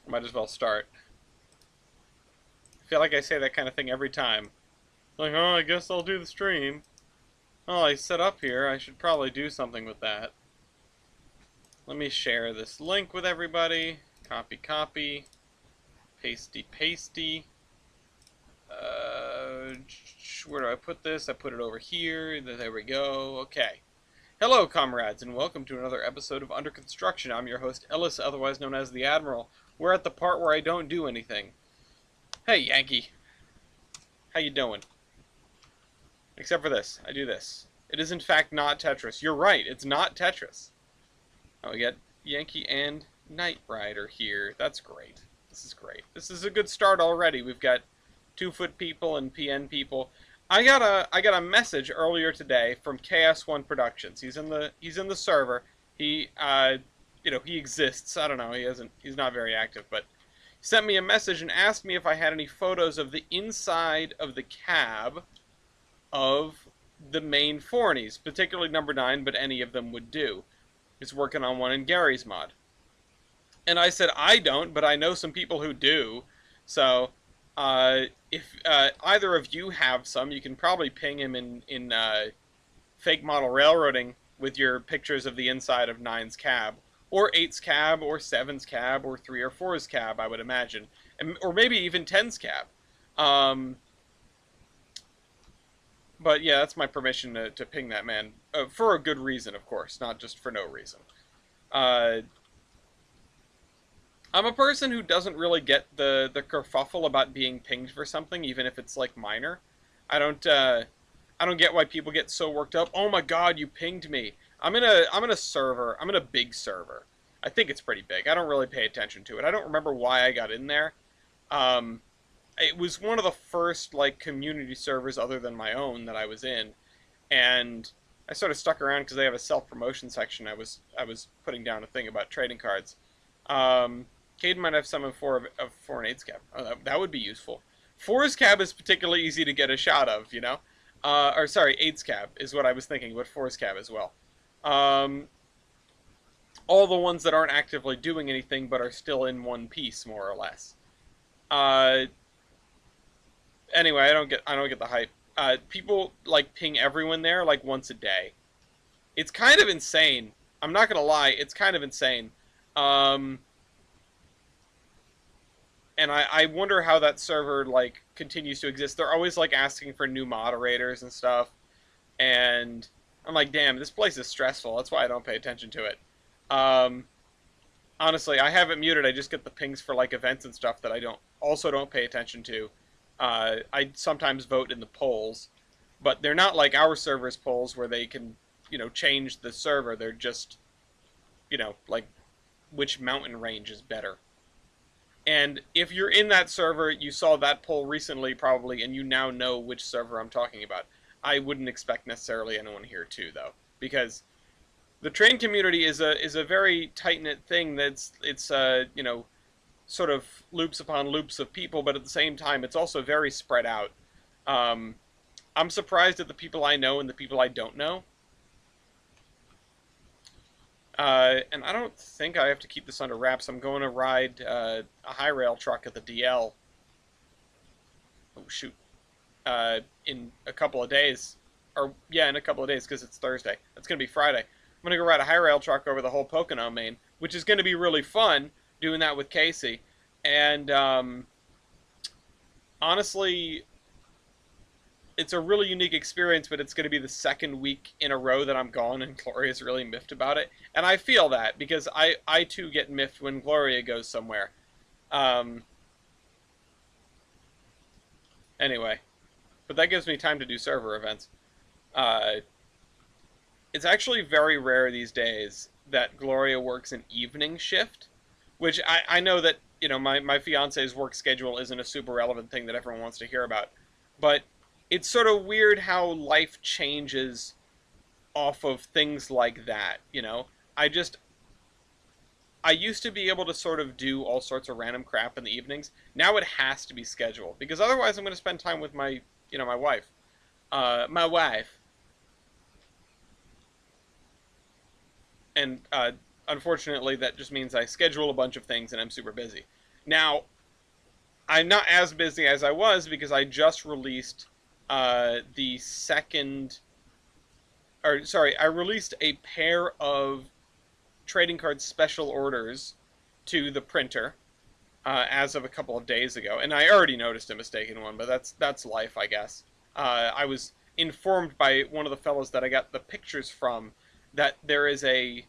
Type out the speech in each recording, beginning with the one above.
Might as well start. I feel like I say that kind of thing every time. Like, oh, I guess I'll do the stream. Oh, I set up here. I should probably do something with that. Let me share this link with everybody. Copy, copy. Pasty, pasty. Where do I put this? I put it over here. There we go. Okay. Hello, comrades, and welcome to another episode of Under Construction. I'm your host, Ellis, otherwise known as the Admiral. We're at the part where I don't do anything. Hey, Yankee. How you doing? Except for this. I do this. It is in fact not Tetris. You're right, it's not Tetris. Oh, we got Yankee and Knight Rider here. That's great. This is great. This is a good start already. We've got 2-foot people and PN people. I got a message earlier today from KS1 Productions. He's in the server. He he exists. I don't know. He's not very active, but he sent me a message and asked me if I had any photos of the inside of the cab of the main Fornies, particularly number 9, but any of them would do. He's working on one in Gary's mod. And I said, I don't, but I know some people who do. So, if either of you have some, you can probably ping him in Fake Model Railroading with your pictures of the inside of 9's cab. Or 8's cab, or 7's cab, or 3 or 4's cab, I would imagine. Or maybe even 10's cab. But yeah, that's my permission to ping that man. For a good reason, of course, not just for no reason. I'm a person who doesn't really get the kerfuffle about being pinged for something, even if it's like minor. I don't get why people get so worked up. Oh my god, you pinged me. I'm in a server. I'm in a big server. I think it's pretty big. I don't really pay attention to it. I don't remember why I got in there. It was one of the first like community servers other than my own that I was in, and I sort of stuck around because they have a self-promotion section. I was putting down a thing about trading cards. Cade might have some of 4 and 8's cab. Oh, that would be useful. 4's cab is particularly easy to get a shot of, you know? Or sorry, 8's cab is what I was thinking, but 4's cab as well. All the ones that aren't actively doing anything but are still in one piece, more or less. Anyway, I don't get the hype. People like ping everyone there like once a day. It's kind of insane. I'm not gonna lie, it's kind of insane. And I wonder how that server like continues to exist. They're always like asking for new moderators and stuff, and I'm like, damn, this place is stressful. That's why I don't pay attention to it. Honestly, I have it muted. I just get the pings for like events and stuff that I don't pay attention to. I sometimes vote in the polls, but they're not like our server's polls where they can, change the server. They're just, like which mountain range is better. And if you're in that server, you saw that poll recently probably, and you now know which server I'm talking about. I wouldn't expect necessarily anyone here too, though, because the train community is a very tight-knit thing. It's sort of loops upon loops of people, but at the same time, it's also very spread out. I'm surprised at the people I know and the people I don't know. And I don't think I have to keep this under wraps. I'm going to ride a high rail truck at the DL. Oh, shoot. In a couple of days. Or, yeah, in a couple of days, because it's Thursday. That's going to be Friday. I'm going to go ride a high rail truck over the whole Pocono main, which is going to be really fun, doing that with Casey. And, honestly, it's a really unique experience, but it's going to be the second week in a row that I'm gone, and Gloria's really miffed about it. And I feel that, because I too get miffed when Gloria goes somewhere. Anyway. But that gives me time to do server events. It's actually very rare these days that Gloria works an evening shift, which I know that, my fiance's work schedule isn't a super relevant thing that everyone wants to hear about. But it's sort of weird how life changes off of things like that, I used to be able to sort of do all sorts of random crap in the evenings. Now it has to be scheduled, because otherwise I'm going to spend time with my wife. My wife. And, unfortunately, that just means I schedule a bunch of things and I'm super busy. Now, I'm not as busy as I was because I just released the second, or sorry, I released a pair of trading card special orders to the printer as of a couple of days ago, and I already noticed a mistake in one, but that's life, I guess. I was informed by one of the fellows that I got the pictures from that there is a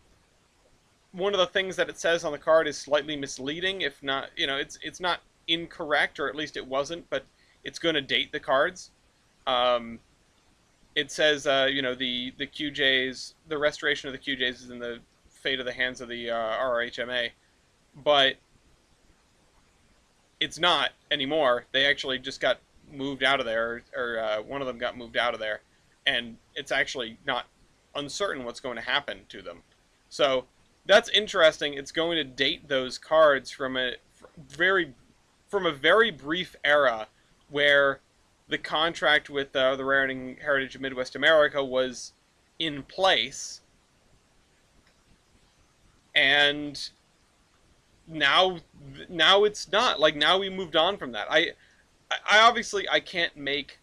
one of the things that it says on the card is slightly misleading, if not, it's not incorrect, or at least it wasn't, but it's going to date the cards. Um, it says, the QJs, the restoration of the QJs is in the fate of the hands of the RHMA, but it's not anymore. They actually just got moved out of there, or one of them got moved out of there, and it's actually not uncertain what's going to happen to them. So that's interesting. It's going to date those cards from a very brief era where the contract with the Rare and Heritage of Midwest America was in place, and now it's not. Like, now we moved on from that. I obviously I can't make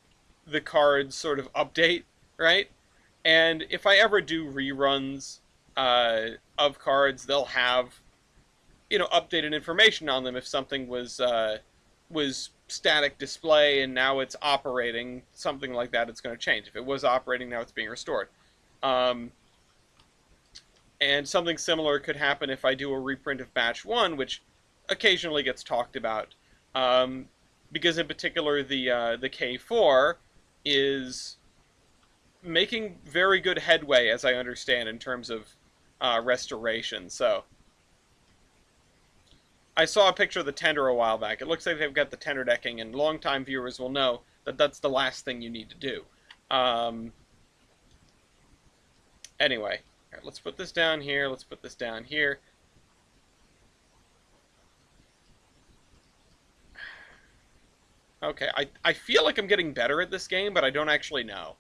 the cards sort of update, right? And if I ever do reruns of cards, they'll have updated information on them. If something was static display and now it's operating, something like that, it's going to change. If it was operating, now it's being restored. And something similar could happen if I do a reprint of Batch 1, which occasionally gets talked about. Because in particular, the K4 is making very good headway, as I understand, in terms of restoration. So I saw a picture of the tender a while back. It looks like they've got the tender decking, and longtime viewers will know that that's the last thing you need to do. Anyway, all right, let's put this down here. Let's put this down here. Okay, I feel like I'm getting better at this game, but I don't actually know.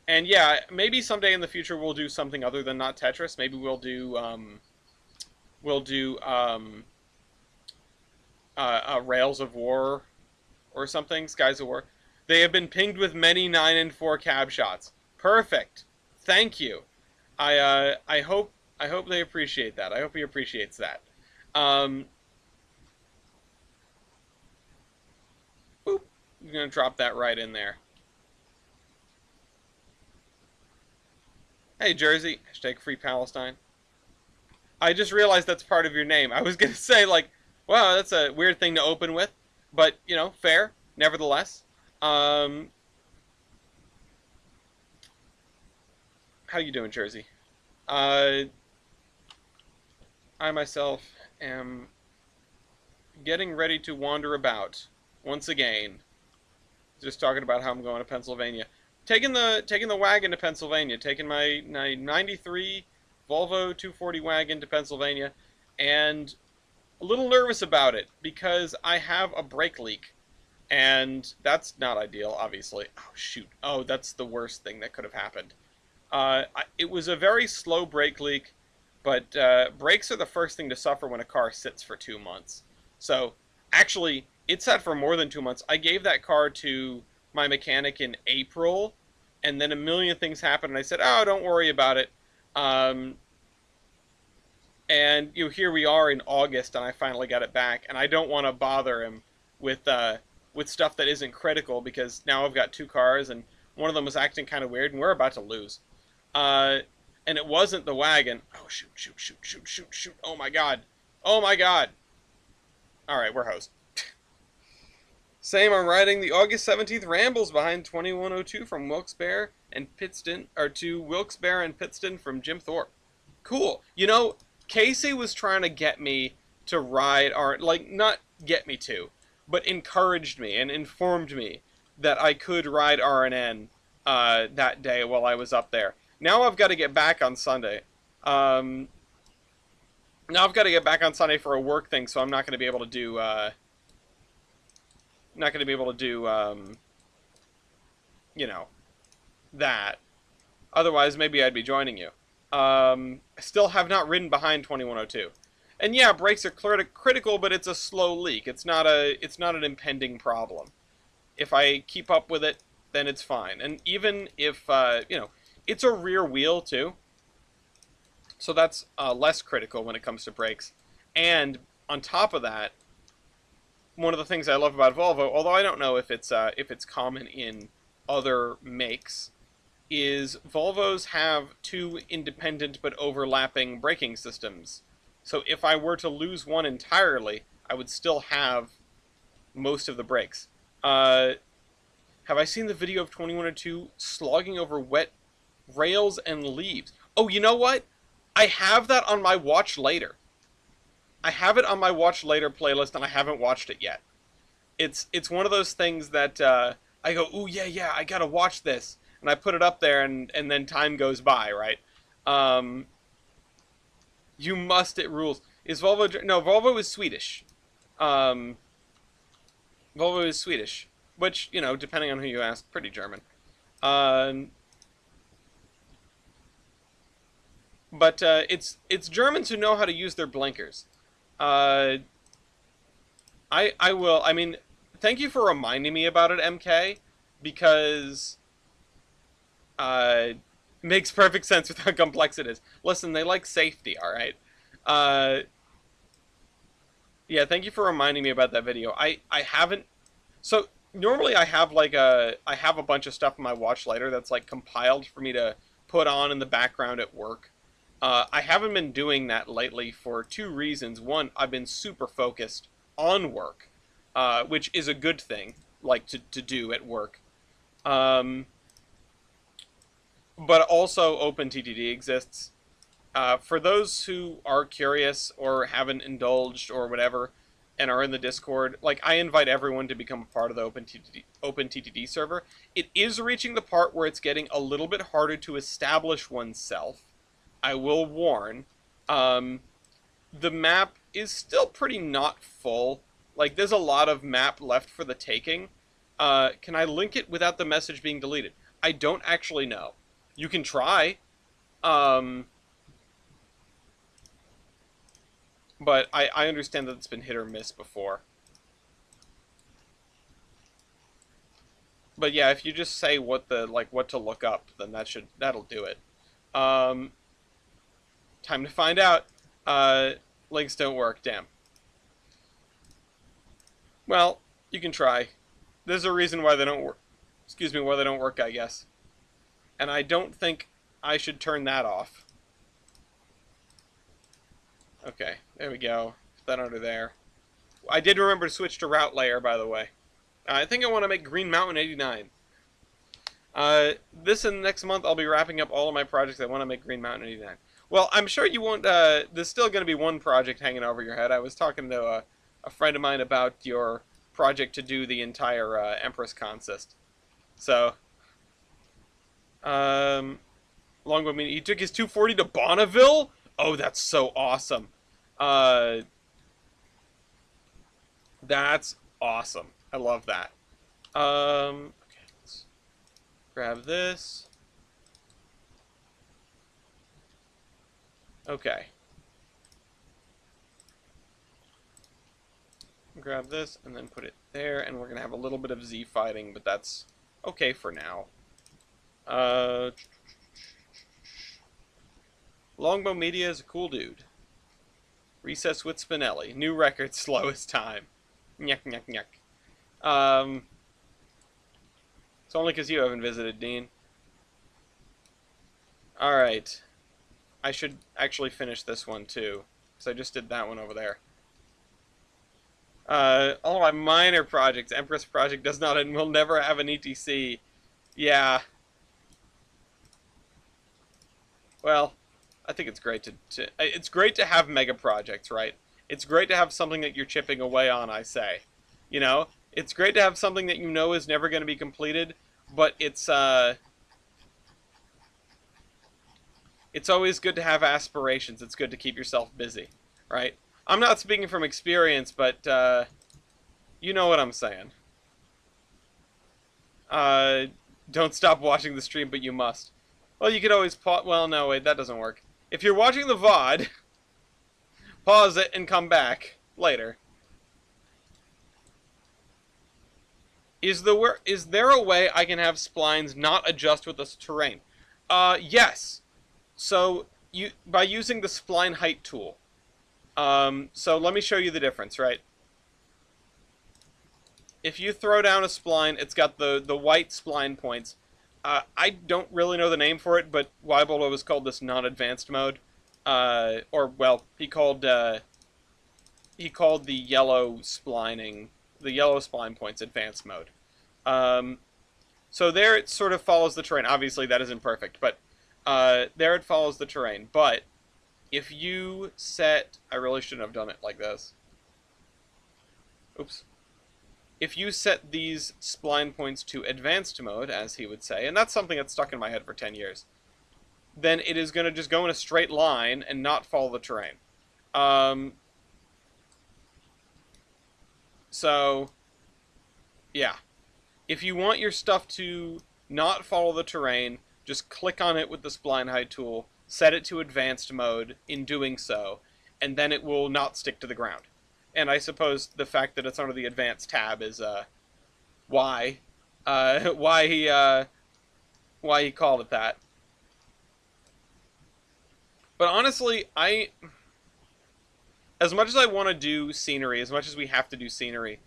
And yeah, maybe someday in the future we'll do something other than not Tetris. Maybe we'll do Rails of War or something, Skies of War. They have been pinged with many 9 and 4 cab shots. Perfect. Thank you. I hope they appreciate that. I hope he appreciates that. Boop. I'm gonna drop that right in there. Hey Jersey, hashtag Free Palestine. I just realized that's part of your name. I was gonna say, like, wow, that's a weird thing to open with, but fair, nevertheless. How you doing, Jersey? I myself am getting ready to wander about once again. Just talking about how I'm going to Pennsylvania. Taking the wagon to Pennsylvania. Taking my 93 Volvo 240 wagon to Pennsylvania, and a little nervous about it because I have a brake leak, and that's not ideal, obviously. Oh shoot! Oh, that's the worst thing that could have happened. It was a very slow brake leak, but brakes are the first thing to suffer when a car sits for 2 months. So actually, it sat for more than 2 months. I gave that car to my mechanic in April, and then a million things happened, and I said, "Oh, don't worry about it." And here we are in August, and I finally got it back, and I don't want to bother him with stuff that isn't critical, because now I've got 2 cars, and one of them was acting kind of weird, and we're about to lose. And it wasn't the wagon. Oh shoot! Shoot! Shoot! Shoot! Shoot! Shoot! Oh my god! Oh my god! All right, we're host. Same, I'm riding the August 17th Rambles behind 2102 from Wilkes-Barre and Pittston, or to Wilkes-Barre and Pittston from Jim Thorpe. Cool. Casey was trying to get me to ride, or not get me to, but encouraged me and informed me that I could ride RNN that day while I was up there. Now I've got to get back on Sunday. Now I've got to get back on Sunday for a work thing, so I'm not going to be able to do that. Otherwise, maybe I'd be joining you. I still have not ridden behind 2102. And yeah, brakes are critical, but it's a slow leak. It's not an impending problem. If I keep up with it, then it's fine. And even if it's a rear wheel too, so that's less critical when it comes to brakes. And on top of that, one of the things I love about Volvo, although I don't know if it's common in other makes, is Volvos have two independent but overlapping braking systems. So if I were to lose one entirely, I would still have most of the brakes. Have I seen the video of 2102 slogging over wet rails and leaves? Oh, you know what? I have that on my watch later. I have it on my watch later playlist, and I haven't watched it yet. It's one of those things that I go, ooh, yeah, I gotta watch this. And I put it up there, and then time goes by, right? You must, it rules. Is Volvo... No, Volvo is Swedish. Volvo is Swedish. Which, depending on who you ask, pretty German. But it's Germans who know how to use their blinkers. I will... I mean, thank you for reminding me about it, MK. Because... makes perfect sense with how complex it is. Listen, they like safety, alright? Yeah, thank you for reminding me about that video. I haven't... So, normally I have a bunch of stuff in my watch later that's like compiled for me to put on in the background at work. I haven't been doing that lately for two reasons. One, I've been super focused on work, which is a good thing, like, to do at work. But also OpenTTD exists. For those who are curious or haven't indulged or whatever and are in the Discord, like, I invite everyone to become a part of the OpenTTD server. It is reaching the part where it's getting a little bit harder to establish oneself. I will warn. The map is still pretty not full. Like, there's a lot of map left for the taking. Can I link it without the message being deleted? I don't actually know. You can try. But I understand that it's been hit or miss before. But yeah, if you just say what to look up, then that'll do it. Time to find out. Links don't work, damn. Well, you can try. There's a reason why they don't work. Excuse me, why they don't work, I guess. And I don't think I should turn that off. Okay, there we go. Put that under there. I did remember to switch to route layer, by the way. I think I want to make Green Mountain 89. This and next month I'll be wrapping up all of my projects. I want to make Green Mountain 89. Well, I'm sure you won't... there's still going to be one project hanging over your head. I was talking to a friend of mine about your project to do the entire Empress consist. So... Longbow, he took his 240 to Bonneville? Oh, that's so awesome. That's awesome. I love that. Okay, let's grab this. Okay. Grab this and then put it there, and we're going to have a little bit of Z fighting, but that's okay for now. Longbow Media is a cool dude. Recess with Spinelli. New record, slowest time. Nyuk, nyuk, nyuk. It's only because you haven't visited, Dean. Alright. I should actually finish this one, too. Because I just did that one over there. All my minor projects. Empress project does not and will never have an ETC. Yeah. Well... I think it's great it's great to have mega projects, right? It's great to have something that you're chipping away on, I say. You know? It's great to have something that you know is never going to be completed, but it's always good to have aspirations. It's good to keep yourself busy, right? I'm not speaking from experience, but you know what I'm saying. Don't stop watching the stream, but you must. Well, you could always well, no, wait, that doesn't work. If you're watching the VOD, Pause it and come back later. Is there a way I can have splines not adjust with this terrain? Yes. So by using the spline height tool. So let me show you the difference, right? If you throw down a spline, it's got the white spline points. I don't really know the name for it, but Weibold always called this non-advanced mode. Or, well, he called the yellow splining, the yellow spline points advanced mode. So there it sort of follows the terrain. Obviously that isn't perfect, but there it follows the terrain. But if you set... I really shouldn't have done it like this. Oops. If you set these spline points to advanced mode, as he would say, and that's something that's stuck in my head for 10 years, then it is going to just go in a straight line and not follow the terrain. So, yeah. If you want your stuff to not follow the terrain, just click on it with the spline height tool, set it to advanced mode in doing so, and then it will not stick to the ground. And I suppose the fact that it's under the advanced tab is why he called it that. But honestly, as much as I want to do scenery, as much as we have to do scenery,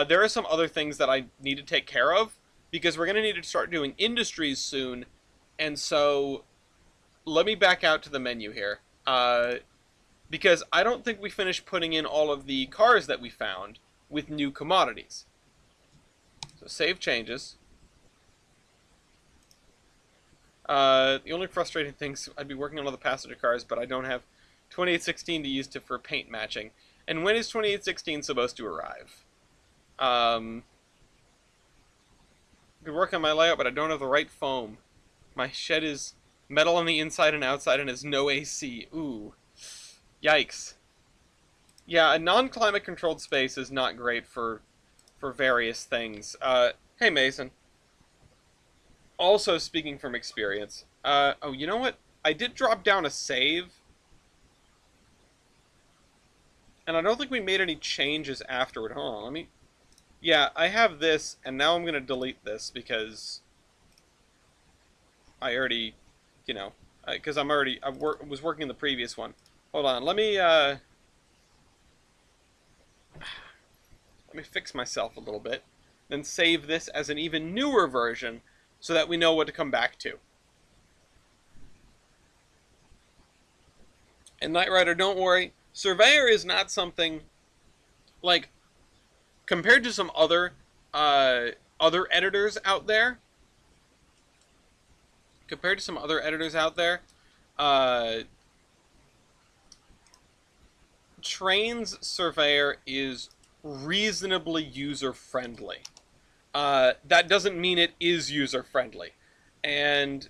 there are some other things that I need to take care of, because we're going to need to start doing industries soon, and so let me back out to the menu here, because I don't think we finished putting in all of the cars that we found with new commodities. So save changes. The only frustrating things, I'd be working on all the passenger cars, but I don't have 2816 to use for paint matching. And when is 2816 supposed to arrive? I could work on my layout, but I don't have the right foam. My shed is metal on the inside and outside and has no AC. Ooh. Yikes. Yeah, a non-climate controlled space is not great for various things. Hey Mason. Also speaking from experience. Oh, you know what? I did drop down a save. And I don't think we made any changes afterward. Hold on, let me... Yeah, I have this, and now I'm going to delete this because I already, you know, because I was working in the previous one. Hold on, let me fix myself a little bit, then save this as an even newer version so that we know what to come back to. And Knight Rider, don't worry, Surveyor is not something, like, compared to some other editors out there, Trainz Surveyor is reasonably user-friendly. That doesn't mean it is user-friendly. And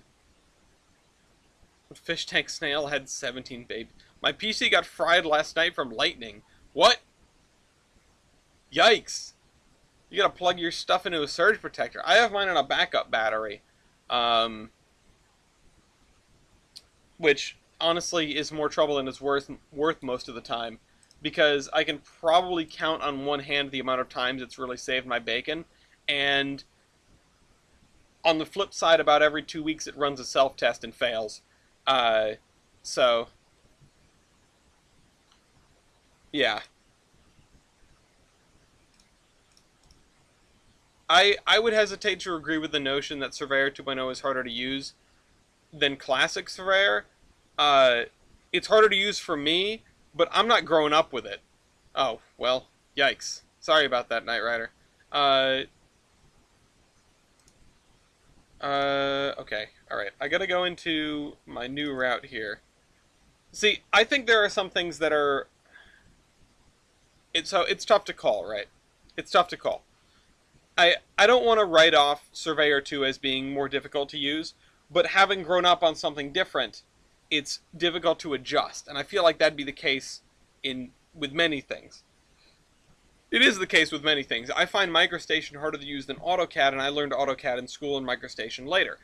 Fish Tank Snail had 17 babies. My PC got fried last night from lightning. What? Yikes. You gotta plug your stuff into a surge protector. I have mine on a backup battery. Which, honestly, is more trouble than it's worth most of the time. Because I can probably count on one hand the amount of times it's really saved my bacon. And on the flip side, about every 2 weeks it runs a self-test and fails. So... yeah. I would hesitate to agree with the notion that Surveyor 2.0 is harder to use than Classic Surveyor. It's harder to use for me, but I'm not growing up with it. Oh, well, yikes. Sorry about that, Knight Rider. Okay, alright. I gotta go into my new route here. See, I think there are some things that are... It's tough to call, right? It's tough to call. I don't want to write off Surveyor 2 as being more difficult to use, but having grown up on something different, it's difficult to adjust, and I feel like that'd be the case with many things. It is the case with many things. I find MicroStation harder to use than AutoCAD, and I learned AutoCAD in school and MicroStation later.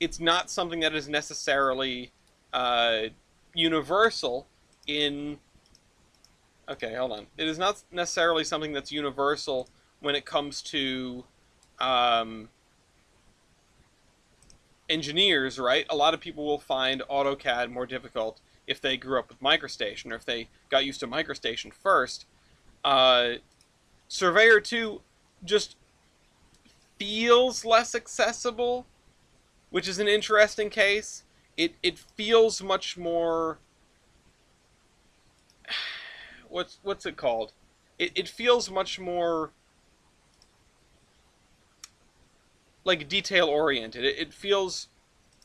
It's not something that is necessarily universal, in... Okay, hold on. It is not necessarily something that's universal when it comes to engineers, right? A lot of people will find AutoCAD more difficult if they grew up with MicroStation or if they got used to MicroStation first. Surveyor 2 just feels less accessible, which is an interesting case. It feels much more... What's it called? It feels much more like detail oriented. It feels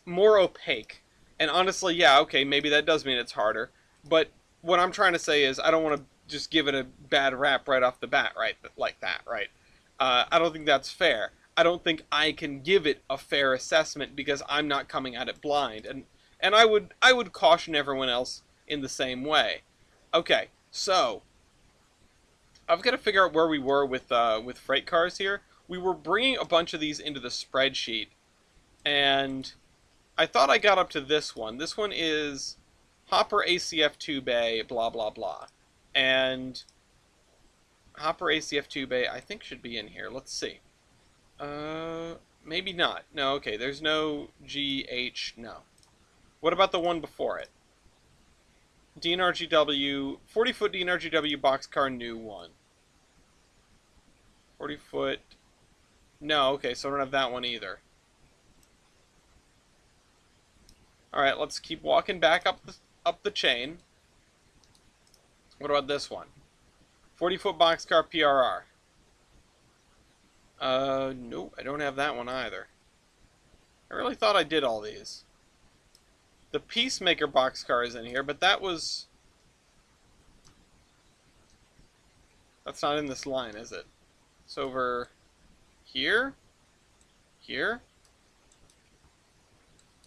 more opaque. And honestly, yeah, okay, maybe that does mean it's harder. But what I'm trying to say is I don't want to just give it a bad rap right off the bat, right? Like that, right? I don't think that's fair. I don't think I can give it a fair assessment because I'm not coming at it blind. And I would caution everyone else in the same way. Okay, so I've got to figure out where we were with freight cars here. We were bringing a bunch of these into the spreadsheet, and I thought I got up to this one. This one is Hopper ACF 2 bay, blah blah blah, and Hopper ACF 2 bay I think should be in here. Let's see. Maybe not. No, okay. There's no GH. No. What about the one before it? DNRGW, 40-foot DNRGW boxcar, new one. 40-foot. No, okay, so I don't have that one either. Alright, let's keep walking back up the chain. What about this one? 40-foot boxcar PRR. Nope, I don't have that one either. I really thought I did all these. The Peacemaker boxcar is in here, but that was... That's not in this line, is it? It's over here? Here?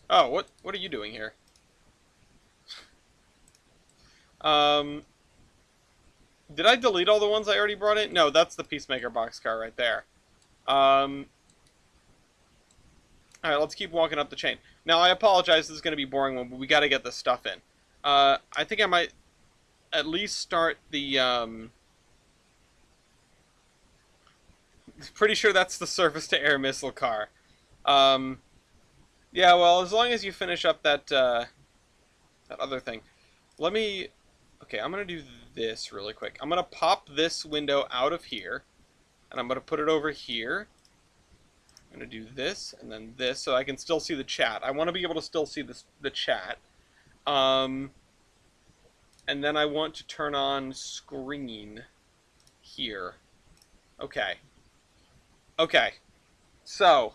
Oh, what are you doing here? Did I delete all the ones I already brought in? No, that's the Peacemaker boxcar right there. Alright, let's keep walking up the chain. Now, I apologize, this is going to be a boring one, but we got to get this stuff in. I think I might at least start the, pretty sure that's the surface-to-air missile car. Yeah, well, as long as you finish up that, that other thing. Let me... Okay, I'm going to do this really quick. I'm going to pop this window out of here, and I'm going to put it over here. I'm going to do this, and then this, so I can still see the chat. I want to be able to still see the chat. And then I want to turn on screen here. Okay. Okay. So...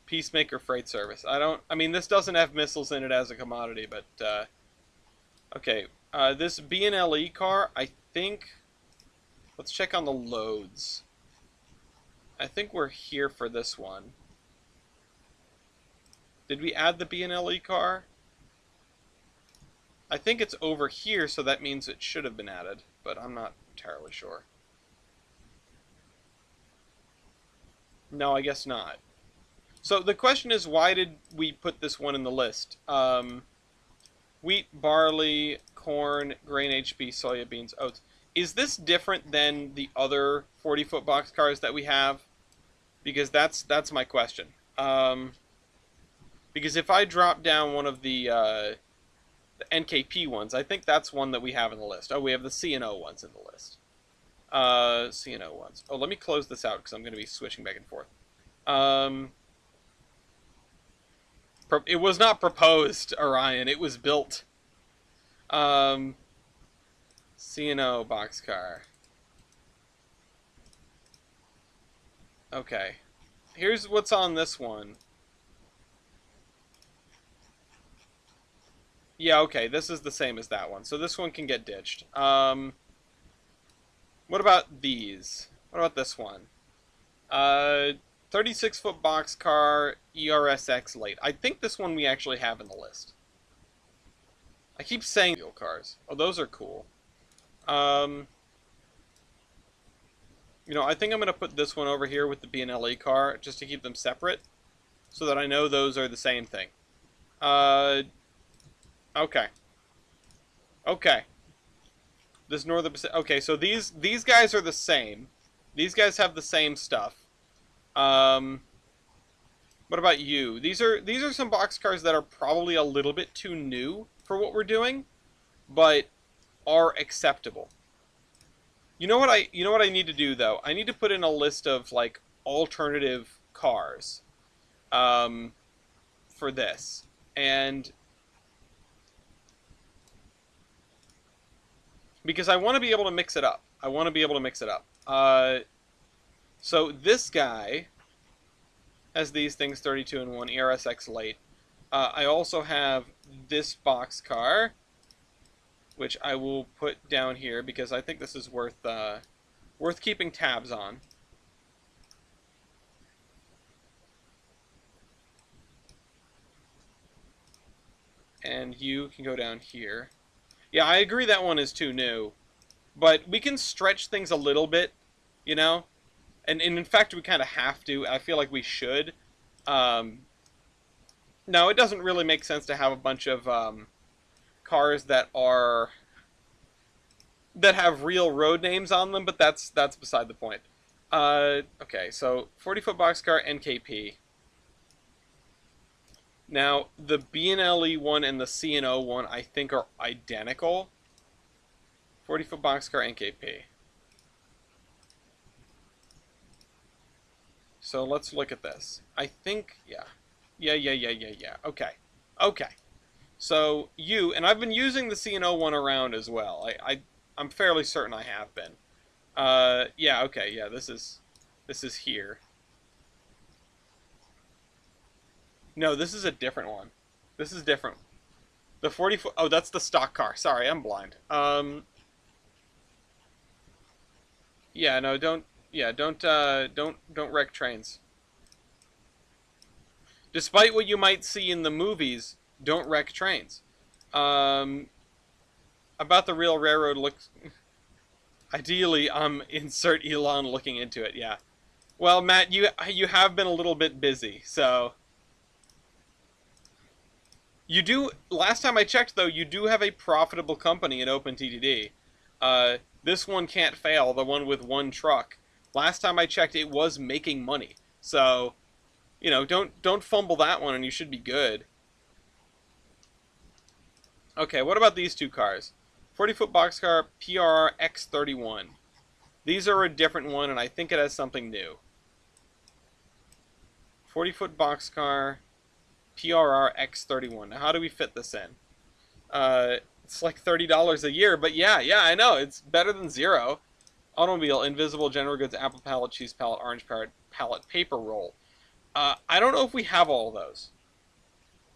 Peacemaker Freight Service. I mean, this doesn't have missiles in it as a commodity, but, okay. This B&LE car, I think... Let's check on the loads. I think we're here for this one. Did we add the B&LE car? I think it's over here, so that means it should have been added, but I'm not entirely sure. No, I guess not. So the question is, why did we put this one in the list? Wheat, barley, corn, grain HP, soybeans, oats. Is this different than the other 40-foot boxcars that we have? Because that's my question. Because if I drop down one of the NKP ones, I think that's one that we have in the list. Oh, we have the C&O ones in the list. C&O ones. Oh, let me close this out because I'm going to be switching back and forth. It was not proposed, Orion. It was built. C&O boxcar. Okay. Here's what's on this one. Yeah, okay. This is the same as that one. So this one can get ditched. What about these? What about this one? 36-foot boxcar, ERSX late. I think this one we actually have in the list. I keep saying wheel cars. Oh, those are cool. You know, I think I'm going to put this one over here with the B&LE car, just to keep them separate. so that I know those are the same thing. Okay. Okay. This Northern Pacific. Okay, so these guys are the same. These guys have the same stuff. Um, what about you? These are some boxcars that are probably a little bit too new for what we're doing, but are acceptable. You know what I need to do though? I need to put in a list of like alternative cars for this. And because I want to be able to mix it up. I want to be able to mix it up. So this guy has these things 32 and 1 ERSX late. I also have this box car, which I will put down here because I think this is worth keeping tabs on. And you can go down here. Yeah, I agree that one is too new. But we can stretch things a little bit, you know? And in fact, we kind of have to. I feel like we should. No, it doesn't really make sense to have a bunch of cars that have real road names on them, but that's beside the point. Okay, so 40-foot boxcar NKP. Now, the B&LE one and the C&O one, I think, are identical. 40-foot boxcar NKP. So let's look at this. I think, yeah. Yeah. Okay. Okay. So you, and I've been using the C&O one around as well. I'm fairly certain I have been. Yeah, okay, yeah, this is here. No, this is a different one. This is different. The 40-foot, oh, that's the stock car. Sorry, I'm blind. Yeah, no, don't wreck trains. Despite what you might see in the movies, don't wreck trains. About the real railroad looks... Ideally, insert Elon looking into it, yeah. Well, Matt, you have been a little bit busy, so... You do... Last time I checked, though, you do have a profitable company in OpenTTD. This one can't fail, the one with one truck. Last time I checked, it was making money. So, you know, don't fumble that one and you should be good. Okay, what about these two cars? 40-foot boxcar PRR X31. These are a different one, and I think it has something new. 40-foot boxcar PRR X31. Now, how do we fit this in? It's like $30 a year, but yeah, I know. It's better than zero. Automobile, invisible, general goods, apple pallet, cheese pallet, orange pallet, paper roll. I don't know if we have all of those.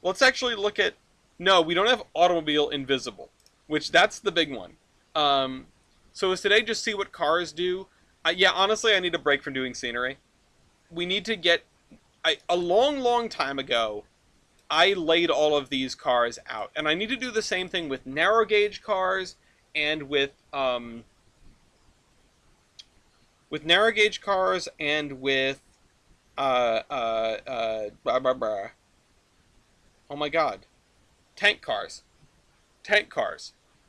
Let's actually look at... No, we don't have automobile invisible, which that's the big one. So is today just see what cars do? Yeah, honestly, I need a break from doing scenery. We need to get... a long time ago, I laid all of these cars out. And I need to do the same thing with narrow gauge cars and with narrow gauge cars and with... oh my god. Tank cars.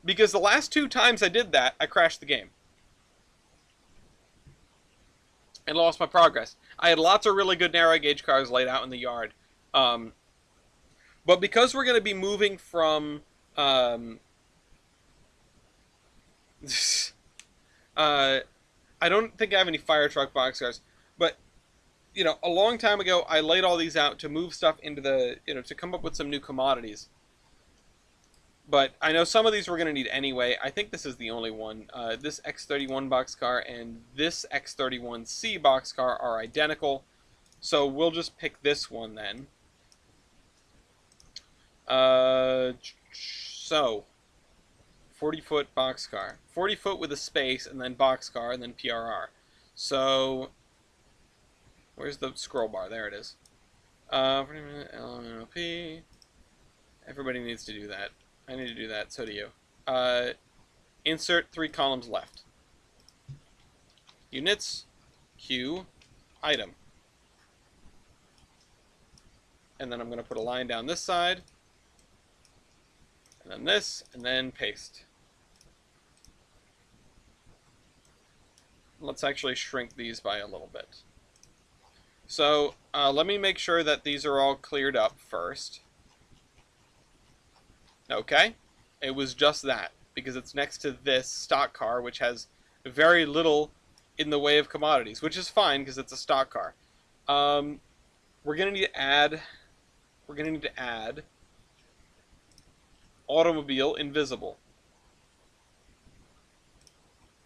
Because the last two times I did that, I crashed the game. And lost my progress. I had lots of really good narrow gauge cars laid out in the yard. But because we're going to be moving from... I don't think I have any fire truck boxcars. But, you know, a long time ago, I laid all these out to move stuff into the... You know, to come up with some new commodities. But I know some of these we're going to need anyway. I think this is the only one. This X31 boxcar and this X31C boxcar are identical. So we'll just pick this one then. So 40-foot boxcar. 40-foot with a space and then boxcar and then PRR. So where's the scroll bar? There it is. LMNOP. Everybody needs to do that. I need to do that, so do you. Insert 3 columns left. Units, Q, item. and then I'm going to put a line down this side, and then this, and then paste. Let's actually shrink these by a little bit. So let me make sure that these are all cleared up first. Okay, it was just that, because it's next to this stock car, which has very little in the way of commodities, which is fine because it's a stock car. We're gonna need to add. We're gonna need to add automobile invisible.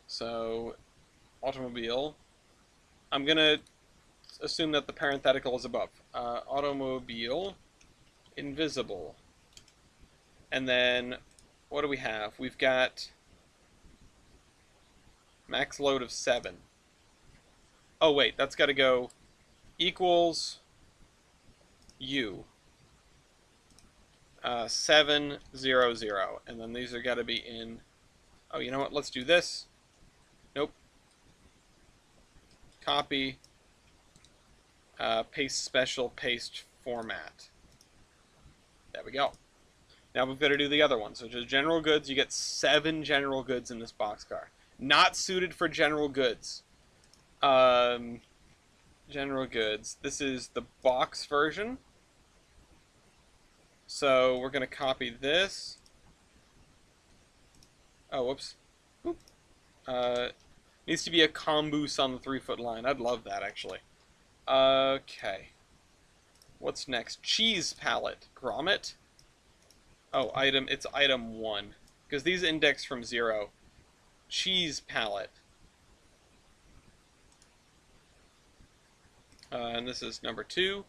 So automobile. I'm gonna assume that the parenthetical is above. Automobile invisible. And then what do we have? We've got max load of 7. Oh wait, that's got to go equals U 700, and then these are got to be in. Oh, you know what? Let's do this. Nope. Copy. Paste special paste format. There we go. Now we've got to do the other one. So just general goods. You get 7 general goods in this boxcar. Not suited for general goods. General goods. This is the box version. So we're going to copy this. Oh, whoops. Needs to be a comboose on the 3-foot line. I'd love that, actually. Okay. What's next? Cheese palette. Grommet? Oh, item. It's item 1. Because these index from 0. Cheese palette. And this is number 2.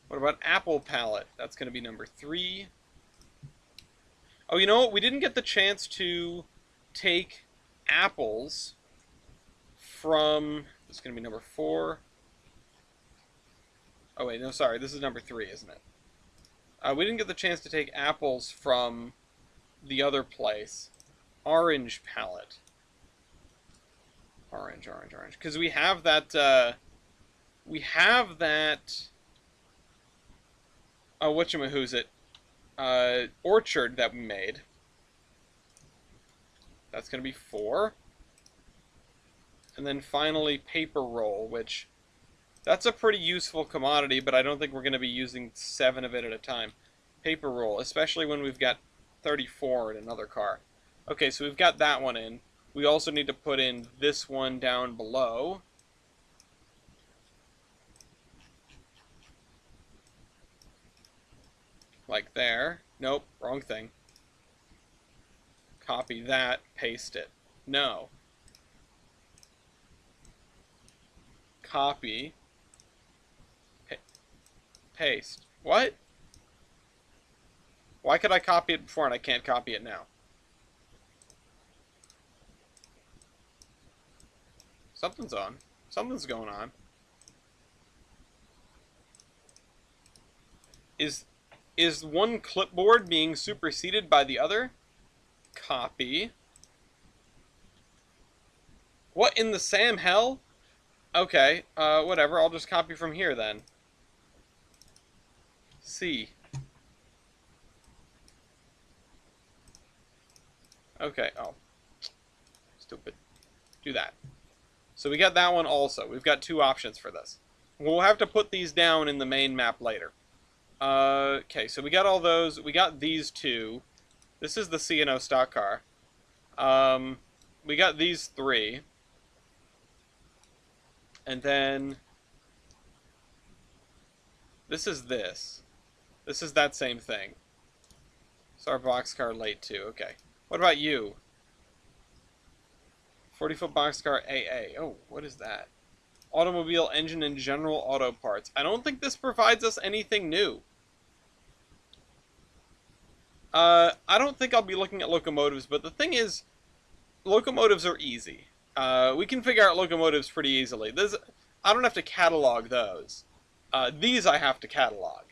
What about apple palette? That's going to be number 3. Oh, you know what? We didn't get the chance to take apples from... It's going to be number 4. Oh, wait. No, sorry. This is number 3, isn't it? We didn't get the chance to take apples from the other place. Orange palette. Orange. Because we have that... whatchamahoosit, orchard that we made. That's going to be 4. And then finally paper roll, which that's a pretty useful commodity, but I don't think we're going to be using 7 of it at a time. Paper roll, especially when we've got 34 in another car. Okay, so we've got that one in. We also need to put in this one down below. Like there. Nope, wrong thing. Copy that, paste it. No. Copy. Paste. What? Why could I copy it before and I can't copy it now? Something's on. Something's going on. Is one clipboard being superseded by the other? Copy. What in the Sam hell? Okay, whatever. I'll just copy from here then. C. Okay, oh. Stupid. Do that. So we got that one also. We've got 2 options for this. We'll have to put these down in the main map later. Okay, so we got all those. We got these 2. This is the C&O stock car. We got these 3. And then this is this. This is that same thing. So our boxcar late too. Okay. What about you? 40-foot boxcar AA. Oh, what is that? Automobile engine and general auto parts. I don't think this provides us anything new. I don't think I'll be looking at locomotives, but the thing is, locomotives are easy. We can figure out locomotives pretty easily. I don't have to catalog those. These I have to catalog.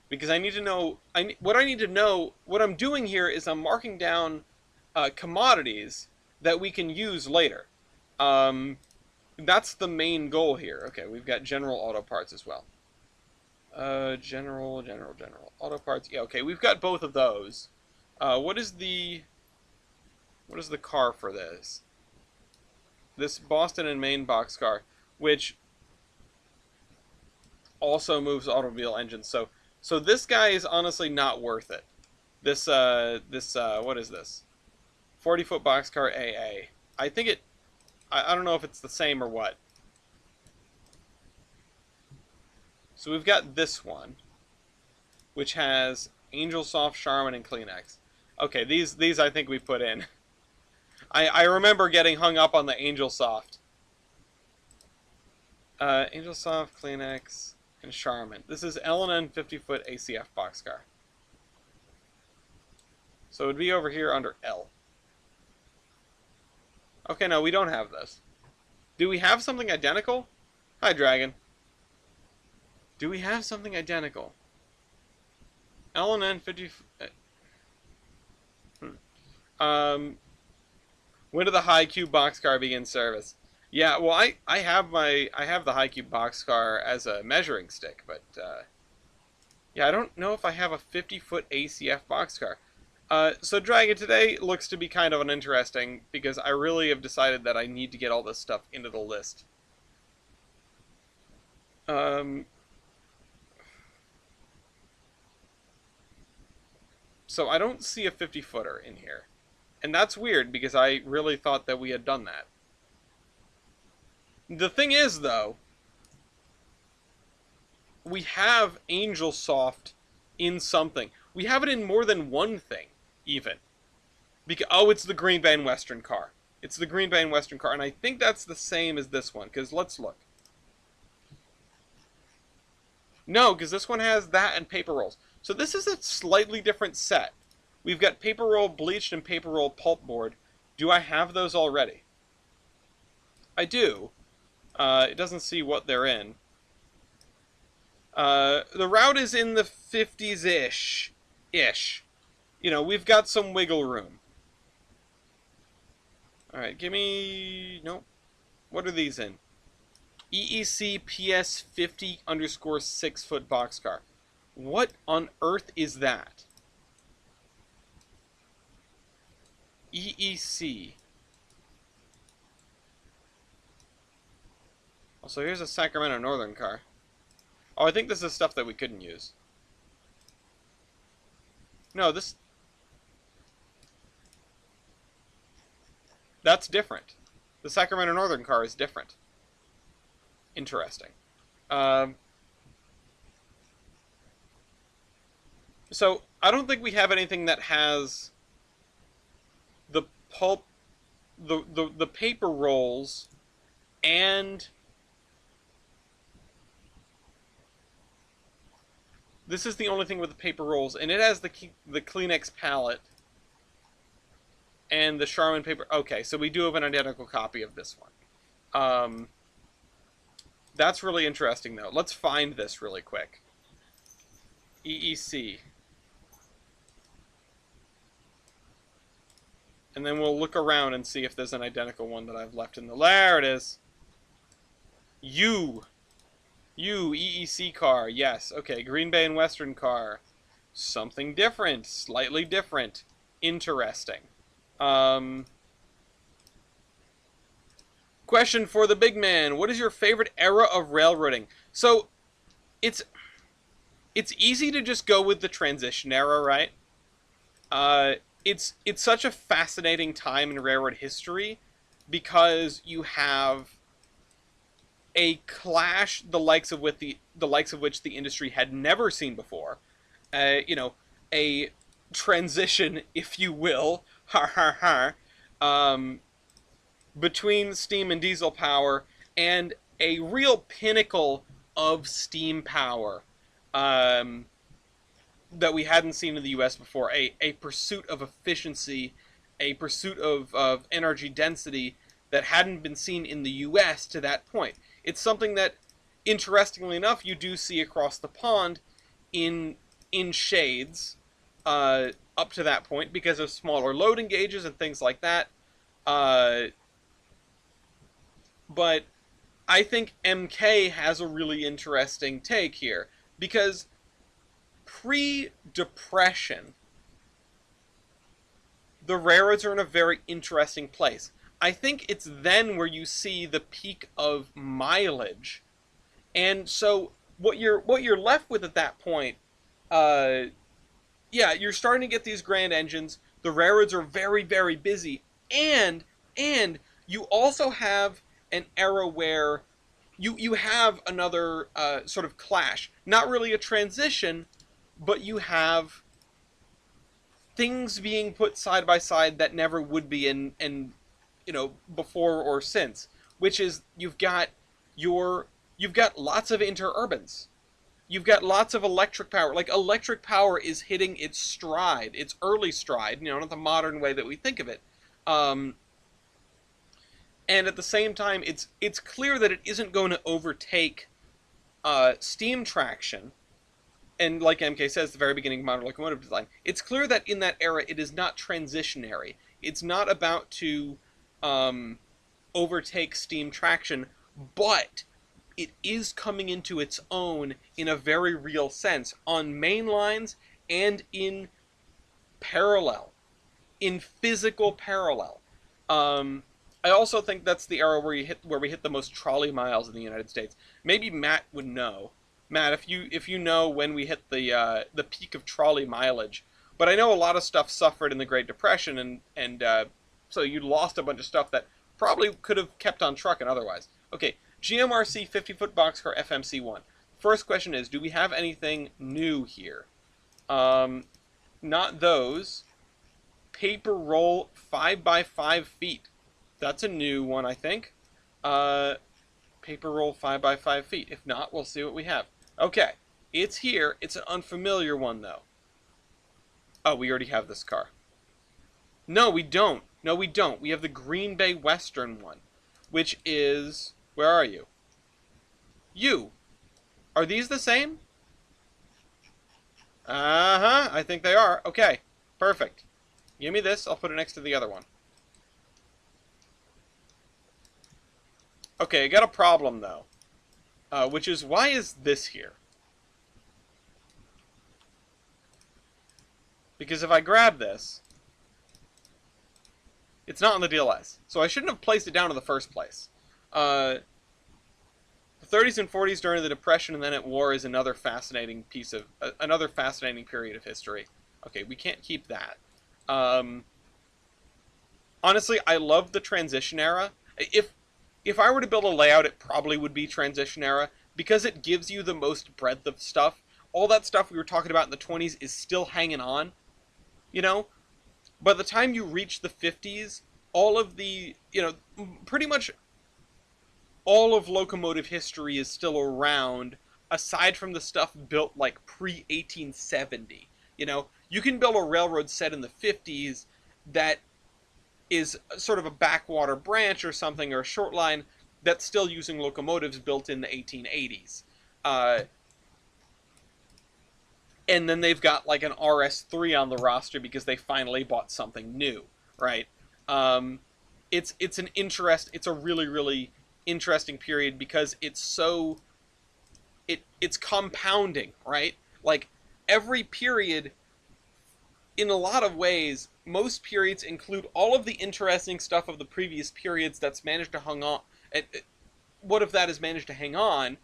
Because I need to know... What I'm doing here is I'm marking down commodities that we can use later. That's the main goal here. Okay, we've got general auto parts as well. General auto parts. Yeah, okay, we've got both of those. What is the car for this? This Boston and Maine boxcar, which also moves automobile engines. So this guy is honestly not worth it. This what is this? 40-foot boxcar AA. I think it. I don't know if it's the same or what. So we've got this one, which has Angel Soft, Charmin, and Kleenex. Okay, these I think we put in. I remember getting hung up on the Angel Soft. Angel Soft, Kleenex, and Charmin. This is L&N 50-foot ACF boxcar. So it would be over here under L. Okay, no, we don't have this. Do we have something identical? Hi, Dragon. Do we have something identical? L&N 50... When did the High Cube boxcar begin service? Yeah, well, I have the High Cube boxcar as a measuring stick, but yeah, I don't know if I have a 50-foot ACF boxcar. So Dragon, today looks to be kind of uninteresting because I really have decided that I need to get all this stuff into the list. So I don't see a 50-footer in here. And that's weird because I really thought that we had done that. The thing is, though, we have Angel Soft in something. We have it in more than one thing, even. Oh, it's the Green Bay and Western car. It's the Green Bay and Western car, and I think that's the same as this one, because let's look. No, because this one has that and paper rolls. So this is a slightly different set. We've got paper roll bleached and paper roll pulpboard. Do I have those already? I do. It doesn't see what they're in. The route is in the 50s-ish. You know, we've got some wiggle room. Alright, give me... Nope. What are these in? EEC PS 50_6-foot boxcar. What on earth is that? EEC. Also, here's a Sacramento Northern car. Oh, I think this is stuff that we couldn't use. No, this... That's different. The Sacramento Northern car is different. Interesting. So, I don't think we have anything that has the pulp, the paper rolls, and this is the only thing with the paper rolls, and it has the Kleenex palette and the Charmin paper. Okay, so we do have an identical copy of this one. That's really interesting, though. Let's find this really quick. EEC. And then we'll look around and see if there's an identical one that I've left in the... There it is. EEC car. Yes. Okay, Green Bay and Western car. Something different. Slightly different. Interesting. Question for the big man. What is your favorite era of railroading? So, it's easy to just go with the transition era, right? It's such a fascinating time in railroad history because you have a clash the likes of which the industry had never seen before. You know, a transition, if you will, between steam and diesel power, and a real pinnacle of steam power that we hadn't seen in the U.S. before. A pursuit of efficiency, a pursuit of energy density that hadn't been seen in the U.S. to that point. It's something that, interestingly enough, you do see across the pond in shades up to that point because of smaller loading gauges and things like that. But I think MK has a really interesting take here, because pre-depression, the railroads are in a very interesting place. I think it's then where you see the peak of mileage, and so what you're left with at that point, uh, yeah, you're starting to get these grand engines. The railroads are very, very busy, and you also have an era where you have another sort of clash. Not really a transition, but you have things being put side by side that never would be in before or since. Which is you've got lots of interurbans. You've got lots of electric power. Like, electric power is hitting its stride, its early stride, not the modern way that we think of it. Um, and at the same time, it's clear that it isn't going to overtake steam traction. And like MK says, the very beginning of modern locomotive design, it's clear that in that era it is not transitionary. It's not about to um, overtake steam traction, but it is coming into its own in a very real sense on main lines and in parallel, in physical parallel. Um, I also think that's the era where we hit the most trolley miles in the United States. Maybe Matt would know. Matt, if you know when we hit the peak of trolley mileage, but I know a lot of stuff suffered in the Great Depression, and so you lost a bunch of stuff that probably could have kept on trucking otherwise. Okay, GMRC 50-foot boxcar FMC1. First question is, do we have anything new here? Not those. Paper roll 5 by 5 feet. That's a new one, I think. Paper roll 5 by 5 feet. If not, we'll see what we have. Okay, it's here. It's an unfamiliar one, though. Oh, we already have this car. No, we don't. No, we don't. We have the Green Bay Western one, which is... Where are you? You. Are these the same? Uh-huh, I think they are. Okay, perfect. Give me this. I'll put it next to the other one. Okay, I got a problem, though. Which is, why is this here? Because if I grab this, it's not on the DLS. So I shouldn't have placed it down in the first place. The 30s and 40s during the Depression and then at war is another fascinating another fascinating period of history. Okay, we can't keep that. Honestly, I love the transition era. If I were to build a layout, it probably would be transition era, because it gives you the most breadth of stuff. All that stuff we were talking about in the 20s is still hanging on, By the time you reach the 50s, all of the, pretty much all of locomotive history is still around, aside from the stuff built like pre-1870. You can build a railroad set in the 50s that is sort of a backwater branch or something, or a short line that's still using locomotives built in the 1880s. And then they've got like an RS3 on the roster because they finally bought something new, right? It's a really, really interesting period because it's compounding, right? Like, every period, in a lot of ways, most periods include all of the interesting stuff of the previous periods that's managed to hang on. What if that has managed to hang on?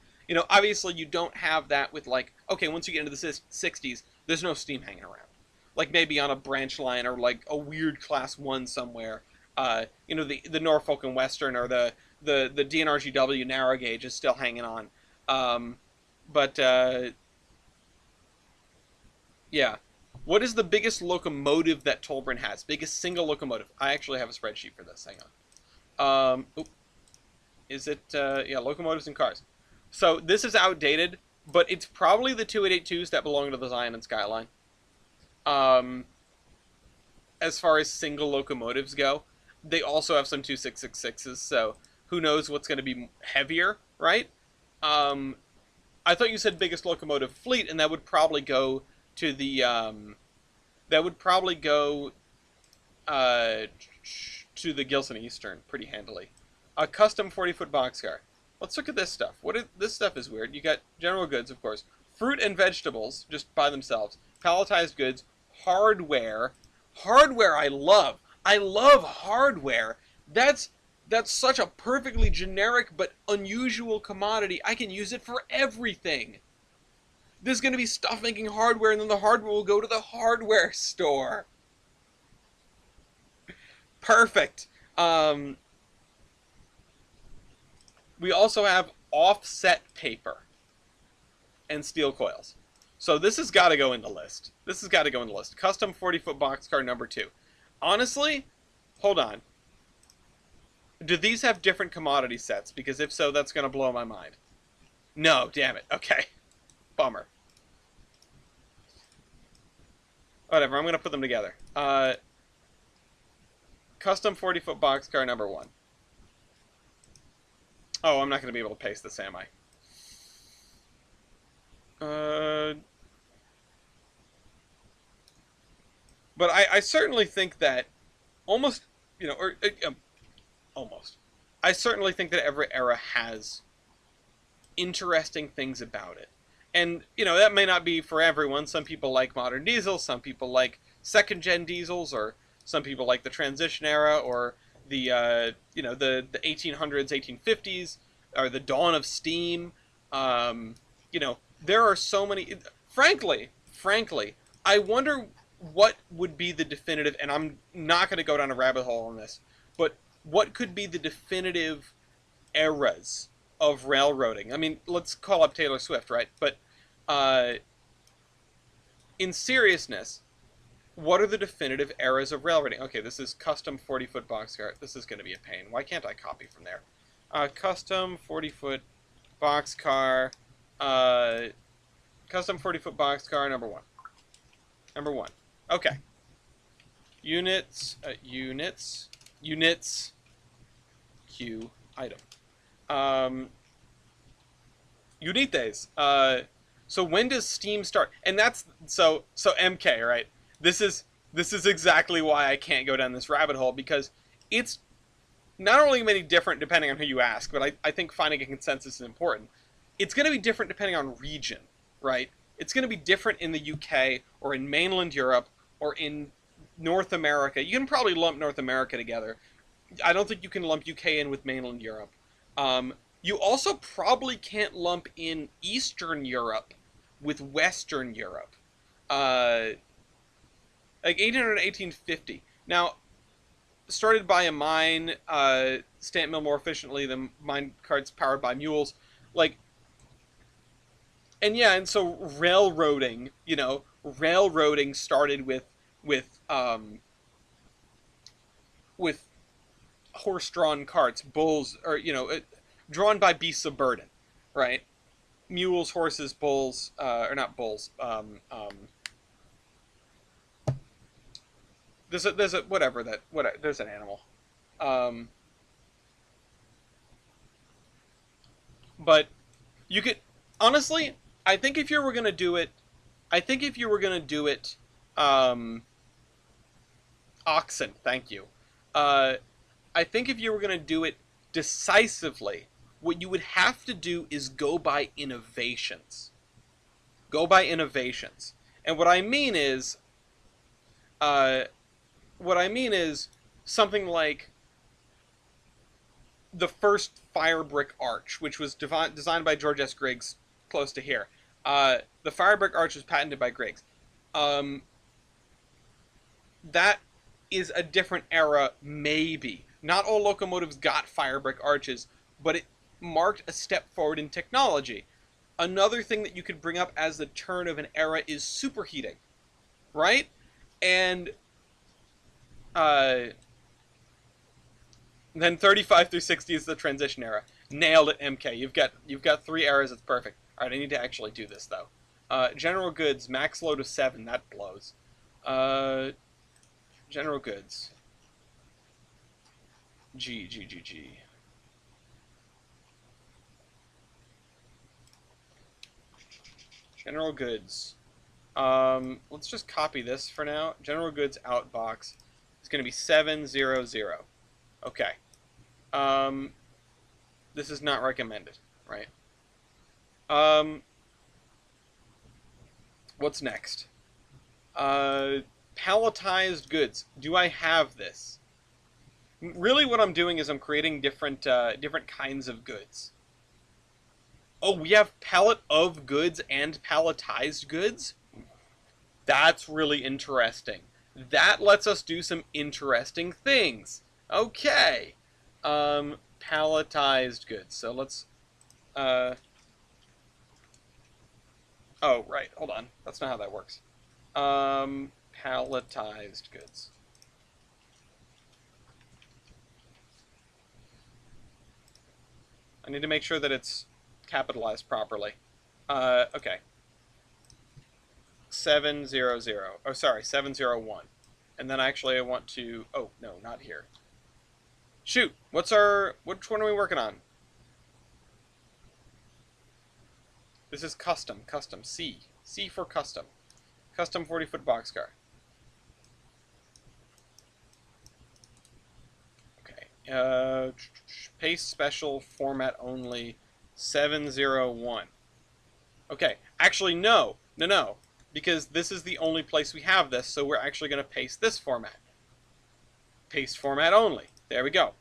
Obviously you don't have that with, like, okay, once you get into the 60s, there's no steam hanging around. Like, maybe on a branch line or, like, a weird Class 1 somewhere. The Norfolk and Western or the DNRGW narrow gauge is still hanging on. Yeah. What is the biggest locomotive that Tolbrin has? Biggest single locomotive. I actually have a spreadsheet for this. Hang on. Is it... yeah, locomotives and cars. So, this is outdated, but it's probably the 2882s that belong to the Zion and Skyline. As far as single locomotives go. They also have some 2666s, so who knows what's going to be heavier, right? I thought you said biggest locomotive fleet, and that would probably go to the, to the Gilson Eastern pretty handily. A custom 40-foot boxcar. Let's look at this stuff. This stuff is weird. You got general goods, of course. Fruit and vegetables, just by themselves. Palletized goods. Hardware. Hardware I love. I love hardware. That's such a perfectly generic but unusual commodity. I can use it for everything. There's going to be stuff making hardware, and then the hardware will go to the hardware store. Perfect. We also have offset paper and steel coils. So this has got to go in the list. This has got to go in the list. Custom 40-foot boxcar number 2. Honestly, hold on. Do these have different commodity sets? Because if so, that's going to blow my mind. No, damn it. Okay. Bummer. Whatever, I'm going to put them together. Custom 40-foot boxcar number 1. Oh, I'm not going to be able to paste this, am I? But I certainly think that almost, you know, or almost. I certainly think that every era has interesting things about it. And, you know, that may not be for everyone. Some people like modern diesels, some people like second-gen diesels, or some people like the transition era, or the, you know, the 1800s, 1850s, or the dawn of steam. You know, there are so many... Frankly, I wonder what would be the definitive, and I'm not going to go down a rabbit hole on this, but what could be the definitive eras of railroading? I mean, let's call up Taylor Swift, right? But in seriousness, what are the definitive eras of railroading? Okay, this is custom 40-foot boxcar. This is going to be a pain. Why can't I copy from there? Custom 40-foot boxcar. Custom 40-foot boxcar number 1. Number 1. Okay. Units. Q item. Unites. So when does Steam start? And that's so MK, right? This is exactly why I can't go down this rabbit hole, because it's not only many different depending on who you ask, but I think finding a consensus is important. It's going to be different depending on region, right? It's going to be different in the UK or in mainland Europe or in North America. You can probably lump North America together. I don't think you can lump UK in with mainland Europe. You also probably can't lump in Eastern Europe with Western Europe. Like 1800 to 1850. Now, started by a mine, stamp mill more efficiently than mine carts powered by mules. Like, and yeah, and so railroading, you know, railroading started with horse-drawn carts, bulls, or, you know, drawn by beasts of burden, right? Mules, horses, bulls, or not bulls. There's a there's an animal. But you could honestly, I think if you were gonna do it, oxen. Thank you. I think if you were gonna do it decisively, what you would have to do is go by innovations. Go by innovations, and what I mean is something like the first fire brick arch, which was designed by George S. Griggs, close to here. The fire brick arch was patented by Griggs. That is a different era, maybe. Not all locomotives got fire brick arches, but it marked a step forward in technology. Another thing that you could bring up as the turn of an era is superheating, right? And then 35 through 60 is the transition era. Nailed it, MK. You've got 3 eras. It's perfect. All right, I need to actually do this though. General goods, max load of 7. That blows. General goods. G. General goods. Let's just copy this for now. General goods outbox. It's going to be 700. Okay. This is not recommended, right? Um, what's next? Palletized goods. Do I have this? Really, what I'm doing is I'm creating different kinds of goods. Oh, we have pallet of goods and palletized goods? That's really interesting. That lets us do some interesting things. Okay. Palletized goods. So let's, oh, right. Hold on. That's not how that works. Palletized goods. I need to make sure that it's capitalized properly. Okay. 700. Oh, sorry, 701. And then actually I want to... Oh, no, not here. Shoot! Which one are we working on? This is custom. Custom. C. C for custom. Custom 40-foot boxcar. Okay. Paste special, format only, 701. Okay. Actually, no. No. Because this is the only place we have this, so we're actually going to paste this format. Paste format only. There we go.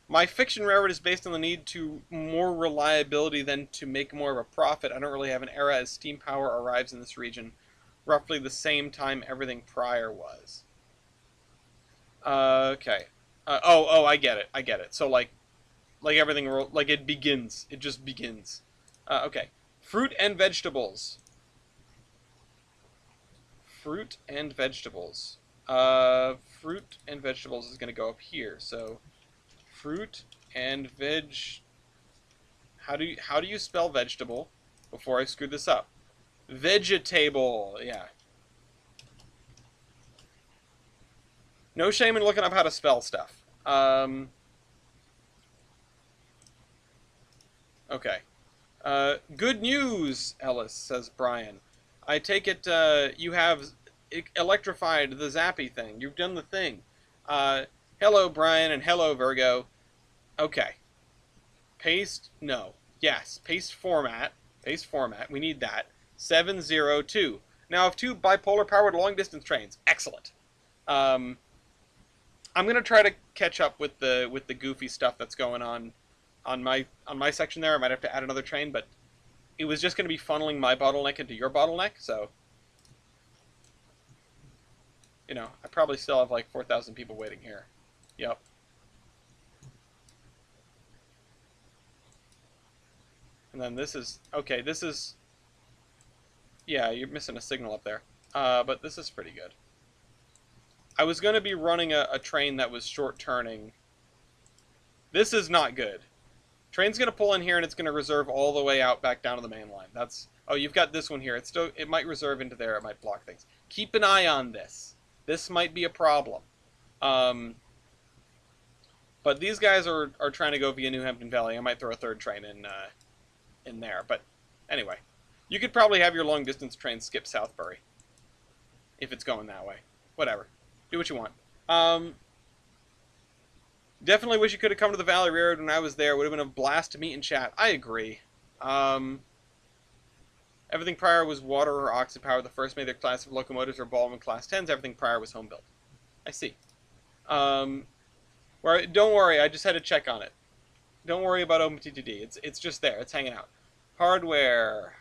My fiction railroad is based on the need to more reliability than to make more of a profit. I don't really have an era as steam power arrives in this region, roughly the same time everything prior was. Okay. I get it. I get it. So like everything, like it begins. It just begins. Okay. Fruit and vegetables. Fruit and vegetables. Fruit and vegetables is going to go up here. So, fruit and veg. How do you spell vegetable? Before I screw this up, vegetable. Yeah. No shame in looking up how to spell stuff. Okay. Good news, Ellis, says Brian. I take it you have electrified the Zappy thing. You've done the thing. Hello, Brian, and hello, Virgo. Okay. Paste, no. Yes, paste format. Paste format. We need that. 702. Now, I have two bipolar powered long distance trains. Excellent. I'm gonna try to catch up with the goofy stuff that's going on my section there. I might have to add another train, but it was just going to be funneling my bottleneck into your bottleneck, so I probably still have like 4,000 people waiting here. Yep. And then this is okay. This is yeah. You're missing a signal up there, but this is pretty good. I was going to be running a train that was short turning. This is not good. Train's going to pull in here and it's going to reserve all the way out back down to the main line. That's... Oh, you've got this one here. It might reserve into there. It might block things. Keep an eye on this. This might be a problem. But these guys are trying to go via New Hampton Valley. I might throw a third train in there. But anyway, you could probably have your long distance train skip Southbury if it's going that way. Whatever. Do what you want. Definitely wish you could have come to the Valley Railroad when I was there. It would have been a blast to meet and chat. I agree. Everything prior was water or oxy power. The first made their class of locomotives or Baldwin Class 10s. Everything prior was home built. I see. Don't worry, I just had to check on it. Don't worry about OpenTTD. It's just there. It's hanging out. Hardware.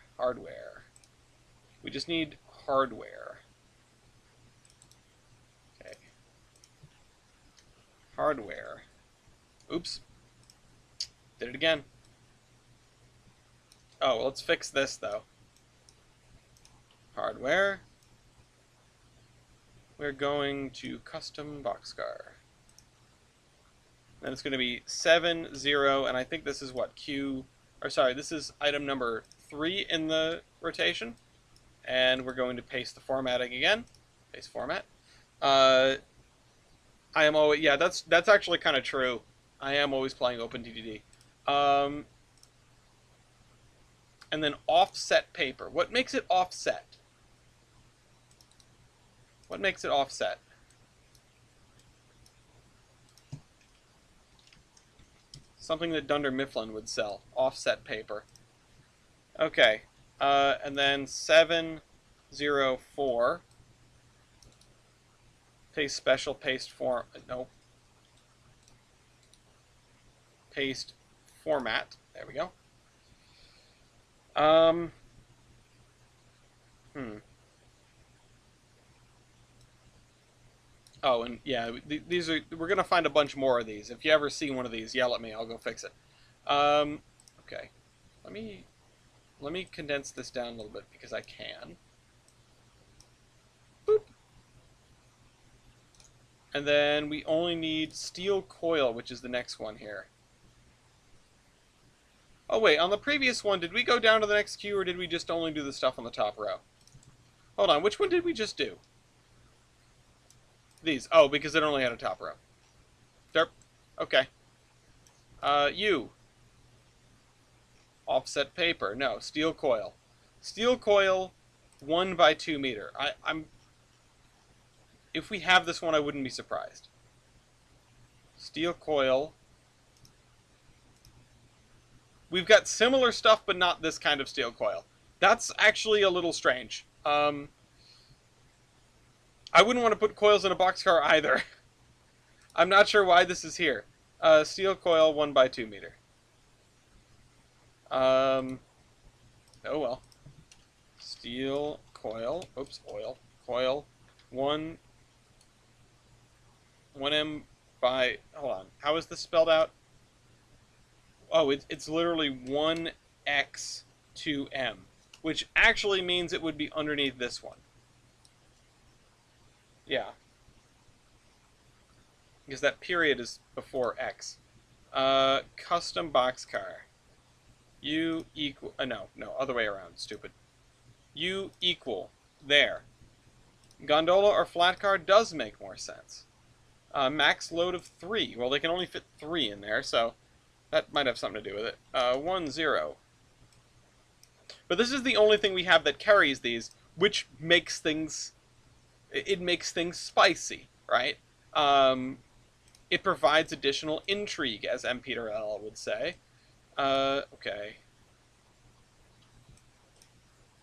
We just need hardware. Okay. Hardware. Oops. Did it again. Oh, well, let's fix this, though. Hardware. We're going to custom boxcar. And it's going to be 70, and I think this is what, this is item number 3 in the rotation. And we're going to paste the formatting again. Paste format. I am always, yeah, that's actually kind of true. I am always playing OpenTTD. And then offset paper. What makes it offset? What makes it offset? Something that Dunder Mifflin would sell. Offset paper. Okay. And then 704. Paste special, paste form. Nope. Paste format. There we go. Oh, and yeah, these are. We're gonna find a bunch more of these. If you ever see one of these, yell at me. I'll go fix it. Okay. Let me condense this down a little bit because I can. Boop. And then we only need steel coil, which is the next one here. Oh wait, on the previous one, did we go down to the next queue, or did we just only do the stuff on the top row? Hold on, which one did we just do? These. Oh, because it only had a top row. Derp. Okay. You. Offset paper. No, steel coil. Steel coil, 1 by 2 meter. I'm... If we have this one, I wouldn't be surprised. Steel coil. We've got similar stuff, but not this kind of steel coil. That's actually a little strange. I wouldn't want to put coils in a boxcar either. I'm not sure why this is here. Steel coil, 1 by 2 meter. Oh well. Steel coil. Oops, oil. Coil. 1 1M by... Hold on. How is this spelled out? Oh, it's literally 1x2m, which actually means it would be underneath this one. Yeah. Because that period is before x. Custom boxcar. U equal... no, other way around. Stupid. U equal. There. Gondola or flat car does make more sense. Max load of 3. Well, they can only fit 3 in there, so that might have something to do with it. 1, 0. But this is the only thing we have that carries these, which makes things... It makes things spicy, right? It provides additional intrigue, as M. Peter L. would say. Okay.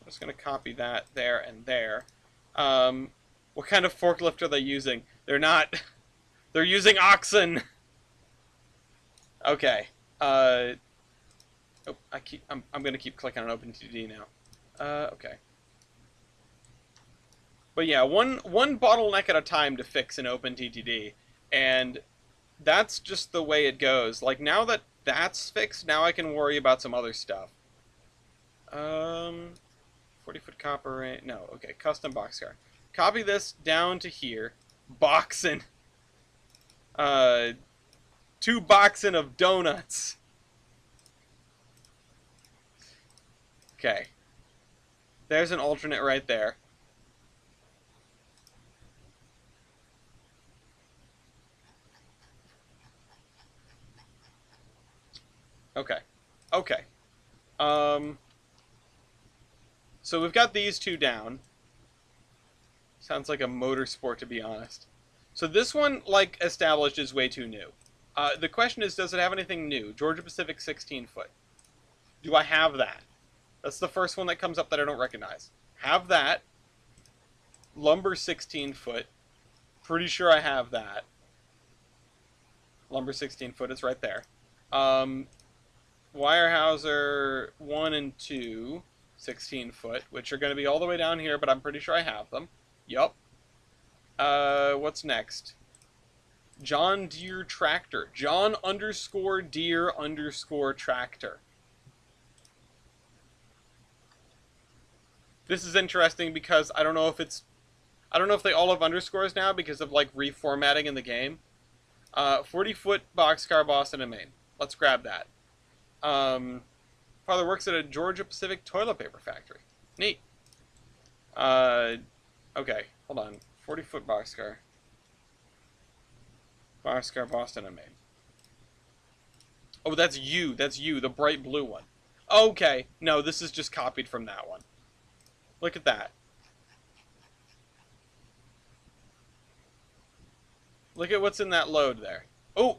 I'm just going to copy that there and there. What kind of forklift are they using? They're not... They're using oxen! Okay. Oh, I'm going to keep clicking on OpenTD now. Okay. But yeah, one bottleneck at a time to fix in OpenTTD, and that's just the way it goes. Like, now that that's fixed, now I can worry about some other stuff. 40-foot copper... No, okay, custom boxcar. Copy this down to here. Boxin'. 2 boxin' of donuts. Okay. There's an alternate right there. Okay. Okay. So we've got these two down. Sounds like a motorsport, to be honest. So this one, like established, is way too new. The question is, does it have anything new? Georgia Pacific 16-foot. Do I have that? That's the first one that comes up that I don't recognize. Have that. Lumber 16-foot. Pretty sure I have that. Lumber 16-foot, it's right there. Weyerhaeuser 1 and 2, 16-foot, which are going to be all the way down here, but I'm pretty sure I have them. Yup. What's next? John Deere tractor. John _Deere tractor. This is interesting because I don't know if they all have underscores now because of like reformatting in the game. 40-foot boxcar, Boston and Maine. Let's grab that. Father works at a Georgia Pacific toilet paper factory. Neat. Okay, hold on. 40-foot boxcar. Boxcar, Boston and Maine. Oh, that's you. That's you, the bright blue one. Okay. No, this is just copied from that one. Look at that. Look at what's in that load there. Oh,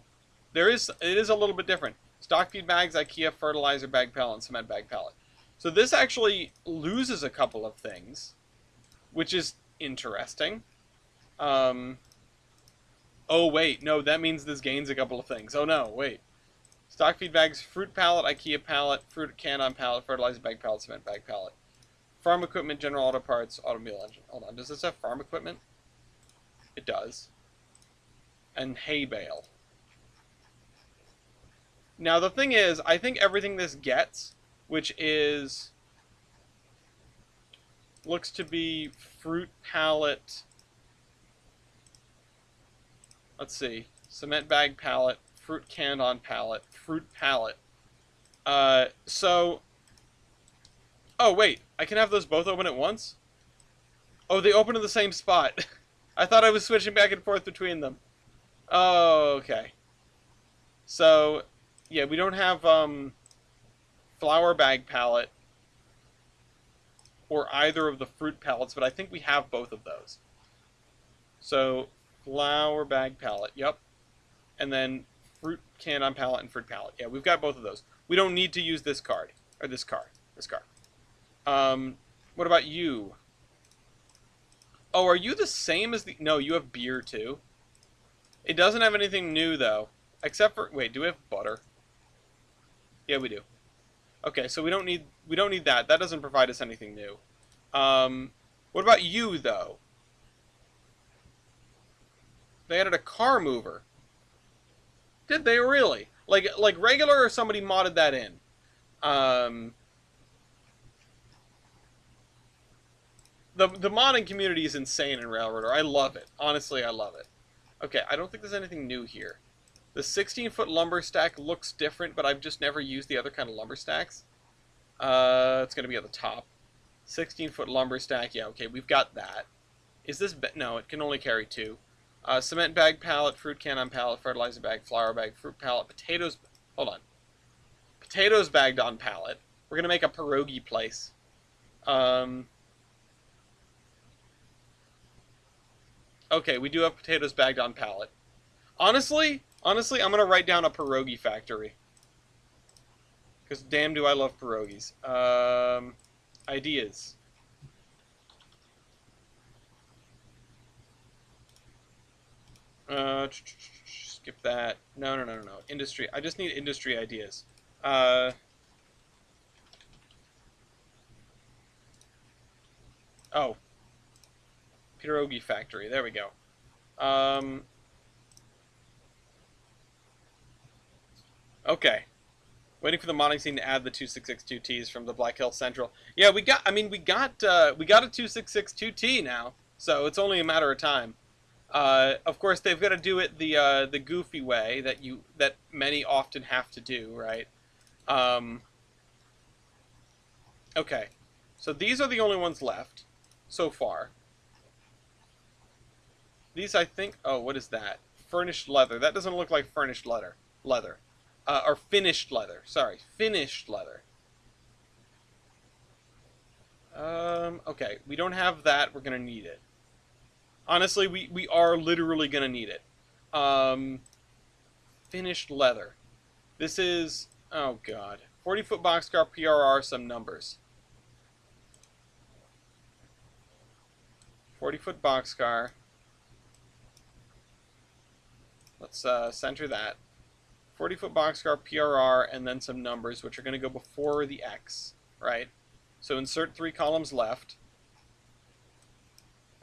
it is a little bit different. Stock feed bags, IKEA, fertilizer bag pallet, and cement bag pallet. So this actually loses a couple of things, which is interesting. Oh wait, no, that means this gains a couple of things. Oh no, wait. Stock feed bags, fruit pallet, IKEA pallet, fruit can on pallet, fertilizer bag pallet, cement bag pallet. Farm equipment, general auto parts, automobile engine. Hold on, does this have farm equipment? It does. And hay bale. Now the thing is, I think everything this gets, which is... looks to be fruit pallet... Let's see. Cement bag pallet, fruit canned on pallet, fruit pallet. So... Oh, wait. I can have those both open at once? Oh, they open in the same spot. I thought I was switching back and forth between them. Oh, okay. So, yeah, we don't have, flour bag pallet or either of the fruit pallets, but I think we have both of those. So, flour bag pallet, yep. And then fruit can on pallet and fruit pallet. Yeah, we've got both of those. We don't need to use this card, or this car. What about you? Oh, are you the same as the... No, you have beer too. It doesn't have anything new though. Except for... Wait, do we have butter? Yeah, we do. Okay, so we don't need that. That doesn't provide us anything new. What about you though? They added a car mover. Did they really? Like regular, or somebody modded that in? The modding community is insane in Railroader. I love it. Honestly, I love it. Okay, I don't think there's anything new here. The 16-foot lumber stack looks different, but I've just never used the other kind of lumber stacks. It's going to be at the top. 16-foot lumber stack. Yeah, okay, we've got that. Is this... No, it can only carry 2. Cement bag pallet, fruit can on pallet, fertilizer bag, flour bag, fruit pallet, potatoes... Hold on. Potatoes bagged on pallet. We're going to make a pierogi place. Okay, we do have potatoes bagged on pallet. Honestly, I'm going to write down a pierogi factory. Because damn do I love pierogies. Ideas. Skip that. No. Industry. I just need industry ideas. Oh. Pierogi factory. There we go. Okay. Waiting for the modding scene to add the 2662Ts from the Black Hill Central. Yeah, we got a 2662T now, so it's only a matter of time. Of course, they've got to do it the goofy way that many often have to do, right? Okay. So these are the only ones left so far. These, I think... Oh, what is that? Furnished leather. That doesn't look like furnished leather. Or finished leather. Sorry. Finished leather. Okay. We don't have that. We're going to need it. Honestly, we are literally going to need it. Finished leather. This is... Oh, God. 40-foot boxcar, PRR, some numbers. 40-foot boxcar. Let's center that. 40-foot boxcar, PRR, and then some numbers, which are going to go before the X, right? So insert 3 columns left.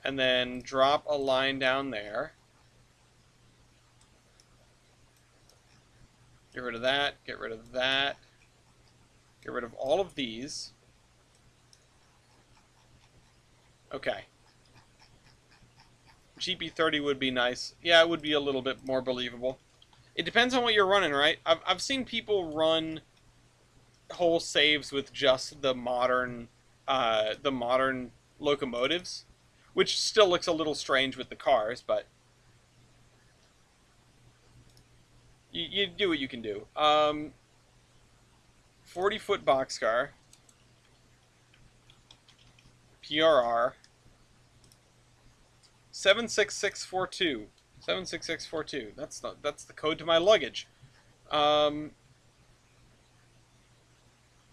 And then drop a line down there. Get rid of that, get rid of that. Get rid of all of these. Okay. GP30 would be nice. Yeah, it would be a little bit more believable. It depends on what you're running, right? I've seen people run whole saves with just the modern locomotives, which still looks a little strange with the cars, but you do what you can do. 40-foot boxcar, PRR, 76642. 76642. That's the code to my luggage.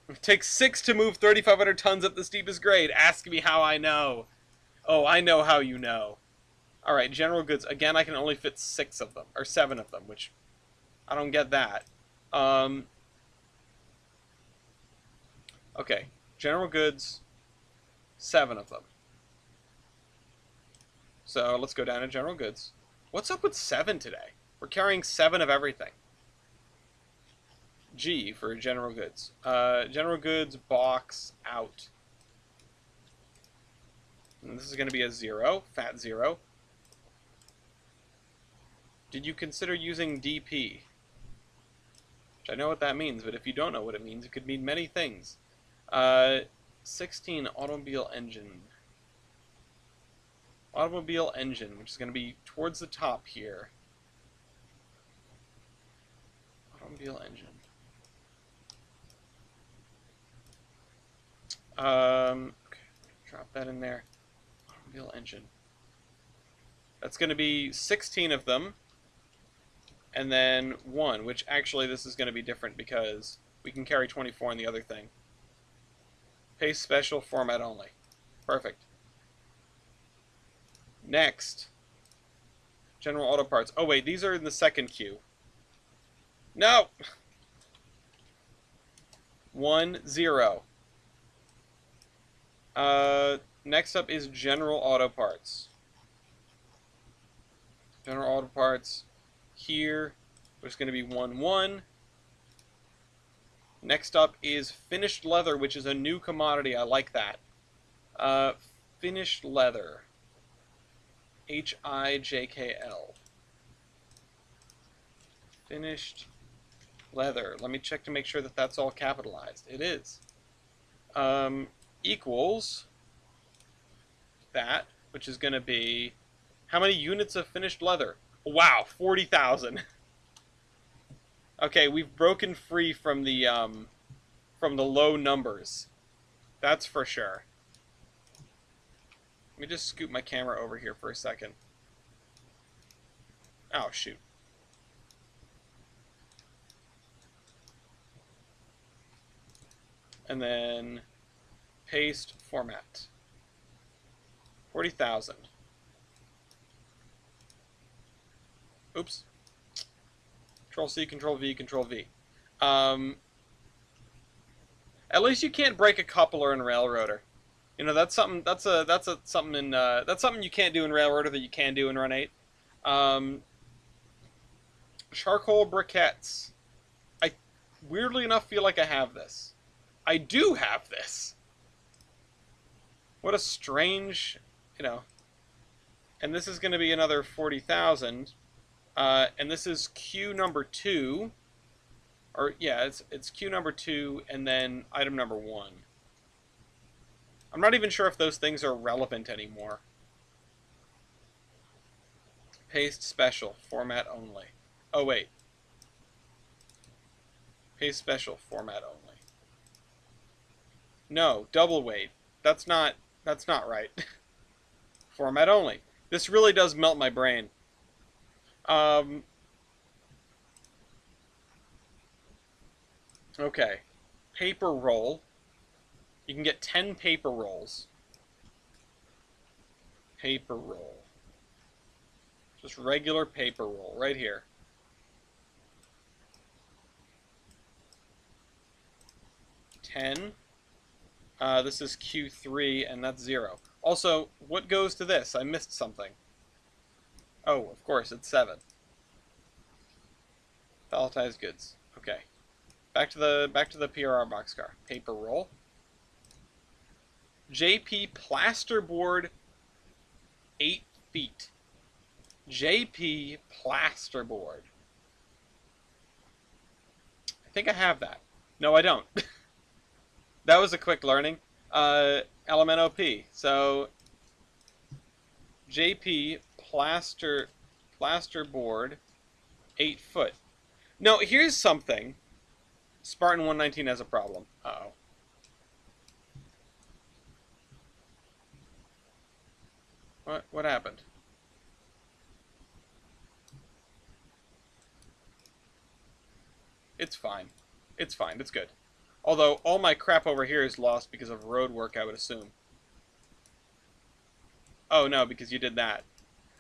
It takes 6 to move 3,500 tons up the steepest grade. Ask me how I know. Oh, I know how you know. Alright, general goods. Again, I can only fit 6 of them. Or 7 of them, which... I don't get that. Okay. General goods. 7 of them. So, let's go down to general goods. What's up with 7 today? We're carrying 7 of everything. G for general goods. General goods box out. And this is going to be a 0. Fat 0. Did you consider using DP? Which I know what that means, but if you don't know what it means, it could mean many things. 16 automobile engine. Automobile engine, which is going to be towards the top here. Automobile engine. Okay, drop that in there. Automobile engine. That's going to be 16 of them. And then 1, which actually this is going to be different because we can carry 24 in the other thing. Paste special, format only. Perfect. Next. General auto parts. Oh wait, these are in the second queue. No! 1, 0. Next up is general auto parts. General auto parts. Here, there's going to be 1, 1. Next up is finished leather, which is a new commodity. I like that. Finished leather. HIJKL. Finished leather. Let me check to make sure that that's all capitalized. It is. Equals that, which is going to be how many units of finished leather? Wow, 40,000. Okay, we've broken free from the low numbers. That's for sure. Let me just scoot my camera over here for a second. Oh, shoot. And then paste format. 40,000. Oops. Control C, Control V, Control V. At least you can't break a coupler in Railroader. You know, that's something. That's something you can't do in Railroader that you can do in Run 8. Charcoal briquettes. I weirdly enough feel like I have this. I do have this. What a strange, you know. And this is going to be another 40,000. And this is queue number 2. Or, yeah, it's queue number 2 and then item number 1. I'm not even sure if those things are relevant anymore. Paste special, format only. Oh, wait. Paste special, format only. No, double weight. That's not right. Format only. This really does melt my brain. Okay. Paper roll. You can get 10 paper rolls. Paper roll. Just regular paper roll, right here. This is Q3, and that's 0. Also, what goes to this? I missed something. Oh, of course, it's 7. Palletized goods. Okay. Back to the PRR boxcar. Paper roll. JP plasterboard 8 feet. JP plasterboard. I think I have that. No, I don't. That was a quick learning. LMNOP. So JP plasterboard 8 foot. No, here's something. Spartan 119 has a problem. Uh-oh. What happened? It's fine. It's fine. It's good. Although all my crap over here is lost because of road work, I would assume. Oh, no, because you did that.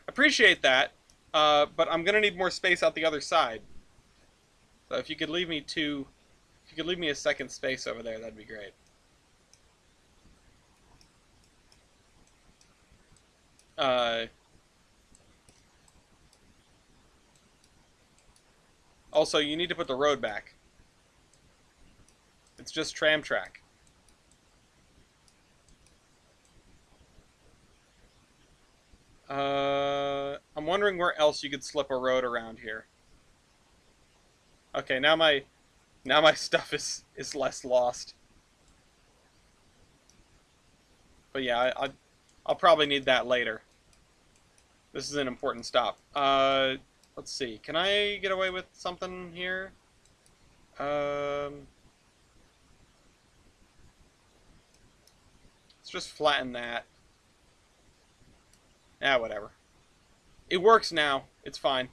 Appreciate that, but I'm going to need more space out the other side. So if you could leave me if you could leave me a second space over there, that'd be great. Also, you need to put the road back. It's just tram track. I'm wondering where else you could slip a road around here. Okay, now my stuff is less lost. But yeah, I'll probably need that later. This is an important stop. Let's see. Can I get away with something here? Let's just flatten that. Ah, whatever. It works now. It's fine.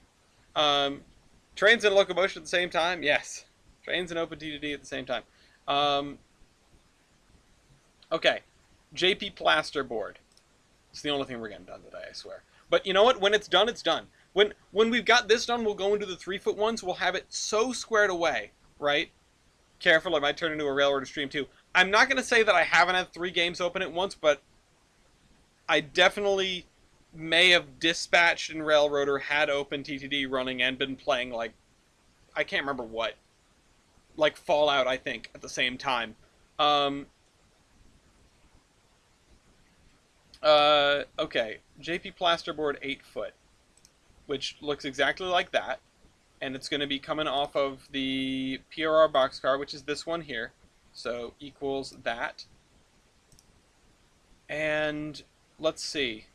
Trains and locomotion at the same time? Yes. Trains and OpenTTD at the same time. Okay. JP plasterboard. It's the only thing we're getting done today, I swear. But you know what? When it's done, it's done. When we've got this done, we'll go into the 3-foot ones. We'll have it so squared away, right? Careful, I might turn into a Railroad stream too. I'm not going to say that I haven't had 3 games open at once, but I definitely may have dispatched in Railroad or had OpenTTD running and been playing, like, I can't remember what. Like Fallout, I think, at the same time. Okay. JP plasterboard 8-foot, which looks exactly like that. And it's going to be coming off of the PRR boxcar, which is this one here. So, equals that. And, let's see.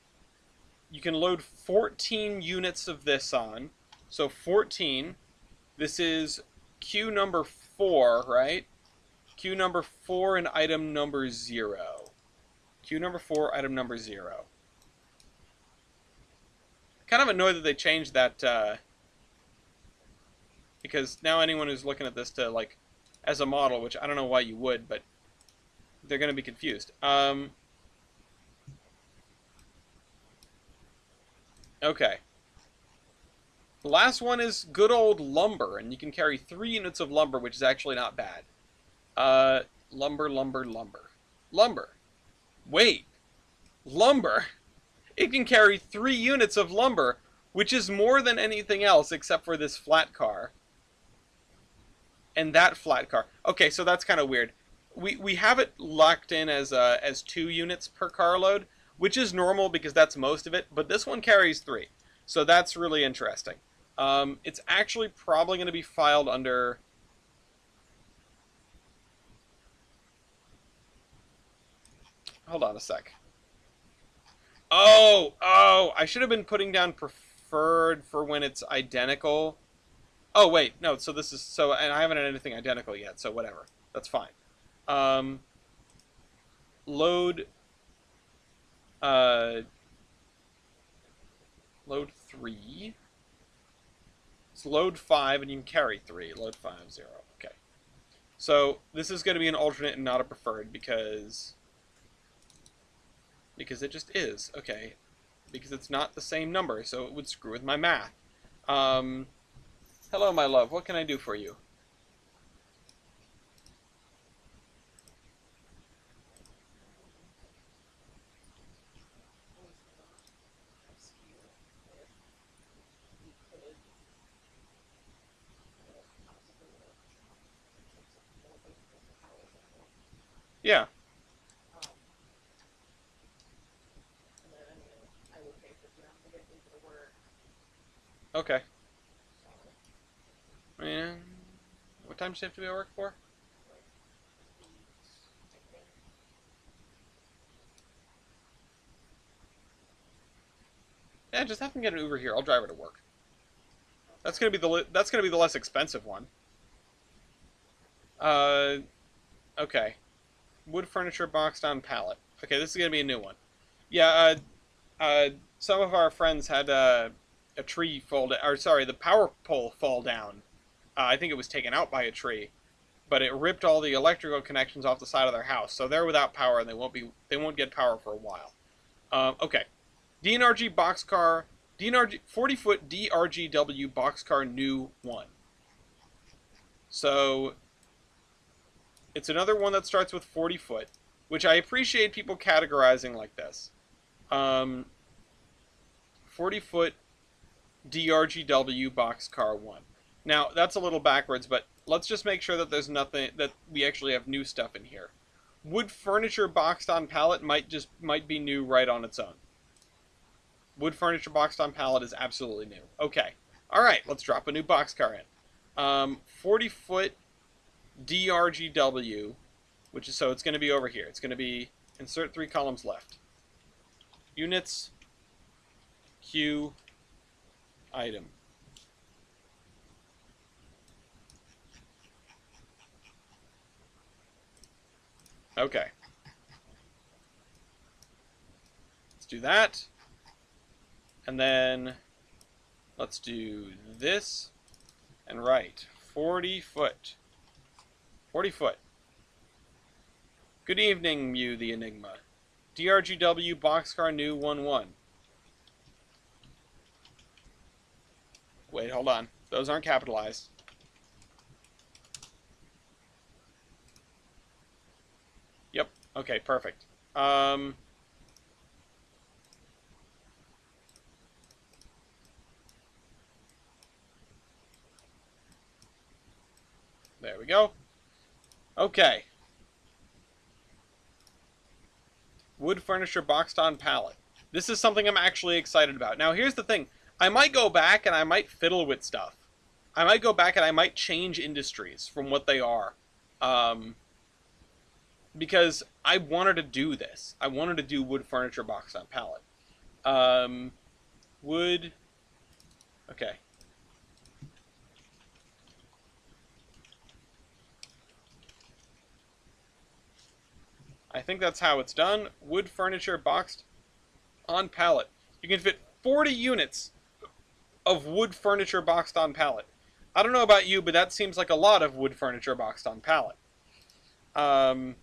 You can load 14 units of this on. So, 14. This is queue number 4, right? Queue number 4 and item number 0. Queue number 4, item number 0. Kind of annoyed that they changed that, because now anyone who's looking at this to, like, as a model, which I don't know why you would, but they're going to be confused. Okay. The last one is good old lumber, and you can carry 3 units of lumber, which is actually not bad. Lumber. Lumber. Wait. Lumber? It can carry 3 units of lumber, which is more than anything else except for this flat car. And that flat car. Okay, so that's kind of weird. We have it locked in as 2 units per carload, which is normal because that's most of it, but this one carries 3. So that's really interesting. It's actually probably going to be filed under... Hold on a sec. Oh, I should have been putting down preferred for when it's identical. Oh, wait, no, so this is... So, and I haven't had anything identical yet, so whatever. That's fine. Load... Load 3. It's load 5, and you can carry 3. Load 5, 0. Okay. So, this is going to be an alternate and not a preferred, because it just is. Okay. Because it's not the same number, so it would screw with my math. Hello, my love. What can I do for you? Yeah. Okay. And what time does she have to be at work for? Yeah, just have them get an Uber here. I'll drive her to work. That's gonna be the less expensive one. Okay. Wood furniture boxed on pallet. Okay, this is gonna be a new one. Yeah. Some of our friends had a tree fall down, or sorry, the power pole fall down. I think it was taken out by a tree. but it ripped all the electrical connections off the side of their house, so they're without power and they won't get power for a while. Okay, DNRG boxcar, DNRG 40-foot DRGW boxcar new 1. So it's another one that starts with 40 foot, which I appreciate people categorizing like this. 40-foot DRGW boxcar 1. Now, that's a little backwards, but let's just make sure that there's nothing, that we actually have new stuff in here. Wood furniture boxed on pallet might be new right on its own. Wood furniture boxed on pallet is absolutely new. Okay. Alright, let's drop a new boxcar in. 40-foot DRGW, which is, so it's going to be over here. It's going to be, insert 3 columns left. Units, Q, item. Okay. Let's do that. And then let's do this and write 40 foot. 40 foot. Good evening, Mew the Enigma. DRGW boxcar new 1-1. Wait, hold on. Those aren't capitalized. Yep. Okay, perfect. There we go. Okay. Wood furniture boxed on pallet. This is something I'm actually excited about. Now, here's the thing. I might go back and I might fiddle with stuff. I might go back and I might change industries from what they are. Because I wanted to do this. I wanted to do wood furniture boxed on pallet. Wood... Okay. I think that's how it's done. Wood furniture boxed on pallet. You can fit 40 units of wood furniture boxed on pallet. I don't know about you, but that seems like a lot of wood furniture boxed on pallet. To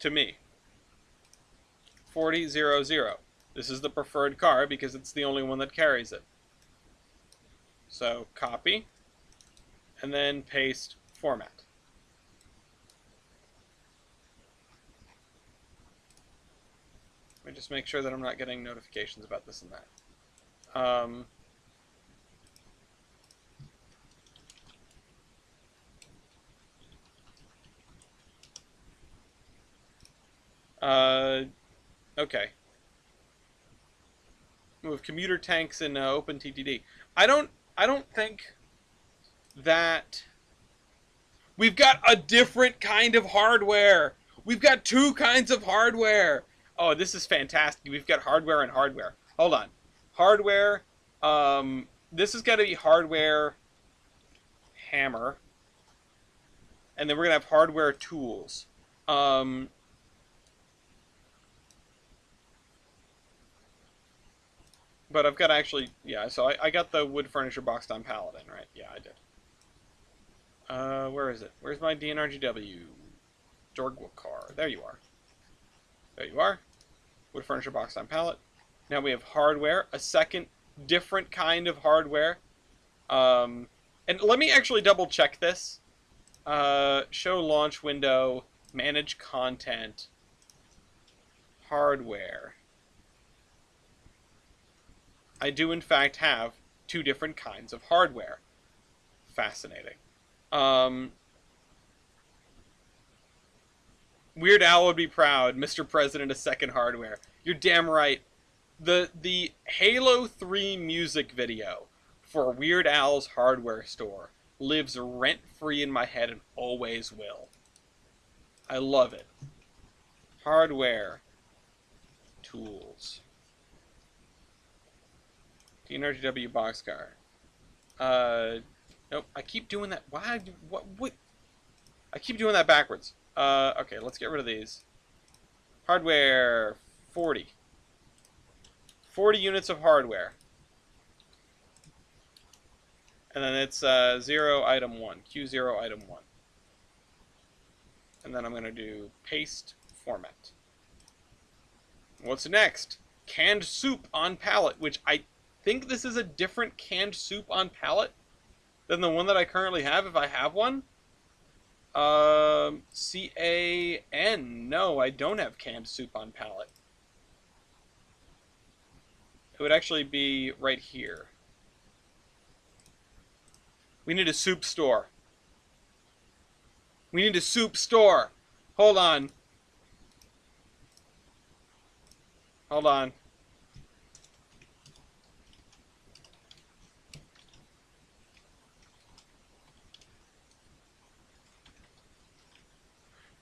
me. 4000. This is the preferred car because it's the only one that carries it. So copy, and then paste format. Let me just make sure that I'm not getting notifications about this and that. Okay. Move commuter tanks in OpenTTD. I don't think that we've got a different kind of hardware. We've got 2 kinds of hardware. Oh, this is fantastic. We've got hardware and hardware. Hold on. Hardware. This has got to be hardware hammer. And then we're going to have hardware tools. But I've got actually, yeah, so I got the wood furniture boxed on pallet in, right? Yeah, I did. Where is it? Where's my DNRGW? Dorgwakar. There you are. There you are. Wood furniture boxed on pallet. Now we have hardware, a second different kind of hardware. And let me actually double check this. Show launch window, manage content, hardware. I do in fact have 2 different kinds of hardware. Fascinating. Weird Al would be proud. Mr. President, a second hardware. You're damn right. The Halo 3 music video for Weird Al's hardware store lives rent-free in my head and always will. I love it. Hardware. Tools. DNRGW boxcar. Nope. I keep doing that. Why? What? I keep doing that backwards. Okay, let's get rid of these. Hardware, 40. 40 units of hardware. And then it's 0 item 1, Q0 item 1. And then I'm going to do paste format. What's next? Canned soup on pallet, which I think this is a different canned soup on pallet than the one that I currently have, if I have one. C-A-N. No, I don't have canned soup on pallet. It would actually be right here. We need a soup store. We need a soup store. Hold on. Hold on.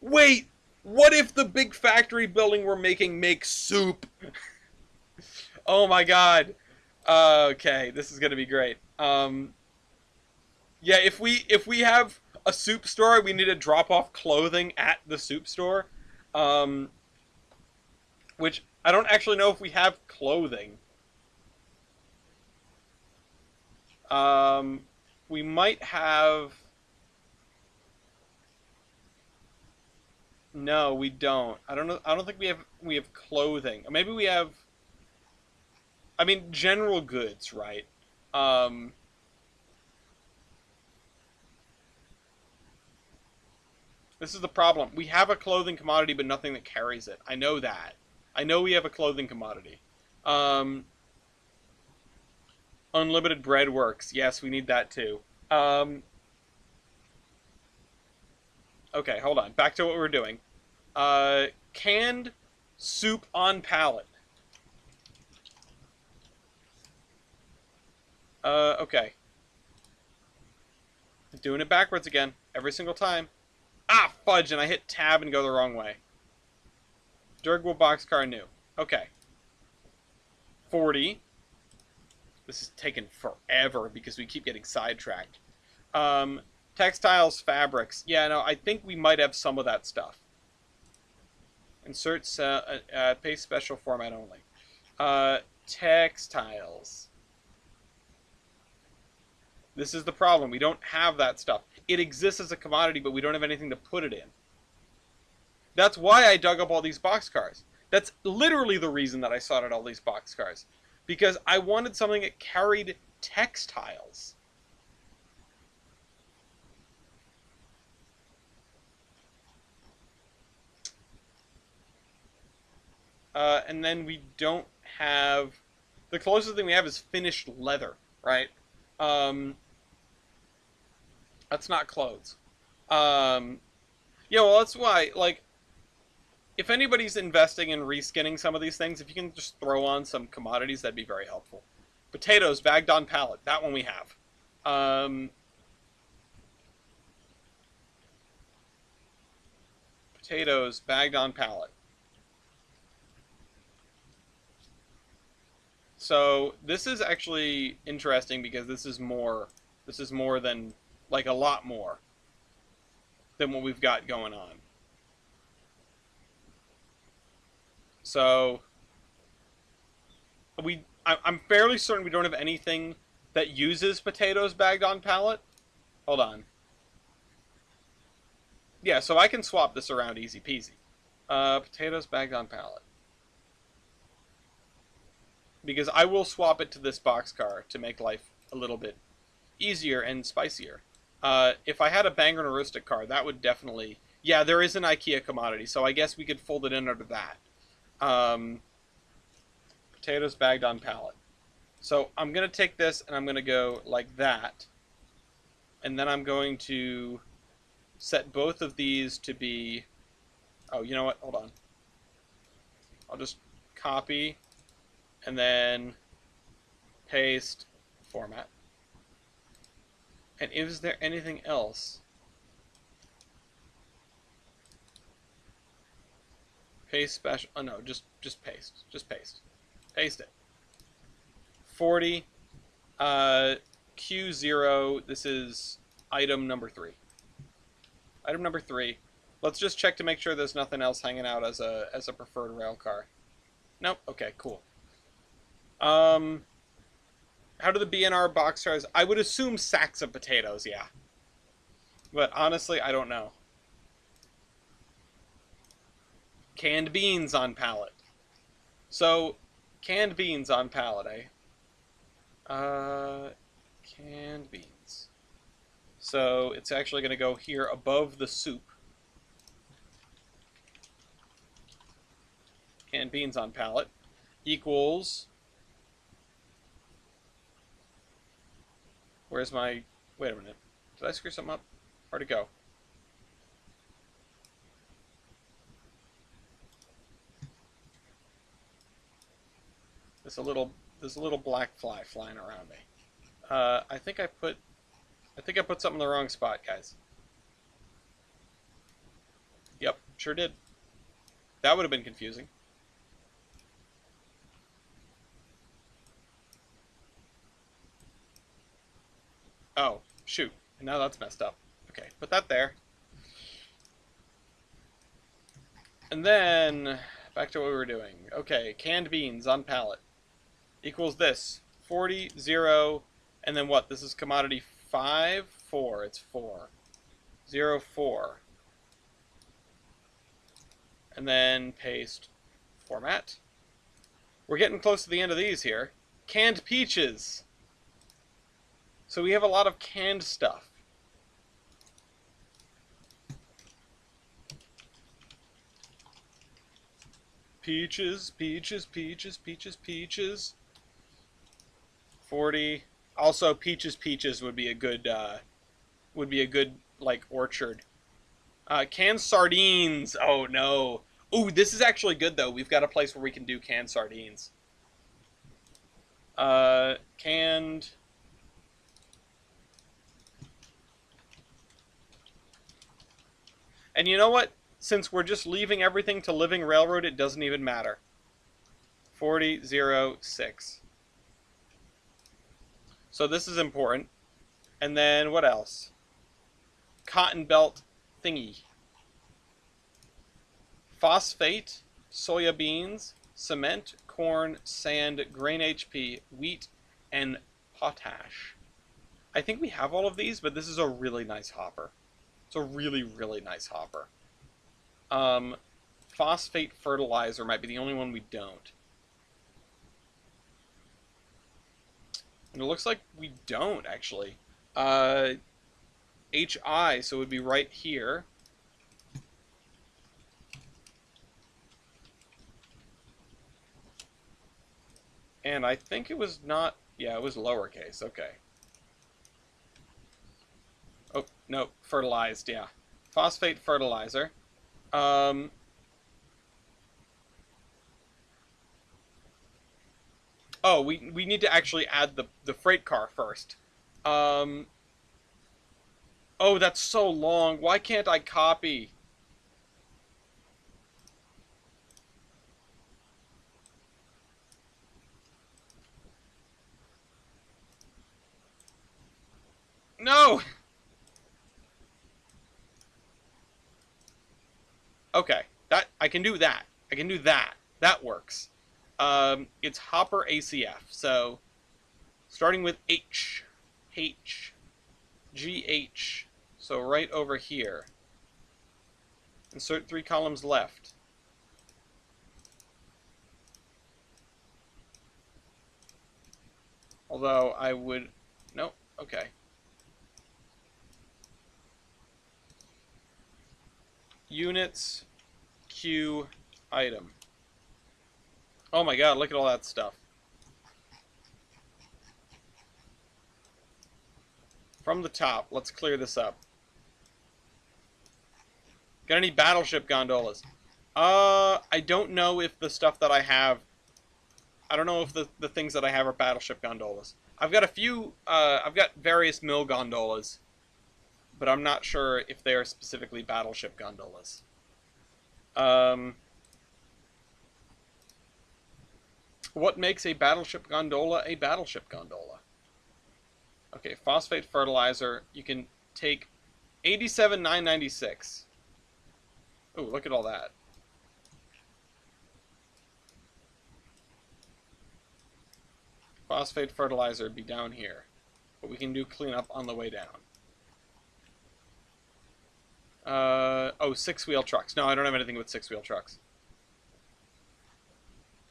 Wait! What if the big factory building we're making makes soup? Oh my god. Okay, this is gonna be great. Yeah, if we have a soup store, we need to drop off clothing at the soup store. Which I don't actually know if we have clothing. We might have. No, we don't. I don't know. I don't think we have clothing. Maybe we have. I mean, general goods, right? This is the problem. We have a clothing commodity, but nothing that carries it. I know that. I know we have a clothing commodity. Unlimited bread works. Yes, we need that too. Okay, hold on. Back to what we're doing. Canned soup on pallet. Okay. Doing it backwards again. Every single time. Ah, fudge, and I hit tab and go the wrong way. Durable boxcar new. Okay. 40. This is taking forever because we keep getting sidetracked. Textiles, fabrics. Yeah, no, I think we might have some of that stuff. Insert paste special format only. Textiles. This is the problem. We don't have that stuff. It exists as a commodity, but we don't have anything to put it in. That's why I dug up all these boxcars. That's literally the reason that I sought out all these boxcars. Because I wanted something that carried textiles. And then we don't have... The closest thing we have is finished leather, right? That's not clothes. Yeah, well, that's why, like, if anybody's investing in reskinning some of these things, if you can just throw on some commodities, that'd be very helpful. Potatoes bagged on pallet. That one we have. Potatoes bagged on pallet. So this is actually interesting because this is more than, like, a lot more than what we've got going on. So I'm fairly certain we don't have anything that uses potatoes bagged on pallet. Hold on. Yeah, so I can swap this around easy peasy. Potatoes bagged on pallet. Because I will swap it to this boxcar to make life a little bit easier and spicier. If I had a Bangor and a Rustic car, that would definitely... Yeah, there is an IKEA commodity, so I guess we could fold it in under that. Potatoes bagged on pallet. So I'm going to take this and I'm going to go like that. And then I'm going to set both of these to be... Oh, you know what? Hold on. I'll just copy and then paste format. And is there anything else? Paste special. Oh no, just paste. Just paste. Paste it. 40. Q0. This is item number 3. Item number 3. Let's just check to make sure there's nothing else hanging out as a preferred rail car. Nope. Okay, cool. And How do the BNR boxcars? I would assume sacks of potatoes, yeah. But honestly, I don't know. Canned beans on pallet. So, canned beans on pallet, eh? Canned beans. So, it's actually going to go here above the soup. Canned beans on pallet equals... Where's my... Wait a minute. Did I screw something up? Where'd it go? There's a little black fly flying around me. I think I put something in the wrong spot, guys. Yep, sure did. That would have been confusing. Oh, shoot. And now that's messed up. Okay, put that there. And then, back to what we were doing. Okay, canned beans on pallet equals this. 40, 0, and then what? This is commodity 5, 4. It's 4. 0, 4. And then paste format. We're getting close to the end of these here. Canned peaches. So we have a lot of canned stuff. Peaches, peaches, peaches, peaches, peaches. 40. Also, peaches would be a good like orchard. Canned sardines. Oh no. Ooh, this is actually good though. We've got a place where we can do canned sardines. Canned. And you know what? Since we're just leaving everything to Living Railroad, it doesn't even matter. 40, 0, 6. So this is important. And then what else? Cotton belt thingy. Phosphate, soya beans, cement, corn, sand, grain HP, wheat, and potash. I think we have all of these, but this is a really nice hopper. It's a really, really nice hopper. Phosphate fertilizer might be the only one we don't. And it looks like we don't, actually. HI, so it would be right here. And I think it was not... Yeah, it was lowercase. Okay. Oh, no. Fertilized, yeah. Phosphate fertilizer. Oh, we need to actually add the freight car first. Oh, that's so long. Why can't I copy? No! Okay, I can do that. I can do that. That works. It's Hopper ACF. So, starting with H, GH. So right over here. Insert 3 columns left. Although I would... Nope. Okay. Units, Q, item. Oh my god, look at all that stuff. From the top, let's clear this up. Got any battleship gondolas? I don't know if the stuff that I have... I don't know if the things that I have are battleship gondolas. I've got a few... I've got various mill gondolas. But I'm not sure if they are specifically battleship gondolas. What makes a battleship gondola a battleship gondola? Okay, phosphate fertilizer. You can take 87,996. Oh, look at all that. Phosphate fertilizer would be down here. But we can do cleanup on the way down. Oh, 6-wheel trucks. No, I don't have anything with 6-wheel trucks.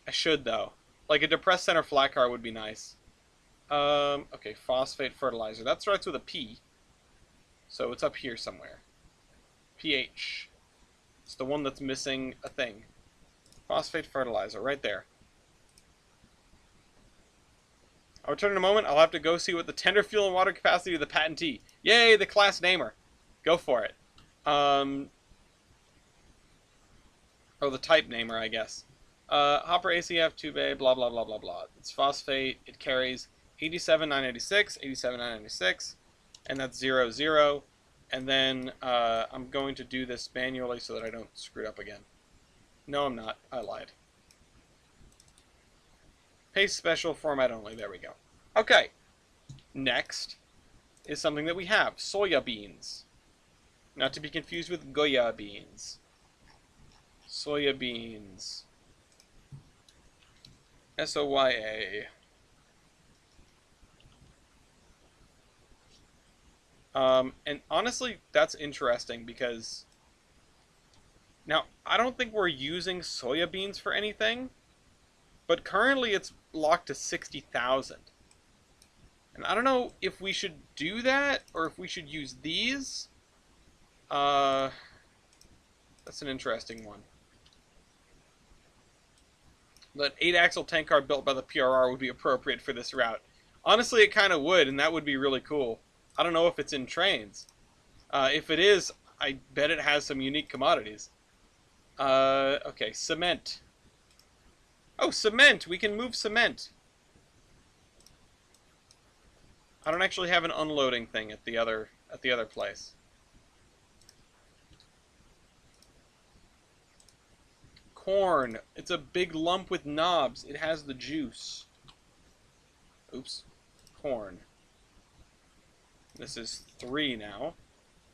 I should, though. Like, a depressed center flat car would be nice. Okay, phosphate fertilizer. That starts with a P. So it's up here somewhere. pH. It's the one that's missing a thing. Phosphate fertilizer, right there. I'll return in a moment. I'll have to go see what the tender fuel and water capacity of the patentee. Yay, the class namer. Go for it. Or the type namer, I guess. Hopper ACF, tube A, blah, blah, blah, blah, blah. It's phosphate. It carries 87,996, 87,996, and that's 0, 0. And then I'm going to do this manually so that I don't screw it up again. No, I'm not. I lied. Paste special, format only. There we go. Okay. Next is something that we have. Soya beans. Not to be confused with Goya beans. Soya beans. Soya. And honestly, that's interesting because now I don't think we're using soya beans for anything, but currently it's locked to 60,000. And I don't know if we should do that or if we should use these. That's an interesting one. That 8-axle tank car built by the PRR would be appropriate for this route. Honestly, it kind of would, and that would be really cool. I don't know if it's in Trainz. If it is, I bet it has some unique commodities. Okay, cement. Oh, cement! We can move cement. I don't actually have an unloading thing at the other place. Corn. It's a big lump with knobs. It has the juice. Oops. Corn. This is 3 now.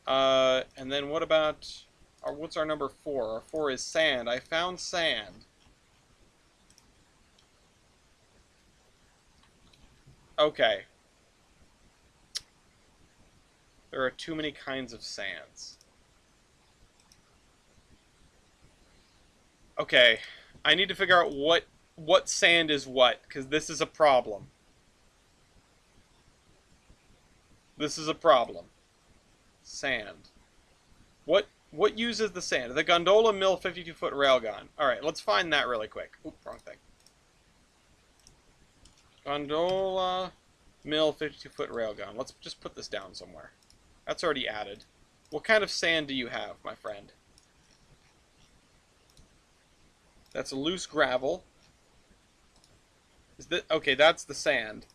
And then what about... what's our number 4? Our 4 is sand. I found sand. Okay. There are too many kinds of sands. Okay. I need to figure out what sand is what, because this is a problem. This is a problem. Sand. What uses the sand? The Gondola Mill 52-foot railgun. Alright, let's find that really quick. Oop, wrong thing. Gondola Mill 52-foot railgun. Let's just put this down somewhere. That's already added. What kind of sand do you have, my friend? That's loose gravel. Is that okay? That's the sand.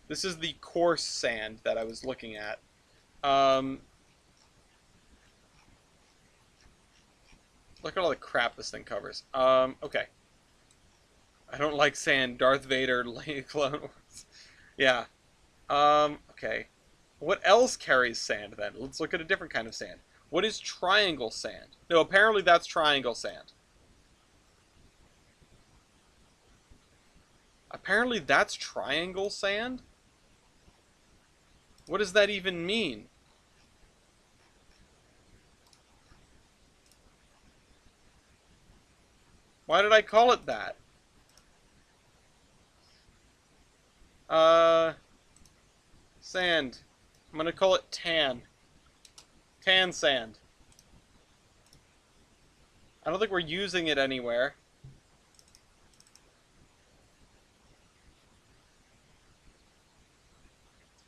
This is the coarse sand that I was looking at. Look at all the crap this thing covers. Okay. I don't like sand. Darth Vader, Clone Wars. Yeah. Okay. What else carries sand then? Let's look at a different kind of sand. What is triangle sand? No, apparently that's triangle sand. Apparently that's triangle sand? What does that even mean? Why did I call it that? Sand. I'm gonna call it tan. Tan sand. I don't think we're using it anywhere.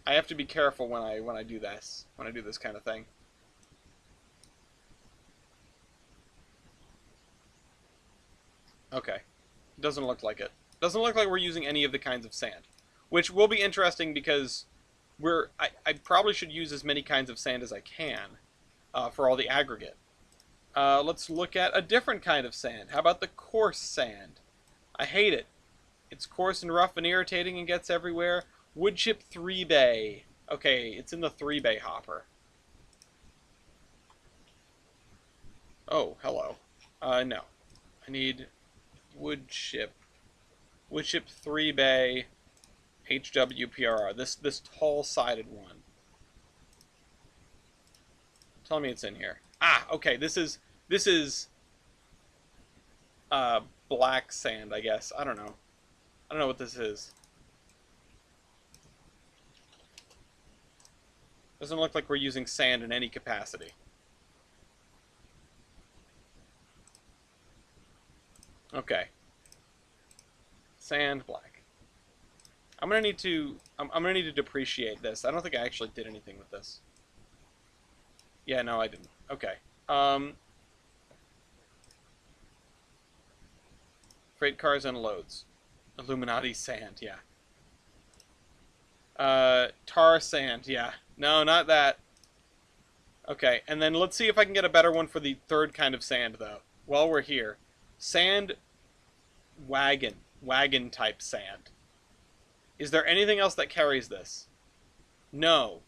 I have to be careful when I do this. When I do this kind of thing. Okay. Doesn't look like it. Doesn't look like we're using any of the kinds of sand. Which will be interesting because I probably should use as many kinds of sand as I can for all the aggregate. Let's look at a different kind of sand. How about the coarse sand? I hate it. It's coarse and rough and irritating and gets everywhere. Wood chip 3 bay. Okay, it's in the 3 bay hopper. Oh, hello. No. I need wood chip. Wood chip 3 bay. HWPRR. This tall-sided one. Tell me it's in here. Ah, okay. This is black sand, I guess. I don't know. I don't know what this is. Doesn't look like we're using sand in any capacity. Okay. Sand, black. I'm gonna need to depreciate this. I don't think I actually did anything with this. Yeah, no, I didn't. Okay. Freight cars and loads. Illuminati sand, yeah. Tar sand, yeah. No, not that. Okay, and then let's see if I can get a better one for the third kind of sand, though. While we're here. Sand wagon type sand. Is there anything else that carries this? No.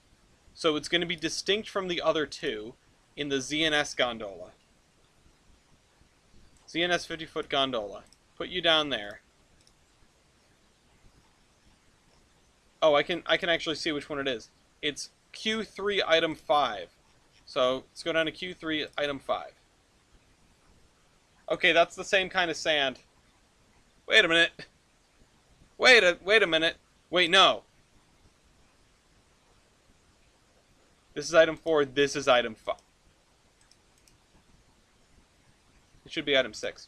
So it's going to be distinct from the other two in the ZNS gondola. ZNS 50-foot gondola. Put you down there. Oh, I can actually see which one it is. It's Q3 item 5. So let's go down to Q3 item 5. Okay, that's the same kind of sand. Wait a minute. Wait a minute. Wait, no. This is item 4. This is item 5. It should be item 6.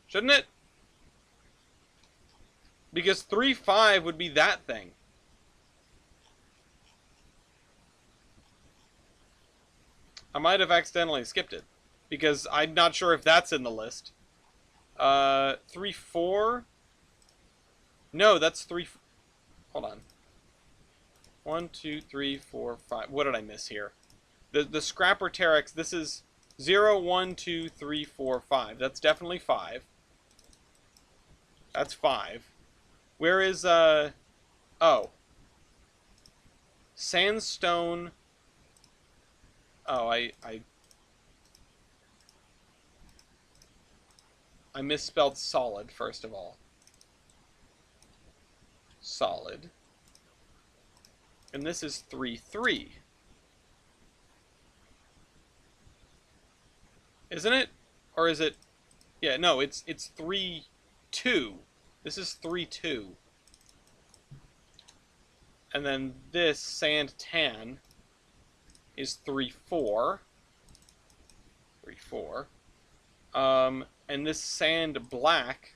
Shouldn't it? Because 3-5 would be that thing. I might have accidentally skipped it. Because I'm not sure if that's in the list. 3-4? No, that's 3... Hold on. 1, 2, 3, 4, 5. What did I miss here? The Scrapper Terex, this is 0, 1, 2, 3, 4, 5. That's definitely 5. That's 5. Where is, oh. Sandstone. Oh, I misspelled solid, first of all. Solid. And this is 3-3. Isn't it? Or is it... Yeah, no, it's 3-2. This is 3-2. And then this sand tan is 3-4. 3-4. And this sand black...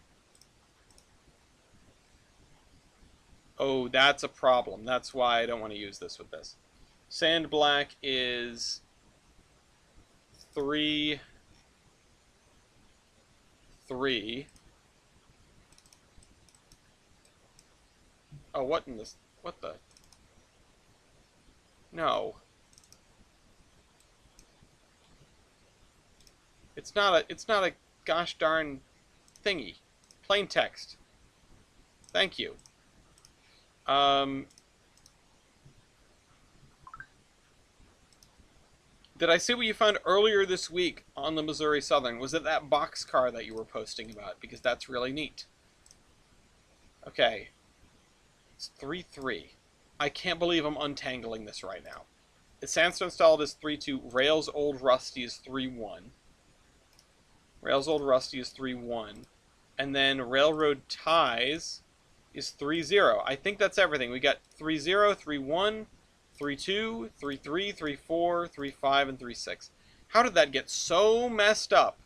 Oh, that's a problem. That's why I don't want to use this with this. Sand black is 3-3. Oh, what in this? What the? No. It's not a gosh darn thingy. Plain text. Thank you. Did I see what you found earlier this week on the Missouri Southern? Was it that boxcar that you were posting about? Because that's really neat. Okay. It's 3-3. I can't believe I'm untangling this right now. The Sandstone Stalled is 3-2. Rails Old Rusty is 3-1. Rails Old Rusty is 3-1. And then Railroad Ties is 3-0. I think that's everything. We got 3-0, 3-1, 3-2, 3-3, 3-4, 3-5, and 3-6. How did that get so messed up?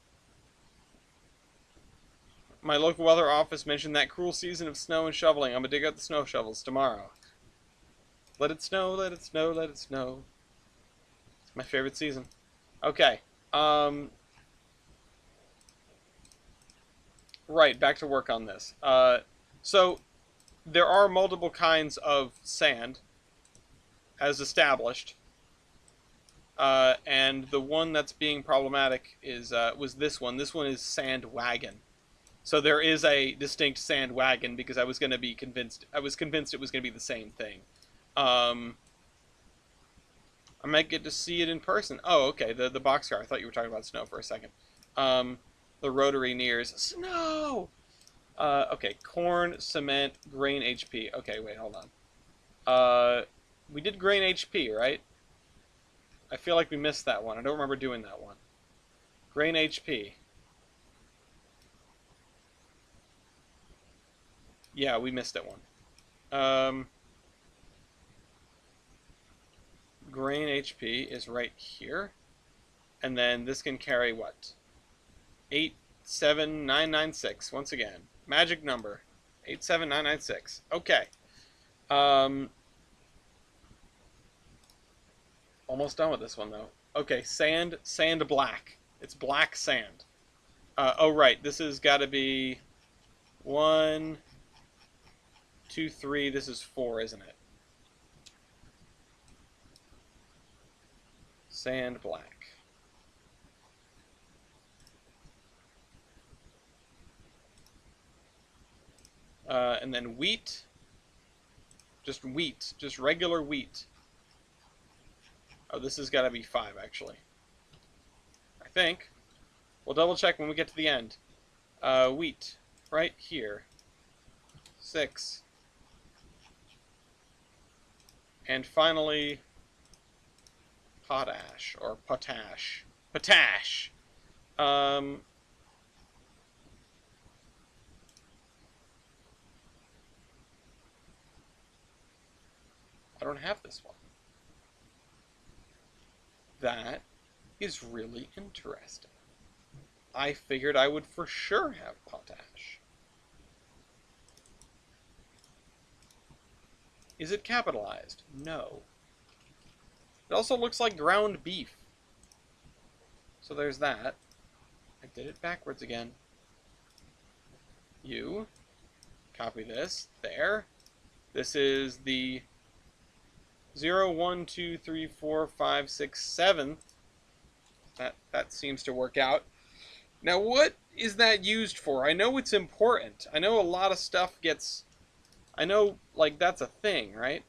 My local weather office mentioned that cruel season of snow and shoveling. I'm gonna dig out the snow shovels tomorrow. Let it snow, let it snow, let it snow. It's my favorite season. Okay. Right, back to work on this. So, there are multiple kinds of sand, as established. And the one that's being problematic is was this one. This one is sand wagon. So there is a distinct sand wagon because I was going to be convinced. I was convinced it was going to be the same thing. I might get to see it in person. Oh, okay. The boxcar. I thought you were talking about snow for a second. The rotary nears snow. Okay, corn, cement, grain, HP. Okay, wait, hold on. We did grain HP, right? I feel like we missed that one. I don't remember doing that one. Grain HP. Yeah, we missed that one. Grain HP is right here. And then this can carry what? 87996. Once again. Magic number. 87996. Okay. Almost done with this one, though. Okay, sand black. It's black sand. Oh, right. This has got to be 1, 2, 3. This is 4, isn't it? Sand black. And then wheat. Just wheat. Just regular wheat. Oh, this has got to be 5, actually. I think. We'll double check when we get to the end. Wheat. Right here. 6. And finally, potash. Or potash. Potash! I don't have this one. That is really interesting. I figured I would for sure have potash. Is it capitalized? No. It also looks like ground beef. So there's that. I did it backwards again. You. Copy this. There. This is the 0, 1, 2, 3, 4, 5, 6, 7. That seems to work out. Now, what is that used for? I know it's important. I know a lot of stuff gets... I know, like, that's a thing, right?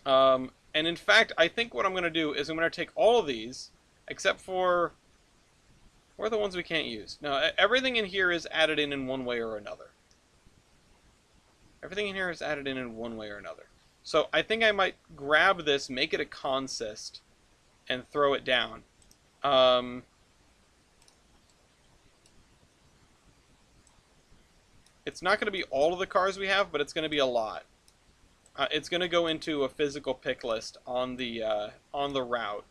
And in fact, I think what I'm going to do is I'm going to take all of these, except for... What are the ones we can't use? No, everything in here is added in one way or another. Everything in here is added in one way or another. So I think I might grab this, make it a consist, and throw it down. It's not going to be all of the cars we have, but it's going to be a lot. It's going to go into a physical pick list on the route.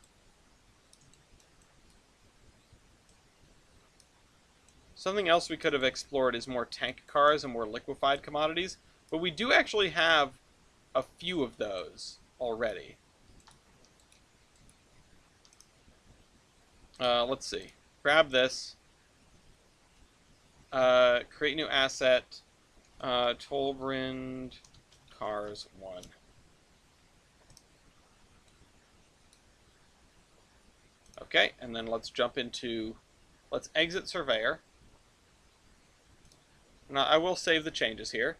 Something else we could have explored is more tank cars and more liquefied commodities, but we do actually have a few of those already. Let's see. Grab this. Create new asset. Tolbrand Cars 1. Okay, and then let's jump into... Let's exit Surveyor. Now, I will save the changes here.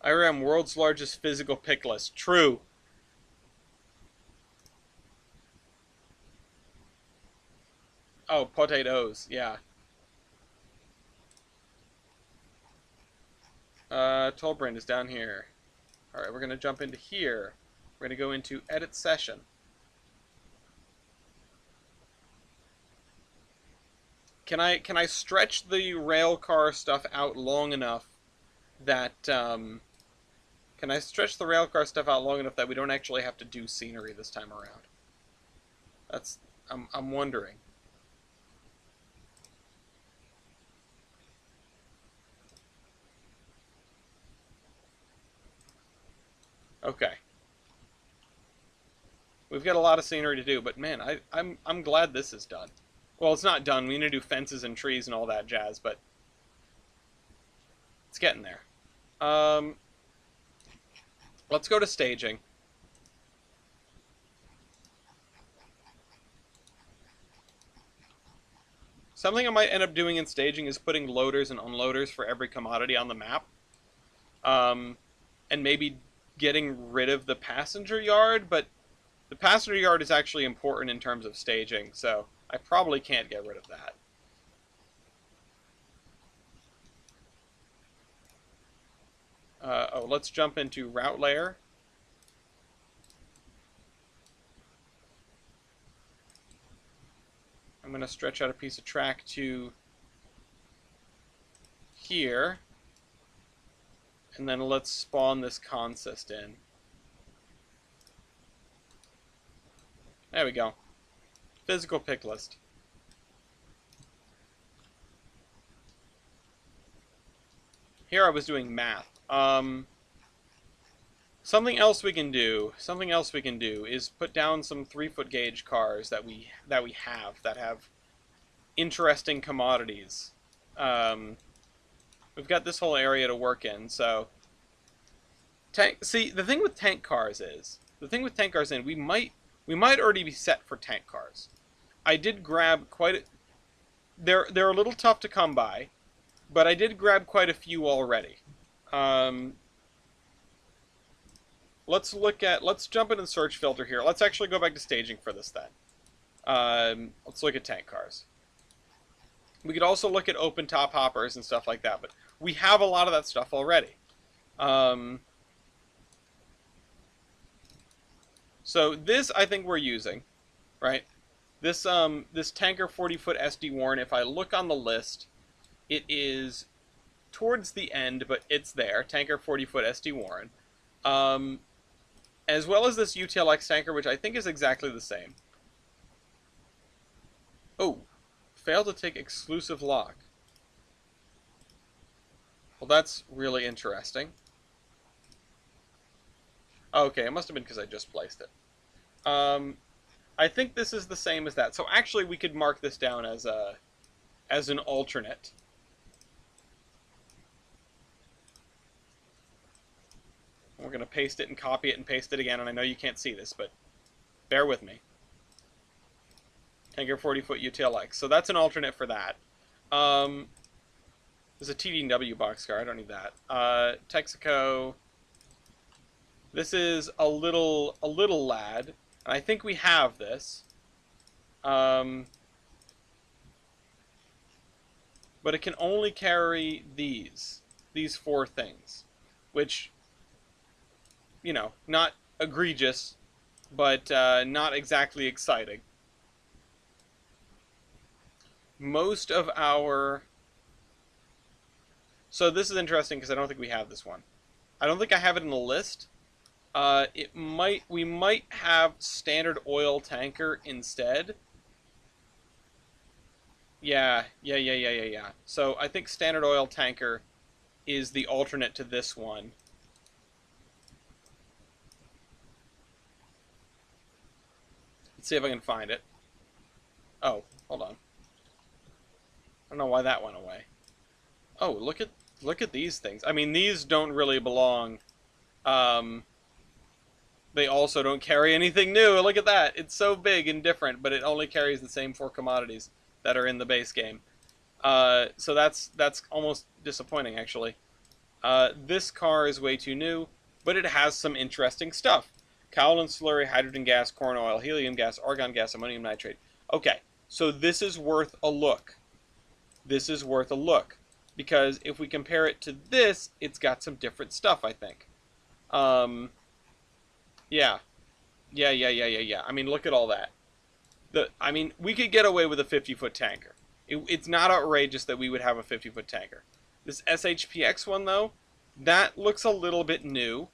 IRM, world's largest physical pick list. True. Oh, potatoes. Yeah. Tolbrand is down here. Alright, we're going to jump into here. We're going to go into Edit Session. Can I stretch the rail car stuff out long enough that can I stretch the rail car stuff out long enough that we don't actually have to do scenery this time around? That's I'm wondering. Okay. We've got a lot of scenery to do, but man, I'm glad this is done. Well, it's not done. We need to do fences and trees and all that jazz, but it's getting there. Let's go to staging. Something I might end up doing in staging is putting loaders and unloaders for every commodity on the map. And maybe getting rid of the passenger yard, but the passenger yard is actually important in terms of staging, so I probably can't get rid of that. Oh, let's jump into route layer. I'm going to stretch out a piece of track to here. And then let's spawn this consist in. There we go. Physical pick list. Here I was doing math. Something else we can do is put down some 3-foot gauge cars that we have interesting commodities. We've got this whole area to work in, so the thing with tank cars is we might already be set for tank cars. I did grab they're a little tough to come by, but I did grab quite a few already. Let's jump into the search filter here. Let's actually go back to staging for this then. Let's look at tank cars. We could also look at open top hoppers and stuff like that, but we have a lot of that stuff already. So this I think we're using, right? This tanker 40-foot SD Warren, if I look on the list, it is towards the end, but it's there. Tanker 40-foot SD Warren. As well as this UTLX tanker, which I think is exactly the same. Oh, failed to take exclusive lock. Well, that's really interesting. Okay, it must have been because I just placed it. I think this is the same as that. So actually, we could mark this down as an alternate. We're going to paste it and copy it and paste it again, and I know you can't see this, but bear with me. Tanker 40-foot UTLX. So that's an alternate for that. There's a TDW boxcar. I don't need that. Texaco. This is a little lad. And I think we have this. But it can only carry these 4 things, which, you know, not egregious, but not exactly exciting. Most of our... So this is interesting because I don't think we have this one. I don't think I have it in the list. We might have standard oil tanker instead. Yeah. So I think standard oil tanker is the alternate to this one. Let's see if I can find it. Oh, hold on. I don't know why that went away. Oh, look at these things. I mean, these don't really belong. They also don't carry anything new. Look at that. It's so big and different, but it only carries the same 4 commodities that are in the base game. So that's almost disappointing, actually. This car is way too new, but it has some interesting stuff. Kaolin slurry, hydrogen gas, corn oil, helium gas, argon gas, ammonium nitrate. Okay, so this is worth a look. This is worth a look. Because if we compare it to this, it's got some different stuff, I think. Yeah. I mean, look at all that. I mean, we could get away with a 50-foot tanker. It's not outrageous that we would have a 50-foot tanker. This SHPX one, though, that looks a little bit new.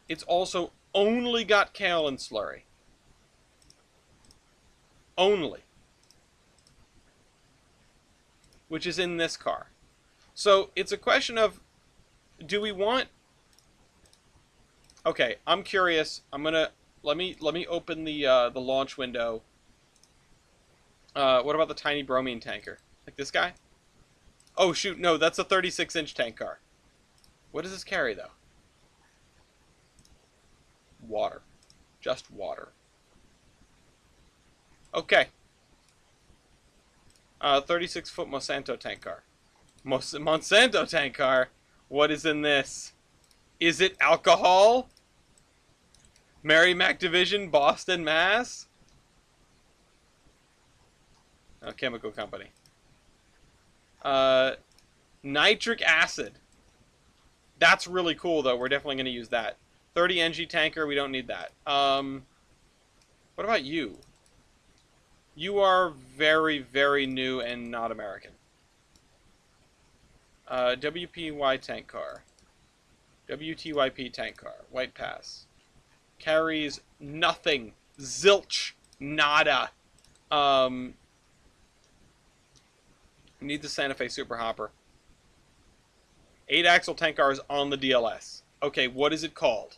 It's also only got kaolin slurry. Only. Which is in this car. So it's a question of, do we want... Okay, I'm curious. I'm gonna let me open the launch window. What about the tiny bromine tanker? Like this guy? Oh shoot, no, that's a 36-inch tank car. What does this carry though? Water. Just water. Okay. 36-foot Monsanto tank car. Monsanto tank car? What is in this? Is it alcohol? Merrimack Division, Boston, Mass? Oh, chemical company. Nitric acid. That's really cool, though. We're definitely going to use that. 30 NG tanker, we don't need that. What about you? You are very, very new and not American. WPY tank car. WTYP tank car. White pass. Carries nothing. Zilch. Nada. Need the Santa Fe Super Hopper. 8-axle tank car is on the DLS. Okay, what is it called?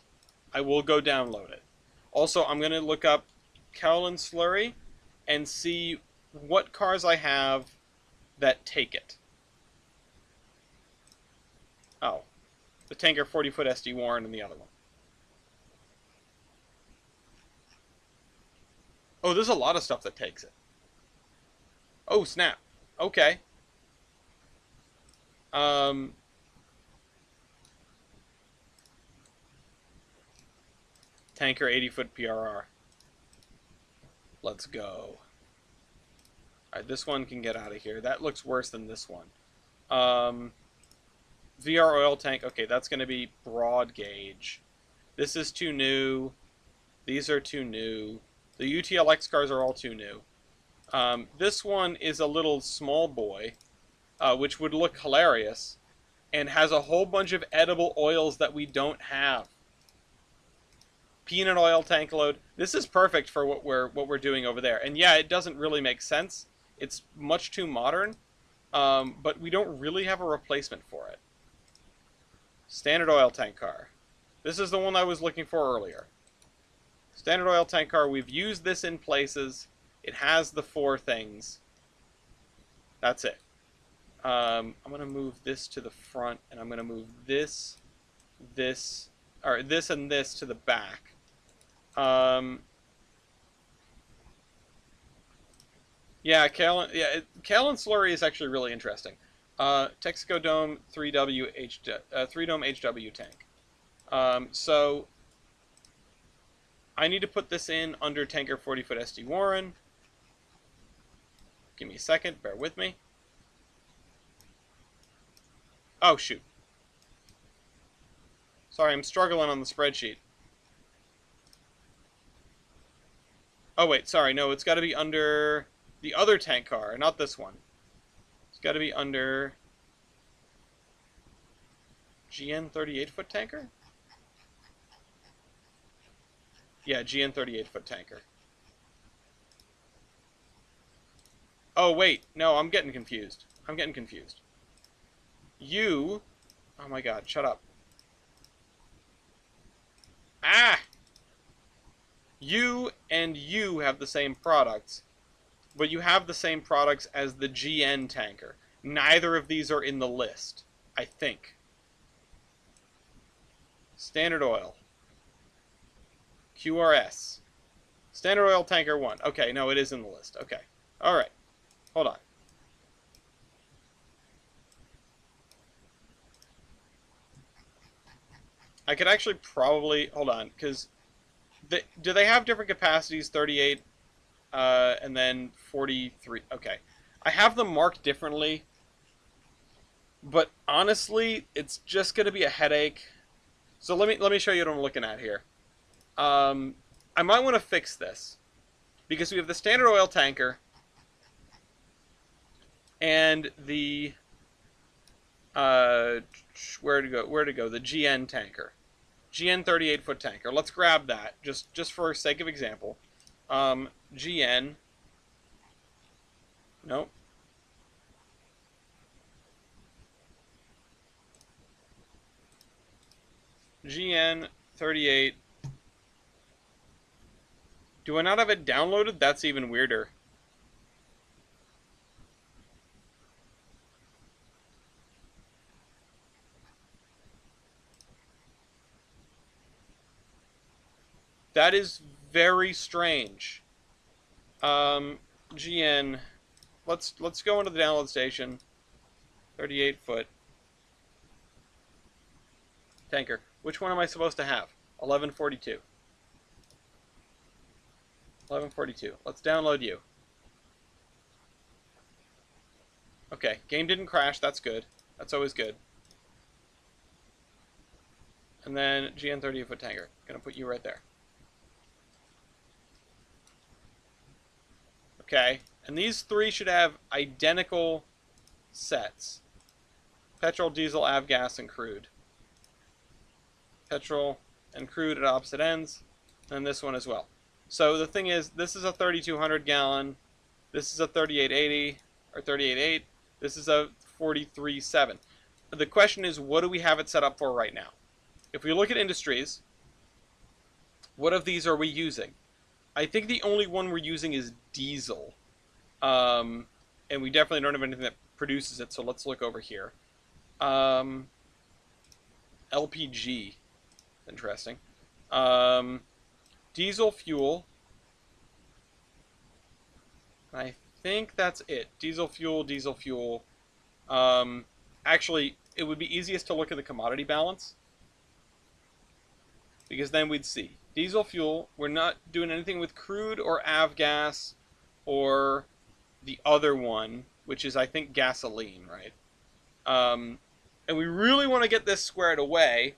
I will go download it. Also, I'm going to look up Kowloon Slurry and see what cars I have that take it. Oh, the tanker 40-foot SD Warren and the other one. Oh, there's a lot of stuff that takes it. Oh, snap. Okay. Tanker 80-foot PRR. Let's go. Alright, this one can get out of here. That looks worse than this one. VR oil tank. Okay, that's going to be broad gauge. This is too new. These are too new. The UTLX cars are all too new. This one is a little small boy, which would look hilarious, and has a whole bunch of edible oils that we don't have. Peanut oil tank load. This is perfect for what we're doing over there. And yeah, it doesn't really make sense. It's much too modern, but we don't really have a replacement for it. Standard oil tank car. This is the one I was looking for earlier. Standard oil tank car. We've used this in places. It has the 4 things. That's it. I'm going to move this to the front, and I'm going to move this, or this and this to the back. Yeah, Kowloon Slurry is actually really interesting. Texaco Dome 3Dome HW tank. So I need to put this in under tanker 40-foot SD Warren. Give me a second, bear with me. Oh, shoot. Sorry, I'm struggling on the spreadsheet. Oh, wait, sorry, no, it's got to be under the other tank car, not this one. It's got to be under GN 38-foot tanker? Yeah, GN 38-foot tanker. Oh, wait, no, I'm getting confused. You... Oh my god, shut up. Ah! You and you have the same products, but you have the same products as the GN tanker. Neither of these are in the list, I think. Standard oil. QRS. Standard oil tanker 1. Okay, no, it is in the list. Okay. Alright. Hold on. I could actually probably... Hold on, because... Do they have different capacities? 38, and then 43. Okay. I have them marked differently, but honestly, it's just going to be a headache. So let me show you what I'm looking at here. I might want to fix this, because we have the standard oil tanker and the where to go? The GN tanker. GN 38-foot tanker. Let's grab that, just for sake of example. GN. Nope. GN 38. Do I not have it downloaded? That's even weirder. That is very strange. GN. Let's go into the download station. 38-foot tanker. Which one am I supposed to have? 1142. 1142. Let's download you. Okay, game didn't crash. That's good. That's always good. And then GN 30-foot tanker. Gonna put you right there. Okay. And these three should have identical sets. Petrol, diesel, avgas, and crude. Petrol and crude at opposite ends. And this one as well. So the thing is, this is a 3,200 gallon. This is a 3880 or 38.8. This is a 43.7. The question is, what do we have it set up for right now? If we look at industries, what of these are we using? I think the only one we're using is diesel. And we definitely don't have anything that produces it, so let's look over here. LPG. Interesting. Diesel fuel. I think that's it. Diesel fuel, diesel fuel. Actually, it would be easiest to look at the commodity balance, because then we'd see. Diesel fuel, we're not doing anything with crude or avgas or the other one, which is, I think, gasoline, right? And we really want to get this squared away.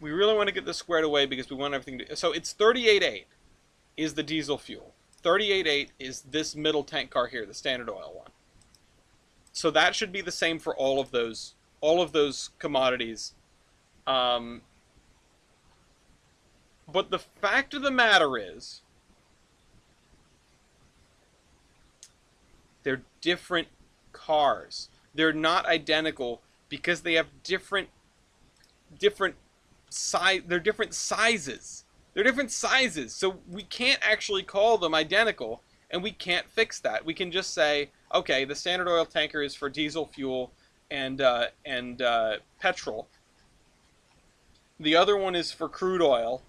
We really want to get this squared away because we want everything to... So it's 38.8 is the diesel fuel. 38.8 is this middle tank car here, the Standard Oil one. So that should be the same for all of those commodities. But the fact of the matter is, they're different cars. They're not identical because they have different size. They're different sizes. They're different sizes. So we can't actually call them identical, and we can't fix that. We can just say, okay, the Standard Oil tanker is for diesel fuel and petrol. The other one is for crude oil,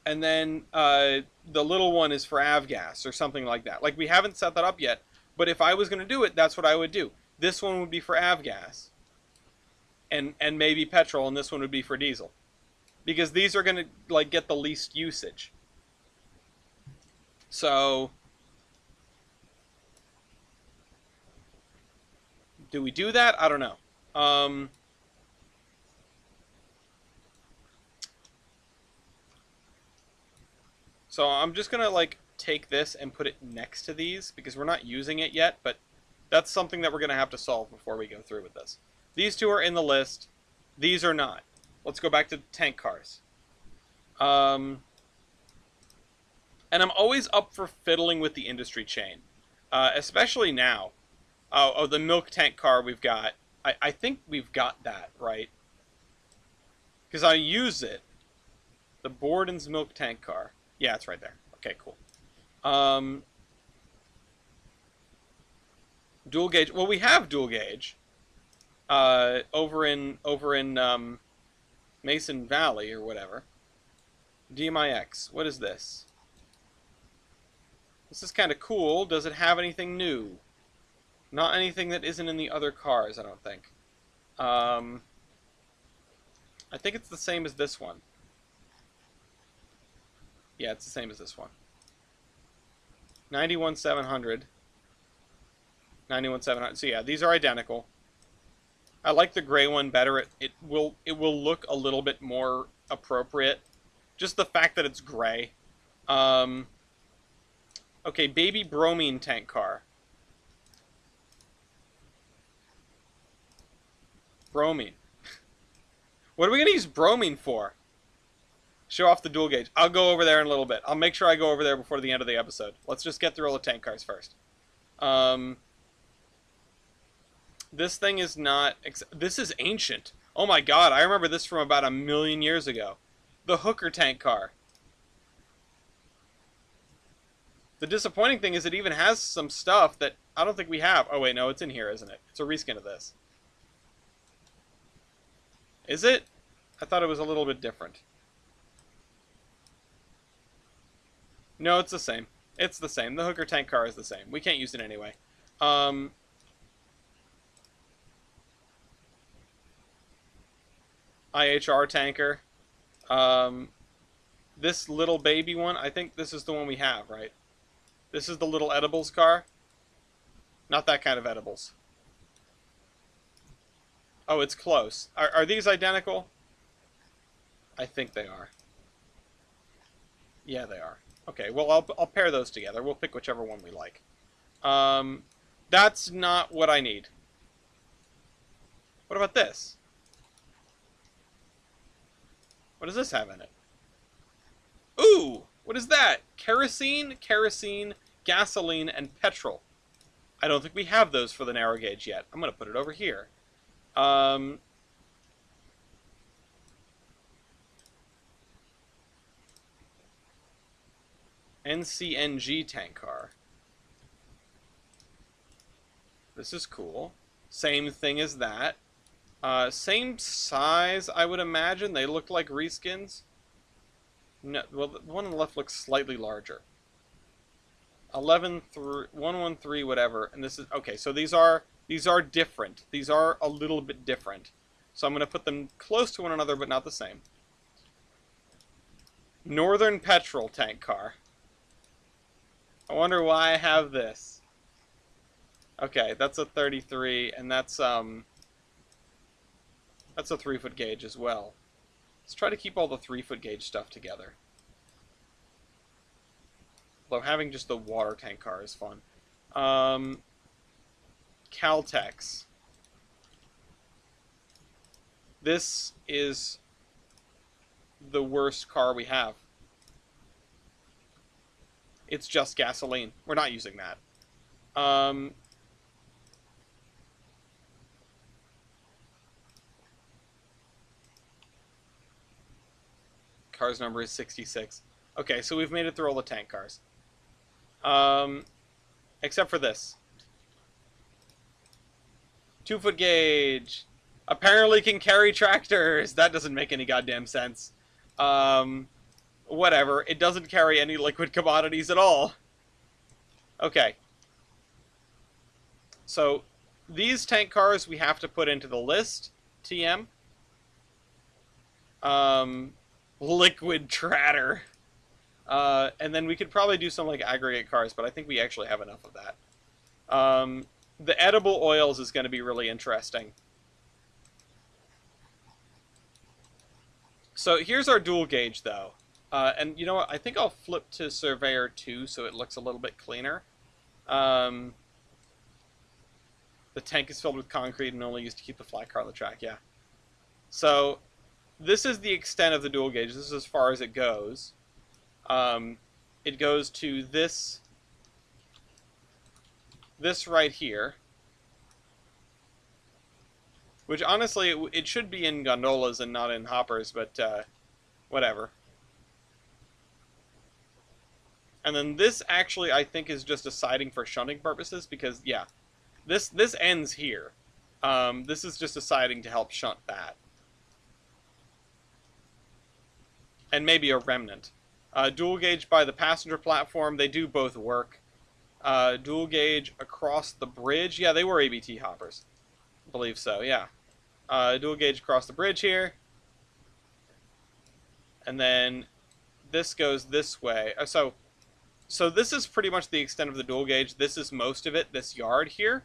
and then the little one is for avgas or something like that. Like, we haven't set that up yet, but if I was going to do it, that's what I would do. This one would be for avgas, and maybe petrol, and this one would be for diesel, because these are going to like get the least usage. So, do we do that? I don't know. So I'm just going to like take this and put it next to these because we're not using it yet, but that's something that we're going to have to solve before we go through with this. These two are in the list. These are not. Let's go back to tank cars. And I'm always up for fiddling with the industry chain, especially now. Oh, the milk tank car we've got. I think we've got that, right? Because I use it. The Borden's milk tank car. Yeah, it's right there. Okay, cool. Dual gauge. Well, we have dual gauge. Over in Mason Valley or whatever. DMIX. What is this? This is kind of cool. Does it have anything new? Not anything that isn't in the other cars, I don't think. I think it's the same as this one. Yeah, it's the same as this one. 91,700. 91,700. So yeah, these are identical. I like the gray one better. It will look a little bit more appropriate. Just the fact that it's gray. Okay, baby bromine tank car. Bromine. What are we going to use bromine for? Show off the dual gauge. I'll go over there in a little bit. I'll make sure I go over there before the end of the episode. Let's just get through all the tank cars first. This thing is not... This is ancient. Oh my god, I remember this from about 1,000,000 years ago. The Hooker tank car. The disappointing thing is it even has some stuff that I don't think we have. Oh wait, no, it's in here, isn't it? It's a reskin of this. Is it? I thought it was a little bit different. No, it's the same. It's the same. The Hooker tank car is the same. We can't use it anyway. IHR tanker. This little baby one, I think this is the one we have, right? This is the little edibles car. Not that kind of edibles. Oh, it's close. Are these identical? I think they are. Yeah, they are. Okay, well, I'll pair those together. We'll pick whichever one we like. Um, that's not what I need. What about this? What does this have in it? Ooh! What is that? Kerosene, gasoline, and petrol. I don't think we have those for the narrow gauge yet. I'm going to put it over here. Um, NCNG tank car. This is cool. Same thing as that. Same size, I would imagine. They look like reskins. No, well, the one on the left looks slightly larger. 11 through 113, whatever. And this is okay. So these are different. These are a little bit different. So I'm going to put them close to one another, but not the same. Northern Petrol tank car. I wonder why I have this. Okay, that's a 33, and that's a 3-foot gauge as well. Let's try to keep all the 3-foot gauge stuff together. Although having just the water tank car is fun. Caltex. This is the worst car we have. It's just gasoline. We're not using that. Car's number is 66. Okay, so we've made it through all the tank cars. Except for this. 2-foot gauge. Apparently can carry tractors. That doesn't make any goddamn sense. Whatever. It doesn't carry any liquid commodities at all. Okay. So, these tank cars we have to put into the list. TM. Liquid Tratter. And then we could probably do some like aggregate cars, but I think we actually have enough of that. The edible oils is going to be really interesting. So here's our dual gauge, though. And you know what? I think I'll flip to Surveyor 2 so it looks a little bit cleaner. The tank is filled with concrete and only used to keep the flat car on the track, yeah. So this is the extent of the dual gauge. This is as far as it goes. It goes to this right here. Which, honestly, it should be in gondolas and not in hoppers, but whatever. And then this, actually, I think is just a siding for shunting purposes, because, yeah, this ends here. This is just a siding to help shunt that. And maybe a remnant. Dual gauge by the passenger platform, they do both work. Dual gauge across the bridge, yeah, they were ABT hoppers. I believe so, yeah. Dual gauge across the bridge here. And then this goes this way. So this is pretty much the extent of the dual gauge. This is most of it, this yard here.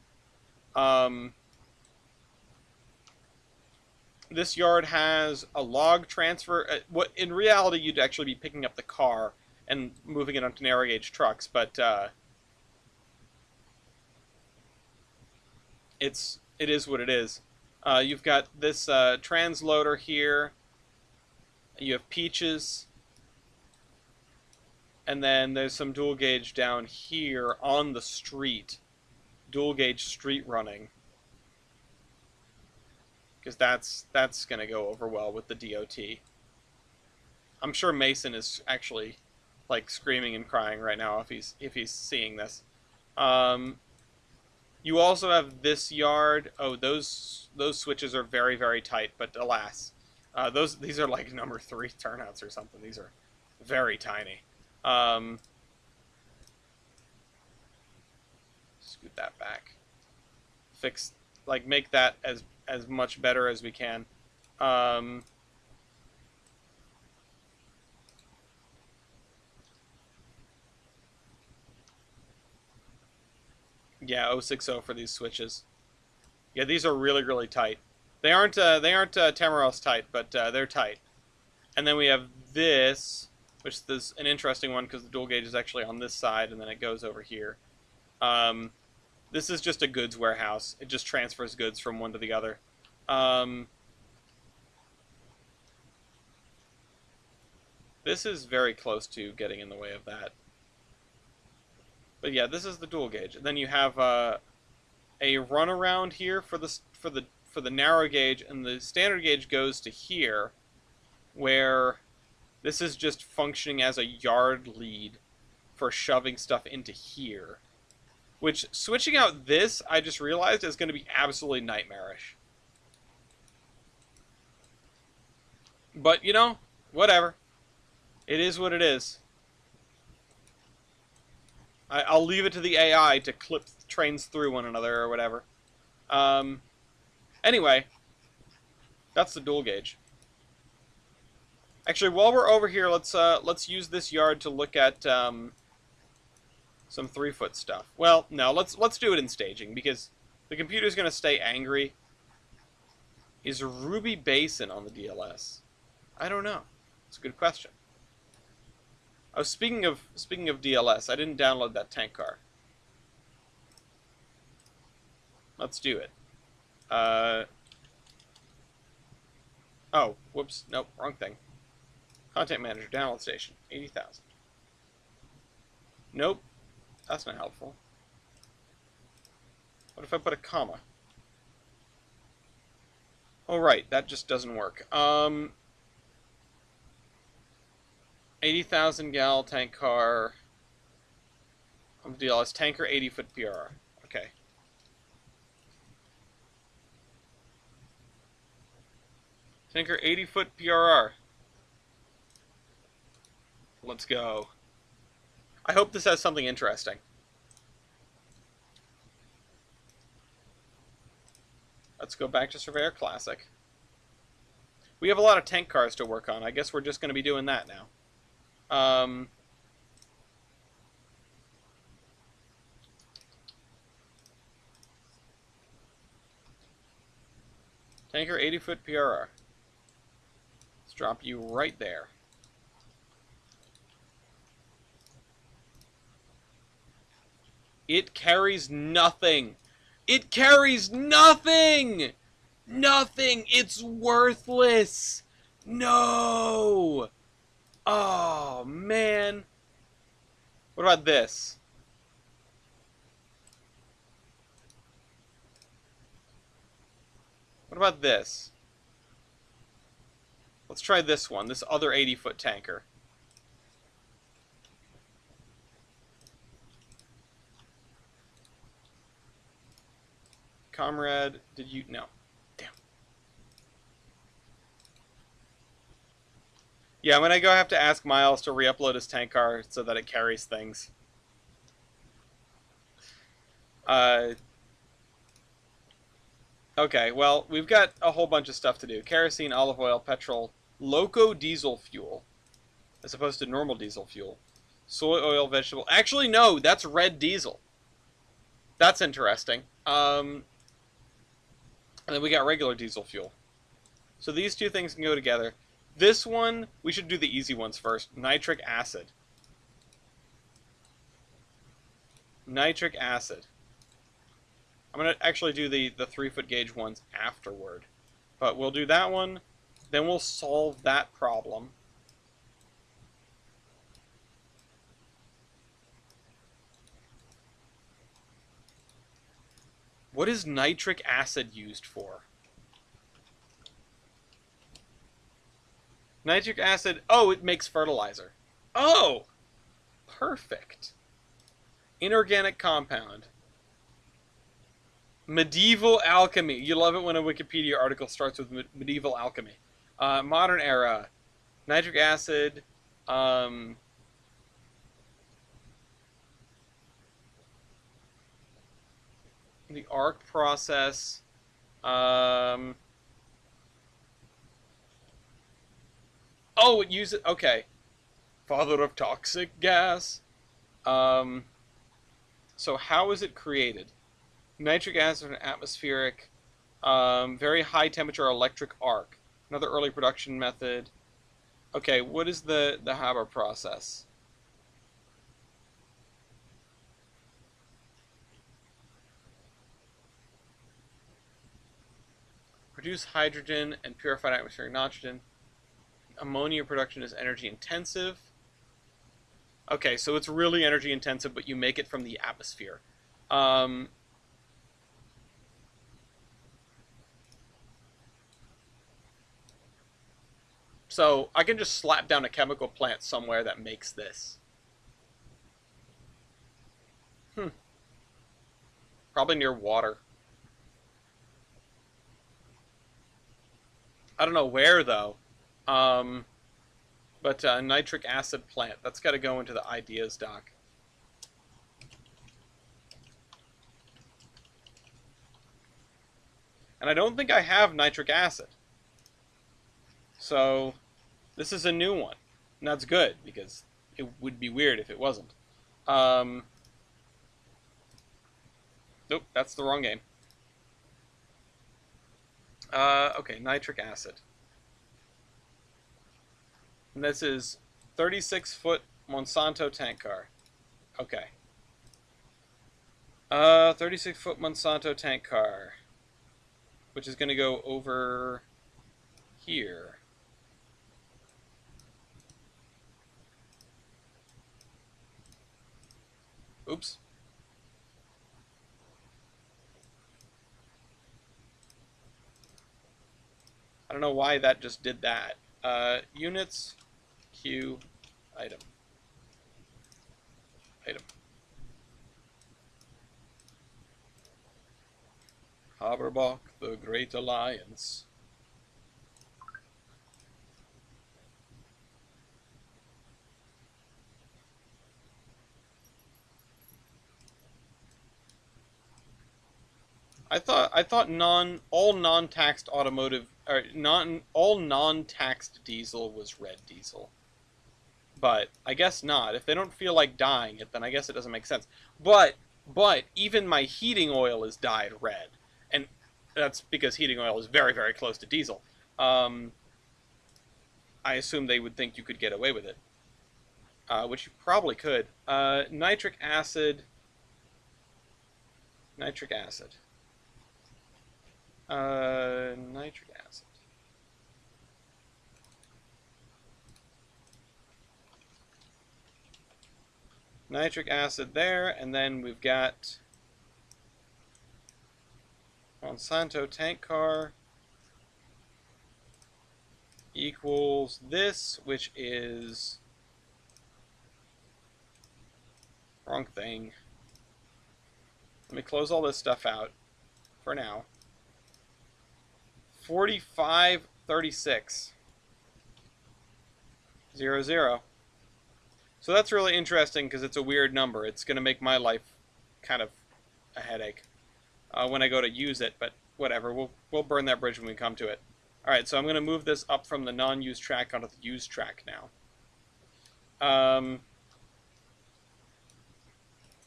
This yard has a log transfer. What in reality you'd actually be picking up the car and moving it onto narrow gauge trucks, but it is what it is. You've got this transloader here. You have peaches. And then there's some dual gauge down here on the street. Dual gauge street running. Because that's going to go over well with the DOT. I'm sure Mason is actually like screaming and crying right now if he's seeing this. You also have this yard. Oh, those switches are very, very tight, but alas. These are like number 3 turnouts or something. These are very tiny. Scoot that back. Fix, like, make that as much better as we can. Yeah, 060 for these switches. Yeah, these are really, really tight. They aren't Tamaros tight, but they're tight. And then we have this, which is an interesting one because the dual gauge is actually on this side, and then it goes over here. This is just a goods warehouse. It just transfers goods from one to the other. This is very close to getting in the way of that. But yeah, this is the dual gauge. And then you have a runaround here for the narrow gauge, and the standard gauge goes to here, where this is just functioning as a yard lead for shoving stuff into here. Which, switching out this, I just realized, is going to be absolutely nightmarish. But, you know, whatever. It is what it is. I'll leave it to the AI to clip trains through one another or whatever. Anyway, that's the dual gauge. Actually, while we're over here, let's use this yard to look at some 3-foot stuff. Well, no, let's do it in staging because the computer's going to stay angry. Is Ruby Basin on the DLS? I don't know. It's a good question. Oh, speaking of DLS, I didn't download that tank car. Let's do it. Oh, whoops. Nope, wrong thing. Content manager, download station, 80,000. Nope, that's not helpful. What if I put a comma? Oh, right, that just doesn't work. 80,000 gal tank car. On the DLS, tanker 80-foot PRR. Okay. Tanker 80-foot PRR. Let's go. I hope this has something interesting. Let's go back to Surveyor Classic. We have a lot of tank cars to work on. I guess we're just going to be doing that now. Tanker 80-foot PRR. Let's drop you right there. It carries nothing. It carries nothing! Nothing! It's worthless! No! Oh, man. What about this? What about this? Let's try this one, this other 80-foot tanker. Comrade, did you... No. Damn. Yeah, I'm gonna have to ask Miles to re-upload his tank car so that it carries things. Okay, well, we've got a whole bunch of stuff to do. Kerosene, olive oil, petrol, loco diesel fuel, as opposed to normal diesel fuel. Soy oil, vegetable... Actually, no, that's red diesel. That's interesting. And then we got regular diesel fuel. So these two things can go together. This one, we should do the easy ones first. Nitric acid. Nitric acid. I'm going to actually do the 3-foot gauge ones afterward. But we'll do that one, then we'll solve that problem. What is nitric acid used for? Nitric acid, oh, it makes fertilizer. Oh! Perfect. Inorganic compound. Medieval alchemy. You love it when a Wikipedia article starts with medieval alchemy. Modern era. Nitric acid. The arc process. Oh, it uses... Okay. Father of toxic gas. So how is it created? Nitric acid and atmospheric. Very high temperature electric arc. Another early production method. Okay, what is the Haber process? Produce hydrogen and purified atmospheric nitrogen. Ammonia production is energy intensive. Okay, so it's really energy intensive, but you make it from the atmosphere. Um, so I can just slap down a chemical plant somewhere that makes this. Probably near water. I don't know where though. Um, but nitric acid plant. That's got to go into the ideas doc. And I don't think I have nitric acid. So this is a new one. And that's good, because it would be weird if it wasn't. Nope, that's the wrong game. Okay, nitric acid. And this is 36-foot Monsanto tank car. Okay. 36-foot Monsanto tank car. Which is going to go over here. Oops. I don't know why that just did that. Units, Q, item. Item. Haberbach, the Great Alliance. I thought all non-taxed automotive or all non-taxed diesel was red diesel. But I guess not. If they don't feel like dyeing it, then I guess it doesn't make sense. But even my heating oil is dyed red, and that's because heating oil is very, very close to diesel. I assume they would think you could get away with it, which you probably could. Nitric acid. Nitric acid. Nitric acid. Nitric acid there, and then we've got Monsanto tank car equals this, which is wrong thing. Let me close all this stuff out for now. 4536 00. So that's really interesting because it's a weird number. It's going to make my life kind of a headache when I go to use it, but whatever. We'll burn that bridge when we come to it. All right, so I'm going to move this up from the non-used track onto the used track now.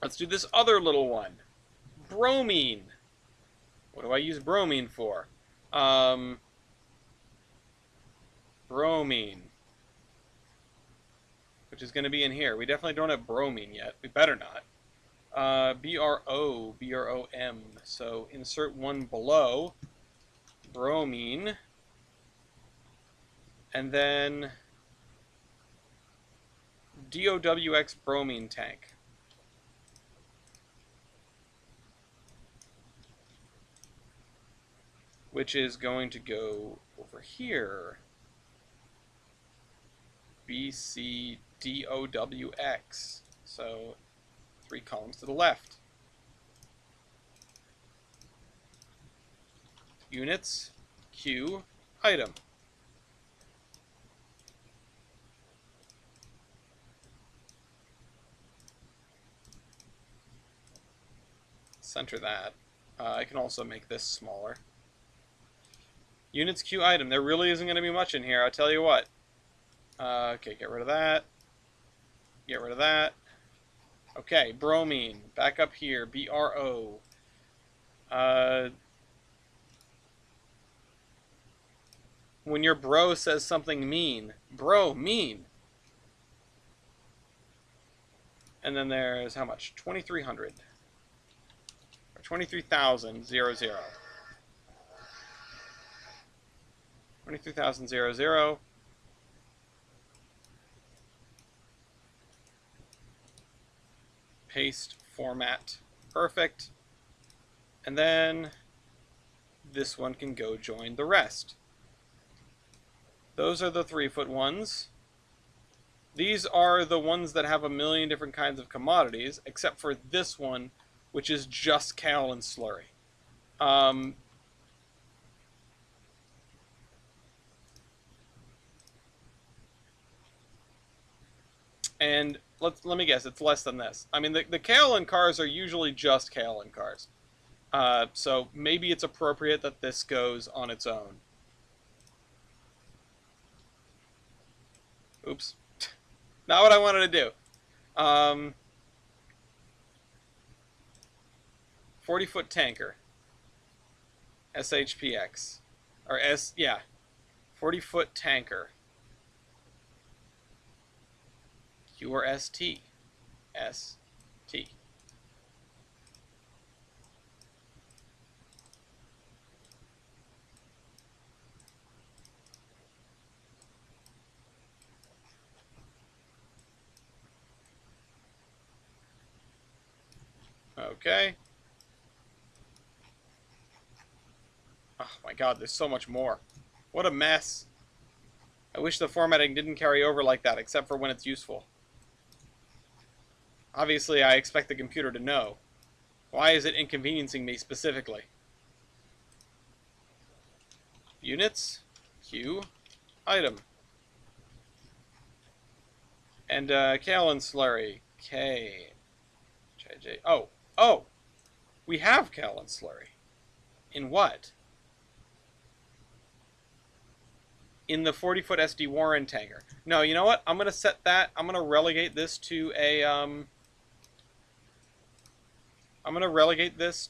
Let's do this other little one. Bromine. What do I use bromine for? Bromine. Which is going to be in here. We definitely don't have bromine yet. We better not. BRO, BROM. So insert one below. Bromine. And then DOWX bromine tank. Which is going to go over here. BCDOWX. So 3 columns to the left. Units, Q, item. Center that. I can also make this smaller. Units, Q, item. There really isn't going to be much in here, I'll tell you what. Okay, get rid of that. Get rid of that. Okay, bromine. Back up here. BRO. When your bro says something mean. Bro, mean. And then there's how much? 2,300. Or 23,000, 0, 0. 23,000, 0, 0. Paste, format. Perfect. And then this one can go join the rest. Those are the 3-foot ones. These are the ones that have a million different kinds of commodities, except for this one, which is just kale and slurry. And let me guess, it's less than this. I mean, the kale and cars are usually just kale and cars. So maybe it's appropriate that this goes on its own. Oops. Not what I wanted to do. 40-foot tanker. SHPX. Or yeah. 40-foot tanker. Q or ST. ST. Okay. Oh my god, there's so much more. What a mess. I wish the formatting didn't carry over like that, except for when it's useful. Obviously, I expect the computer to know. Why is it inconveniencing me specifically? Units, Q, item. And kale and slurry, K, JJ. Oh, we have kale and slurry. In what? In the 40-foot SD Warren tanker. No, you know what? I'm gonna set that. I'm gonna relegate this to a I'm gonna relegate this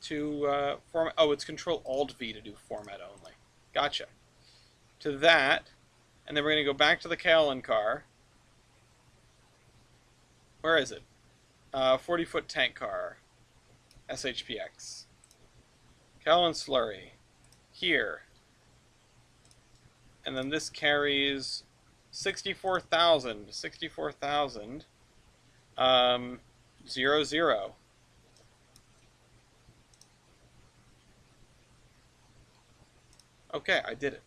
to format. Oh, it's Control Alt V to do format only. Gotcha. To that, and then we're gonna go back to the Callan car. Where is it? 40-foot tank car. SHPX. Callan slurry. Here. And then this carries 64,000. 64,000. 0, 0. Okay, I did it.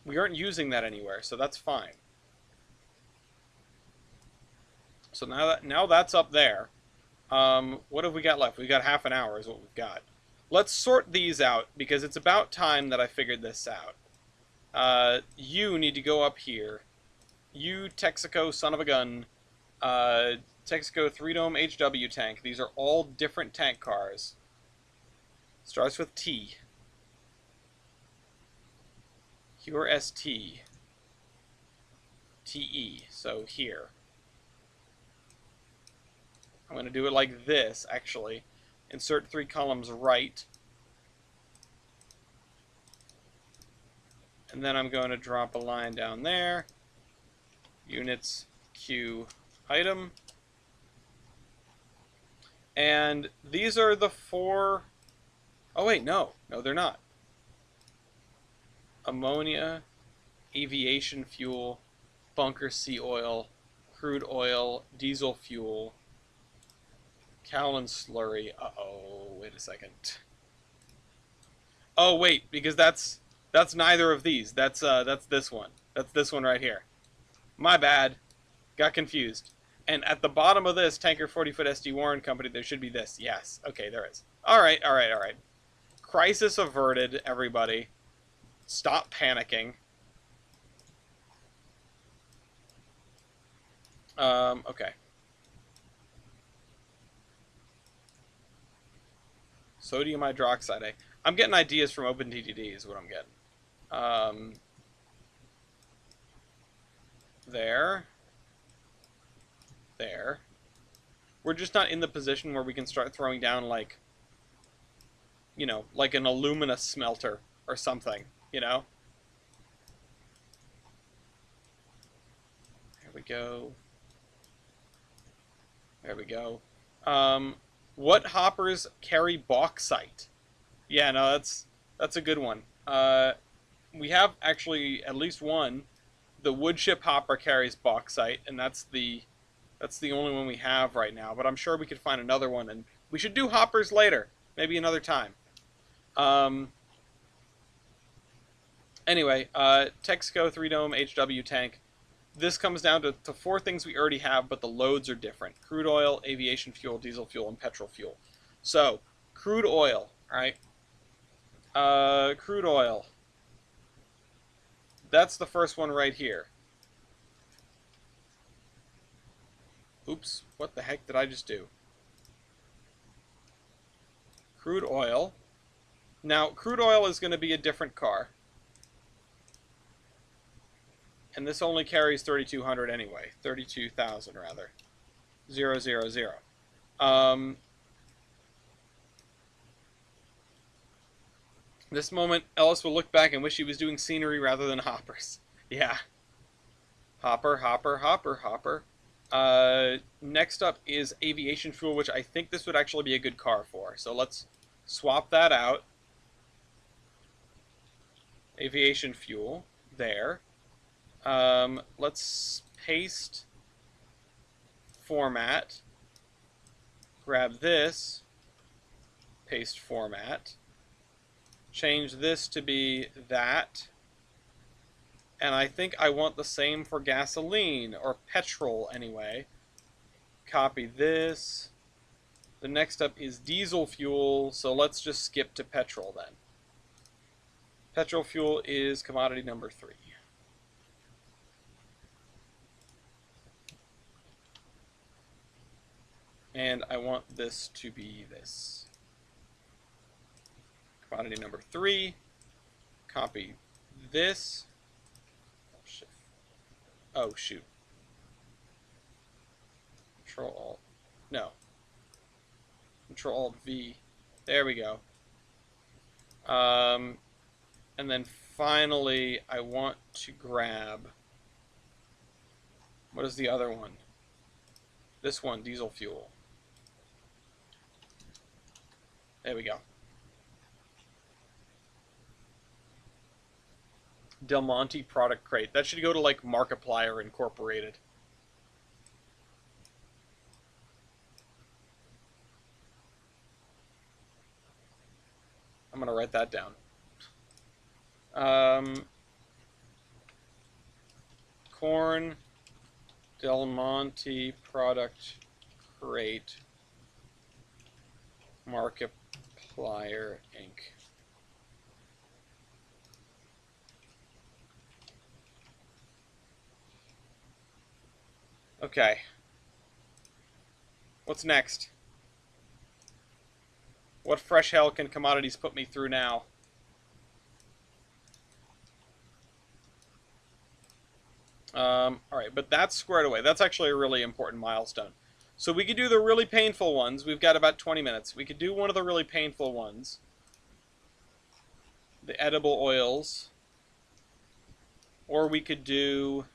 We aren't using that anywhere, so that's fine. So now that's up there. What have we got left? We've got half an hour is what we've got. Let's sort these out, because it's about time that I figured this out. You need to go up here. You, Texaco, son of a gun. Texaco 3-dome HW tank. These are all different tank cars. Starts with T. Q or ST. TE. So here. I'm going to do it like this, actually. Insert 3 columns right. And then I'm going to drop a line down there. Units, Q, item. And these are the 4... Oh, wait, no. No, they're not. Ammonia, aviation fuel, bunker sea oil, crude oil, diesel fuel, Callan slurry. Uh-oh, wait a second. Oh, wait, because that's neither of these. That's this one. That's this one right here. My bad. Got confused. And at the bottom of this, Tanker 40-foot SD Warren Company, there should be this. Yes. Okay, there is. Alright, alright, alright. Crisis averted, everybody. Stop panicking. Okay. Sodium hydroxide. I'm getting ideas from OpenTTD is what I'm getting. There. There. We're just not in the position where we can start throwing down, like, you know, like an alumina smelter or something, you know? There we go. There we go. What hoppers carry bauxite? Yeah, no, that's a good one. We have actually at least one. The wood chip hopper carries bauxite, and that's the only one we have right now. But I'm sure we could find another one, and we should do hoppers later, maybe another time. Um, anyway, Texaco 3 Dome HW tank. This comes down to four things we already have, but the loads are different: crude oil, aviation fuel, diesel fuel, and petrol fuel. So, crude oil, right? Crude oil. That's the first one right here. Oops, what the heck did I just do? Crude oil. Now, crude oil is going to be a different car. And this only carries 3,200 anyway. 32,000 rather. 000. This moment, Ellis will look back and wish he was doing scenery rather than hoppers. Yeah. Hopper, hopper, hopper, hopper. Next up is aviation fuel, which I think this would actually be a good car for. So let's swap that out. Aviation fuel. There. Let's paste format. Grab this. Paste format. Change this to be that. And I think I want the same for gasoline, or petrol anyway. Copy this. The next up is diesel fuel, so let's just skip to petrol then. Petrol fuel is commodity number 3. And I want this to be this. Commodity number 3. Copy this. Oh, shoot. Control Alt. No. Control Alt V. There we go. And then finally, I want to grab... What is the other one? This one, diesel fuel. There we go. Del Monte product crate. That should go to like Markiplier Incorporated. I'm gonna write that down. Corn Del Monte product crate Markiplier Inc. Okay. What's next? What fresh hell can commodities put me through now? Alright, but that's squared away. That's actually a really important milestone. So we could do the really painful ones. We've got about 20 minutes. We could do one of the really painful ones. The edible oils. Or we could do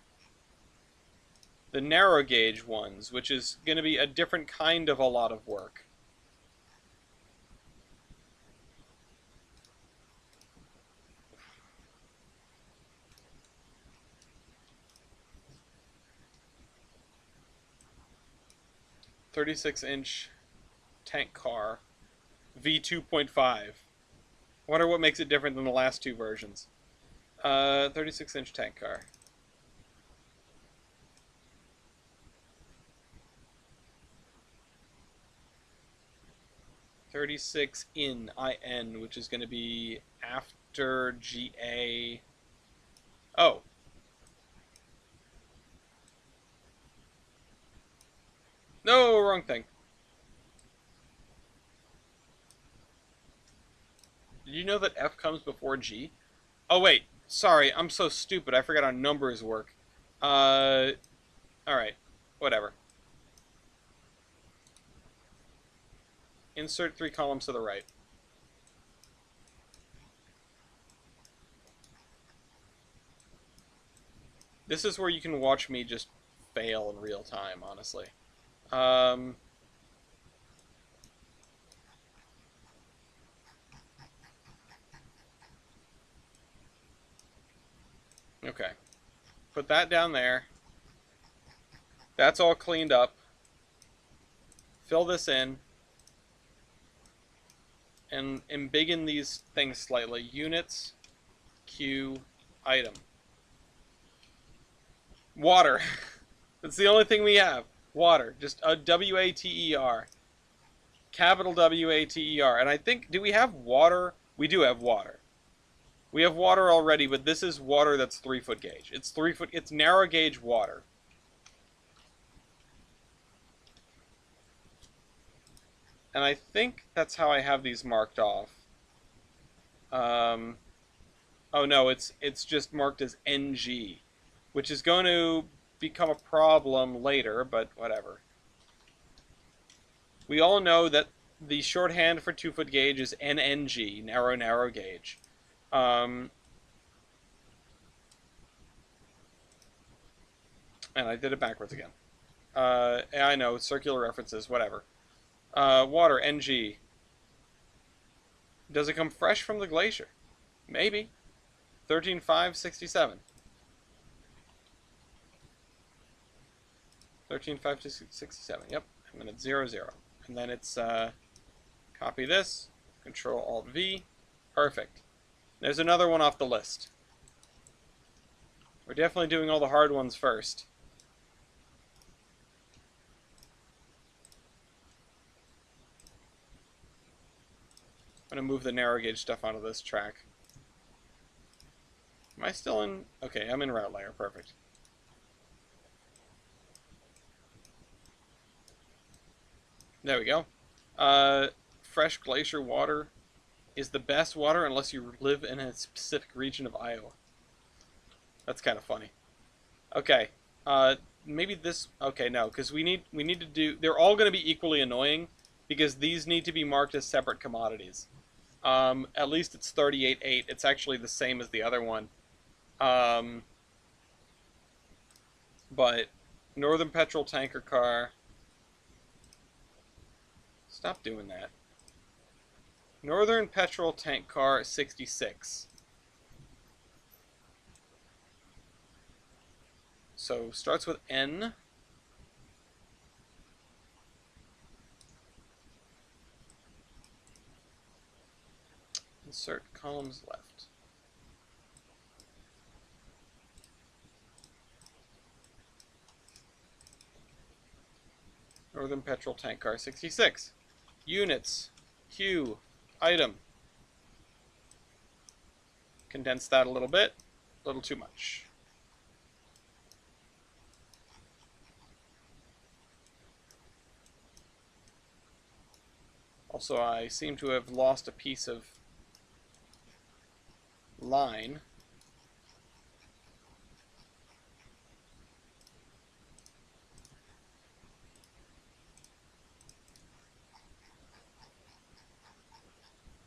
the narrow gauge ones, which is going to be a different kind of a lot of work. "36-inch tank car, V2.5. Wonder what makes it different than the last two versions. 36-inch tank car. "36 in IN, which is going to be after GA. Oh. No, wrong thing. Did you know that F comes before G? Oh, wait. Sorry, I'm so stupid. I forgot how numbers work. Alright. Whatever. Insert 3 columns to the right. This is where you can watch me just fail in real time, honestly. Um, okay. Put that down there. That's all cleaned up. Fill this in. And embiggen these things slightly. Units, Q, item. Water. That's the only thing we have. Water. Just a W-A-T-E-R. Capital W-A-T-E-R. And I think, do we have water? We do have water. We have water already, but this is water that's 3-foot gauge. It's 3-foot, it's narrow gauge water. And I think that's how I have these marked off. Oh no, it's just marked as NG, which is going to become a problem later, but whatever. We all know that the shorthand for 2-foot gauge is NNG, narrow gauge. And I did it backwards again. I know, circular references, whatever. Water, NG. Does it come fresh from the glacier? Maybe. 13.567. 13.567, yep. And then it's 00. And then it's, copy this, Control-Alt-V. Perfect. There's another one off the list. We're definitely doing all the hard ones first. I'm going to move the narrow gauge stuff onto this track. Am I still in? Okay, I'm in route layer. Perfect. There we go. Fresh glacier water is the best water unless you live in a specific region of Iowa. That's kind of funny. Okay. Maybe this. Okay, no, because we need to do. They're all going to be equally annoying because these need to be marked as separate commodities. At least it's 38.8. It's actually the same as the other one. But Northern Petrol Tanker Car. Stop doing that. Northern Petrol Tank Car 66. So starts with N. Insert columns left. Northern Petrol Tank Car 66. Units. Q. Item. Condense that a little bit. A little too much. Also, I seem to have lost a piece of line.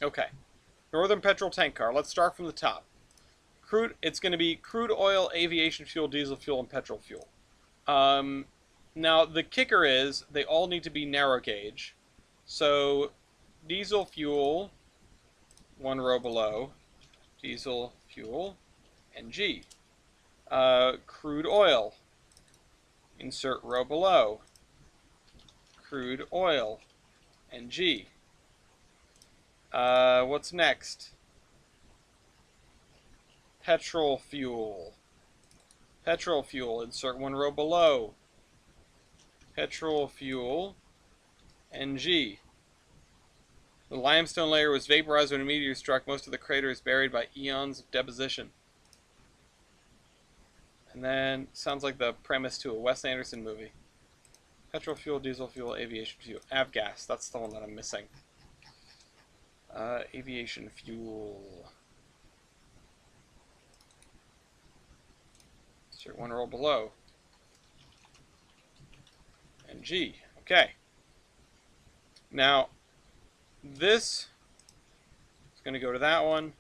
Okay. Northern Petrol Tank Car. Let's start from the top. It's going to be crude oil, aviation fuel, diesel fuel, and petrol fuel. Now, the kicker is they all need to be narrow gauge. So, diesel fuel, one row below, diesel fuel, NG. Crude oil, insert row below, crude oil, NG. What's next? Petrol fuel. Petrol fuel, insert one row below. Petrol fuel, NG. The limestone layer was vaporized when a meteor struck. Most of the crater is buried by eons of deposition. And then, sounds like the premise to a Wes Anderson movie. Petrol fuel, diesel fuel, aviation fuel. Avgas, that's the one that I'm missing. Aviation fuel. Insert one row below. NG. Okay. Now, this is going to go to that one.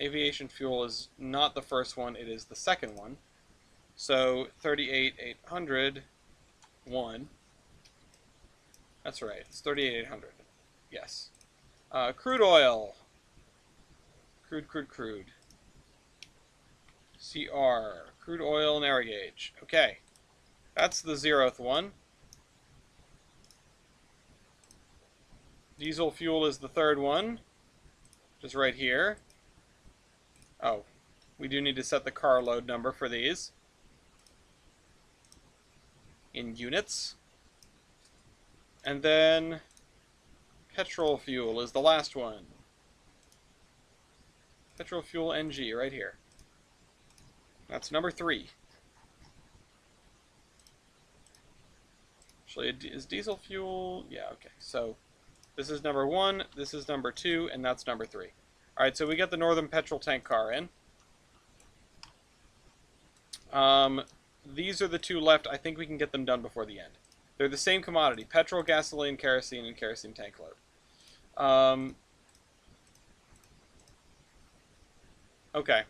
Aviation fuel is not the first one, it is the second one. So 38,800, 1. That's right, it's 38,800. Yes. Crude oil. Crude. CR. Crude oil narrow gauge. Okay. That's the 0th one. Diesel fuel is the 3rd one. Just right here. Oh. We do need to set the carload number for these. In units. And then petrol fuel is the last one. Petrol fuel NG right here. That's number 3. Actually, is diesel fuel? Yeah, okay. So this is number 1, this is number 2, and that's number 3. Alright, so we get the Northern Petrol tank car in. These are the 2 left. I think we can get them done before the end. They're the same commodity. Petrol, gasoline, kerosene, and kerosene tank load. Okay.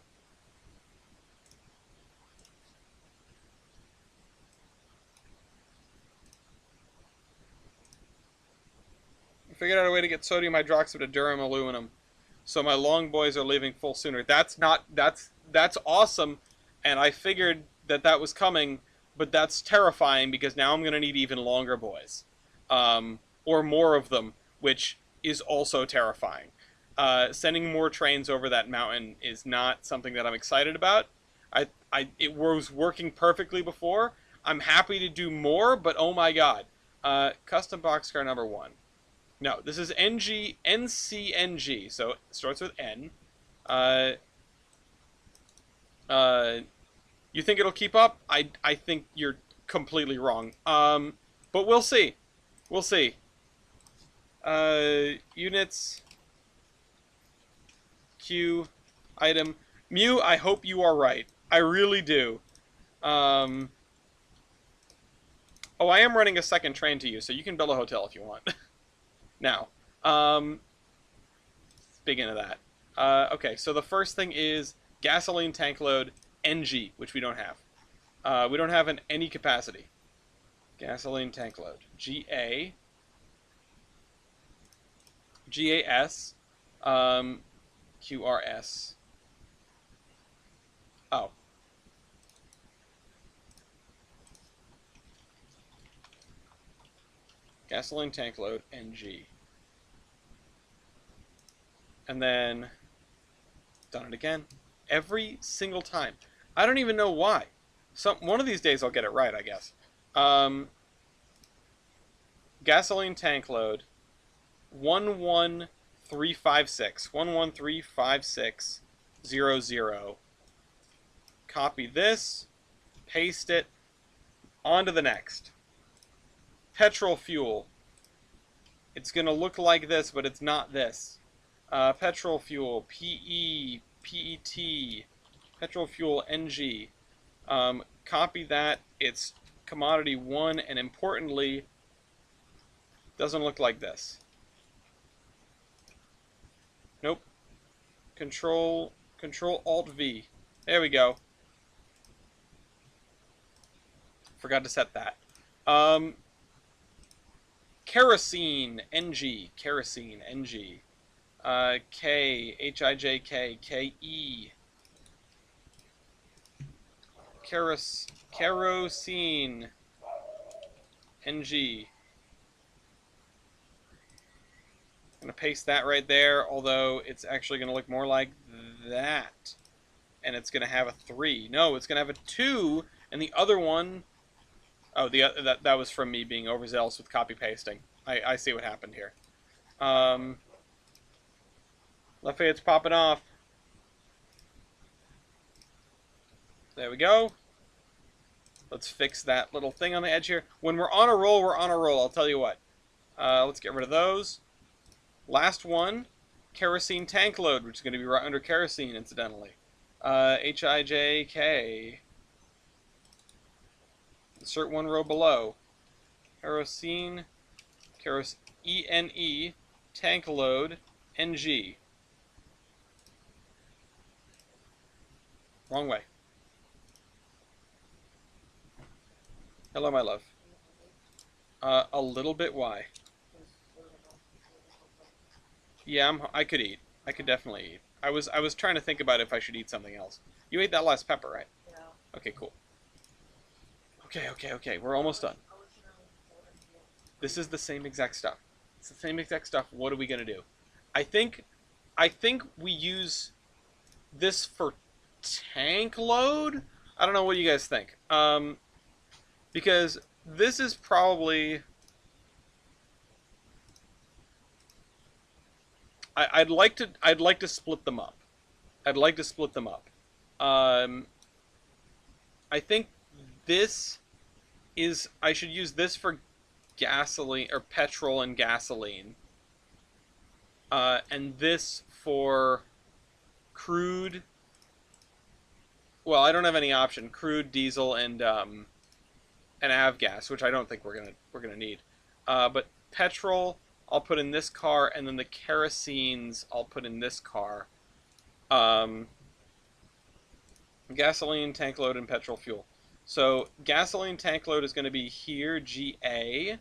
I figured out a way to get sodium hydroxide to Durham aluminum, so my long boys are leaving full sooner. That's awesome, and I figured that was coming, but that's terrifying because now I'm going to need even longer boys, or more of them, which is also terrifying. Sending more trains over that mountain is not something that I'm excited about. It was working perfectly before. I'm happy to do more, but oh my god. Custom boxcar number 1. No, this is NCNG, so it starts with N. You think it'll keep up? I think you're completely wrong. But we'll see. We'll see. Units. Q. Item. Mew, I hope you are right. I really do. Oh, I am running a second train to you, so you can build a hotel if you want. Now, let's dig into that. Okay, so the first thing is gasoline tank load NG, which we don't have. We don't have any capacity. Gasoline tank load. GA. GAS. QRS. Oh. Gasoline tank load NG. And then done it again. Every single time. I don't even know why. One of these days I'll get it right, I guess. Gasoline tank load 11356. 1135600. Copy this, paste it, on to the next. Petrol fuel. It's going to look like this, but it's not this. Petrol fuel, PE, PET, petrol fuel, NG. Copy that. It's commodity 1, and importantly, doesn't look like this. Nope. Control Alt V. There we go. Forgot to set that. Kerosene NG. Kerosene NG. K HIJK KE. Kerosene NG. I'm going to paste that right there, although it's actually going to look more like that. And it's going to have a 3. No, it's going to have a 2, and the other one... Oh, that was from me being overzealous with copy-pasting. I see what happened here. Lafayette's popping off. There we go. Let's fix that little thing on the edge here. When we're on a roll, we're on a roll. I'll tell you what. Let's get rid of those. Last one, kerosene tank load, which is going to be right under kerosene, incidentally. HIJK. Insert one row below. Kerosene, ENE, tank load, NG. Wrong way. Hello, my love. A little bit. Why? Yeah, I could eat. I could definitely eat. I was trying to think about if I should eat something else. You ate that last pepper, right? Yeah. Okay, cool. Okay. We're almost done. This is the same exact stuff. It's the same exact stuff. What are we gonna do? I think, I think we use this for tank load. I don't know. What do you guys think? Because this is probably. I'd like to split them up. I'd like to split them up. Um, I think this is. I should use this for gasoline or petrol and gasoline. And this for crude. Well, I don't have any option. Crude, diesel, and avgas, which I don't think we're gonna need. But petrol, I'll put in this car, and then the kerosenes I'll put in this car. Gasoline, tank load, and petrol fuel. So gasoline tank load is going to be here, GAS,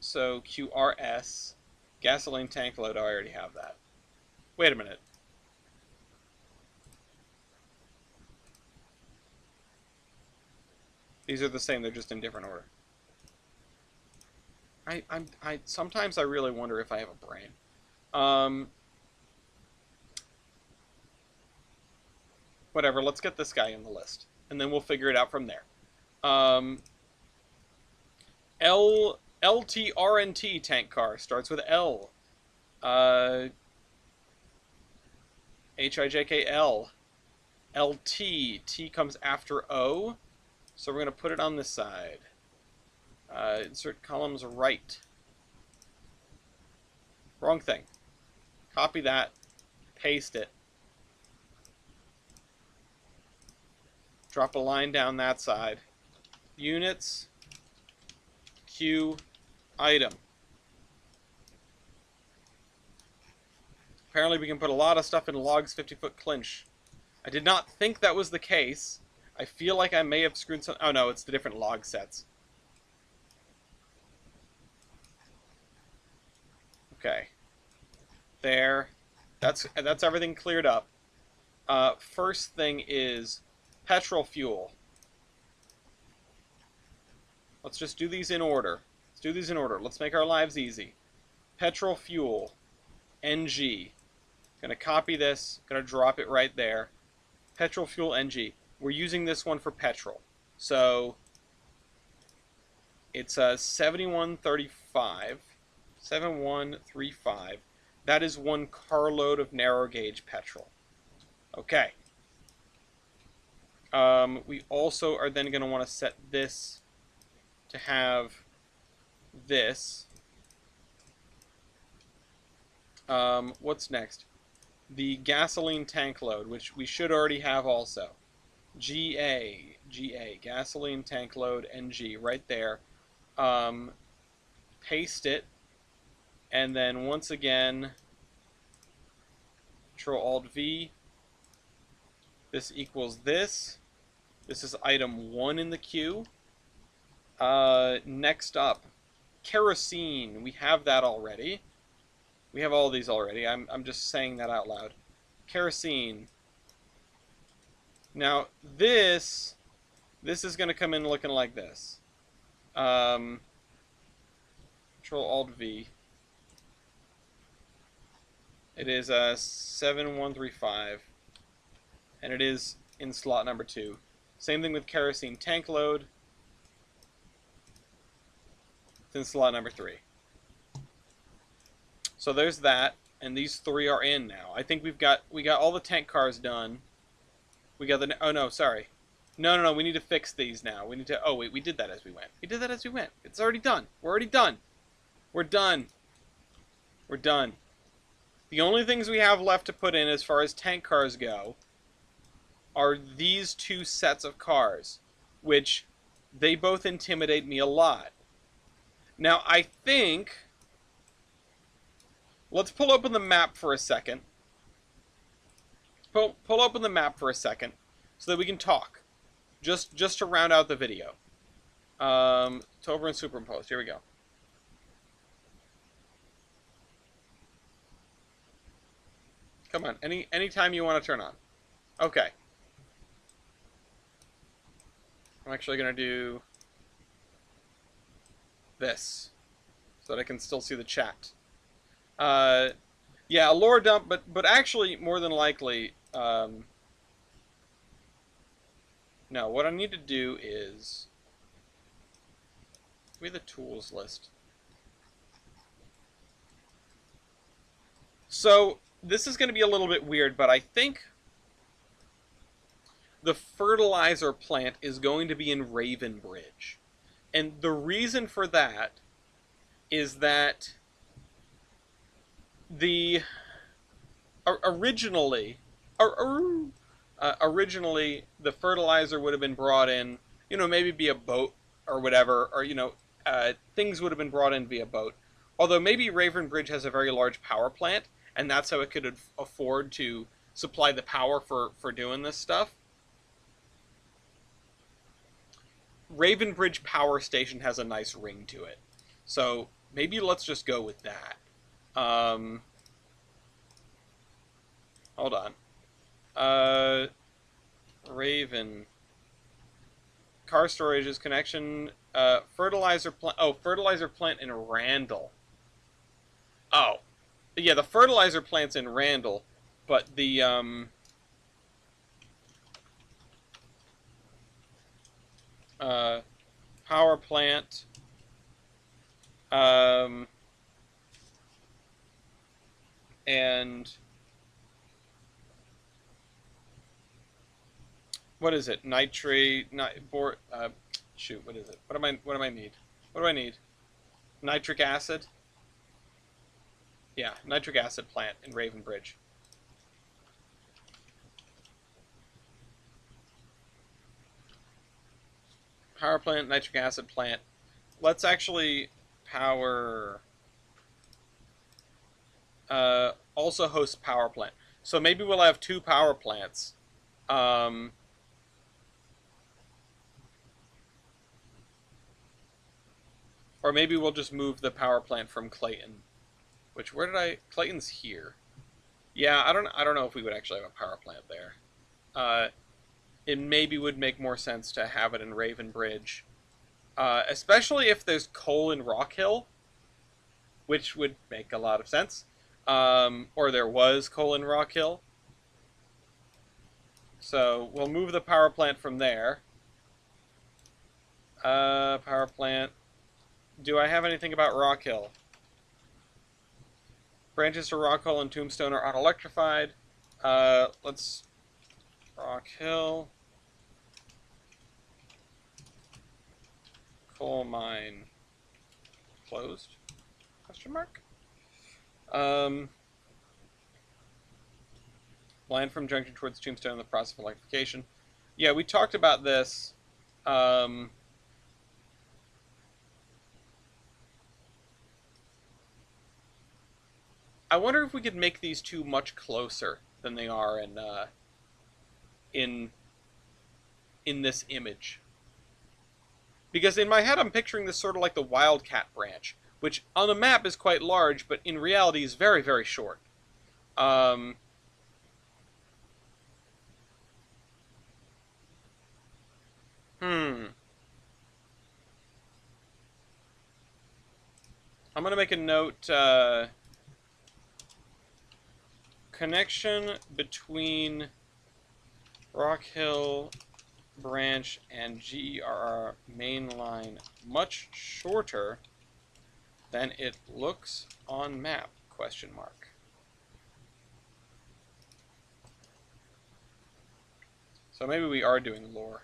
so QRS. Gasoline tank load, I already have that. Wait a minute. These are the same, they're just in different order. I sometimes I really wonder if I have a brain. Whatever, let's get this guy in the list, and then we'll figure it out from there. LTRNT tank car starts with L. HIJKL. LT, T comes after O, so we're going to put it on this side. Insert columns right. Wrong thing. Copy that, paste it. Drop a line down that side. Units, Q, item. Apparently we can put a lot of stuff in logs 50-foot clinch. I did not think that was the case. I feel like I may have screwed some... Oh no, it's the different log sets. Okay. There. That's everything cleared up. First thing is petrol fuel. Let's just do these in order. Let's do these in order. Let's make our lives easy. Petrol fuel. NG. Gonna copy this. Gonna drop it right there. Petrol fuel NG. We're using this one for petrol. So it's 7135. 7135. That is one carload of narrow gauge petrol. Okay. We also are then going to want to set this to have this. What's next? The gasoline tank load, which we should already have also. GA, gasoline tank load, NG, right there. Paste it, and then once again, Control-Alt-V. This equals this. This is item 1 in the queue. Next up, kerosene. We have that already. We have all these already. I'm just saying that out loud. Kerosene. Now, this is going to come in looking like this. Control-Alt-V. It is 7135. And it is in slot number 2. Same thing with kerosene tank load. It's in slot number 3. So there's that, and these 3 are in now. I think we got all the tank cars done. We got the... Oh, no, sorry. No, we need to fix these now. We need to... Oh, wait, we did that as we went. We did that as we went. It's already done. We're already done. We're done. We're done. The only things we have left to put in as far as tank cars go are these 2 sets of cars, which they both intimidate me a lot. Now, I think... Let's pull open the map for a second. pull open the map for a second so that we can talk. Just to round out the video. It's over and superimposed. Here we go. Come on, any time you want to turn on. Okay. I'm actually gonna do this so that I can still see the chat. Yeah, a lore dump, but actually more than likely, no. What I need to do is give me the tools list. So this is going to be a little bit weird, but I think the fertilizer plant is going to be in Raven Bridge. And the reason for that is that originally the fertilizer would have been brought in, maybe via boat or whatever, or things would have been brought in via boat. Although maybe Raven Bridge has a very large power plant, and that's how it could afford to supply the power for doing this stuff. Raven Bridge Power Station has a nice ring to it. So maybe let's just go with that. Hold on. Raven. Car storage's connection. Fertilizer plant. Oh, fertilizer plant in Randall. Oh. Yeah, the fertilizer plant's in Randall, but the, power plant, and what is it? Nitrate, shoot, what is it? What do I need? What do I need? Nitric acid? Yeah, nitric acid plant in Raven Bridge. Power plant, nitric acid plant. Let's actually power... also host power plant. So maybe we'll have 2 power plants. Or maybe we'll just move the power plant from Clayton. Which, Clayton's here. Yeah, I don't know if we would actually have a power plant there. It maybe would make more sense to have it in Raven Bridge. Especially if there's coal in Rock Hill, which would make a lot of sense. Or there was coal in Rock Hill. So we'll move the power plant from there. Power plant. Do I have anything about Rock Hill? Branches to Rock Hill and Tombstone are unelectrified. Let's... Rock Hill. Coal mine closed? Question mark? Line from junction towards Tombstone in the process of electrification. Yeah, we talked about this. I wonder if we could make these two much closer than they are in this image. Because in my head I'm picturing this sort of like the Wildcat branch, which on the map is quite large, but in reality is very, very short. I'm going to make a note, connection between Rock Hill branch and GRR main line much shorter than it looks on map, question mark. So maybe we are doing lore.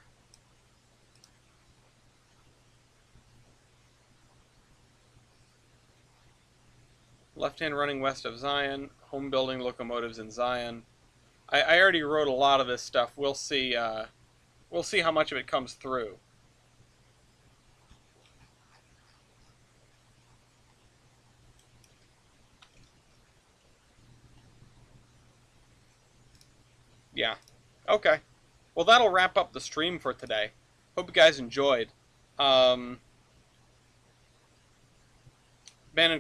Left hand running west of Zion, home building locomotives in Zion. I already wrote a lot of this stuff. We'll see how much of it comes through. Yeah. Okay. Well, that'll wrap up the stream for today. Hope you guys enjoyed. Abandoned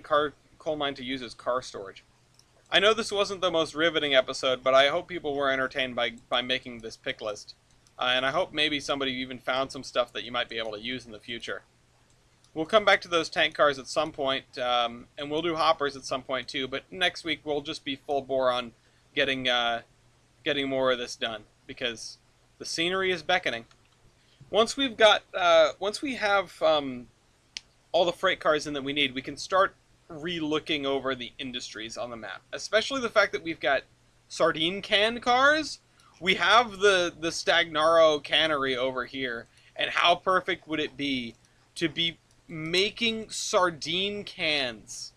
coal mine to use as car storage. I know this wasn't the most riveting episode, but I hope people were entertained by making this pick list. And I hope maybe somebody even found some stuff that you might be able to use in the future. We'll come back to those tank cars at some point, and we'll do hoppers at some point too, but next week we'll just be full bore on getting more of this done, because the scenery is beckoning. Once we have all the freight cars in that we need, we can start re-looking over the industries on the map. Especially the fact that we've got sardine can cars. We have the Stagnaro cannery over here, and how perfect would it be to be making sardine cans?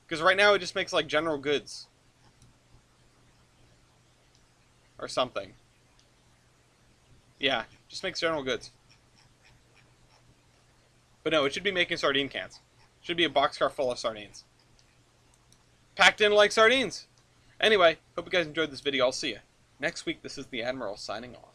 Because right now it just makes like general goods. Or something. Yeah, just makes general goods. But no, it should be making sardine cans. It should be a boxcar full of sardines. Packed in like sardines. Anyway, hope you guys enjoyed this video. I'll see you next week. This is the Admiral signing off.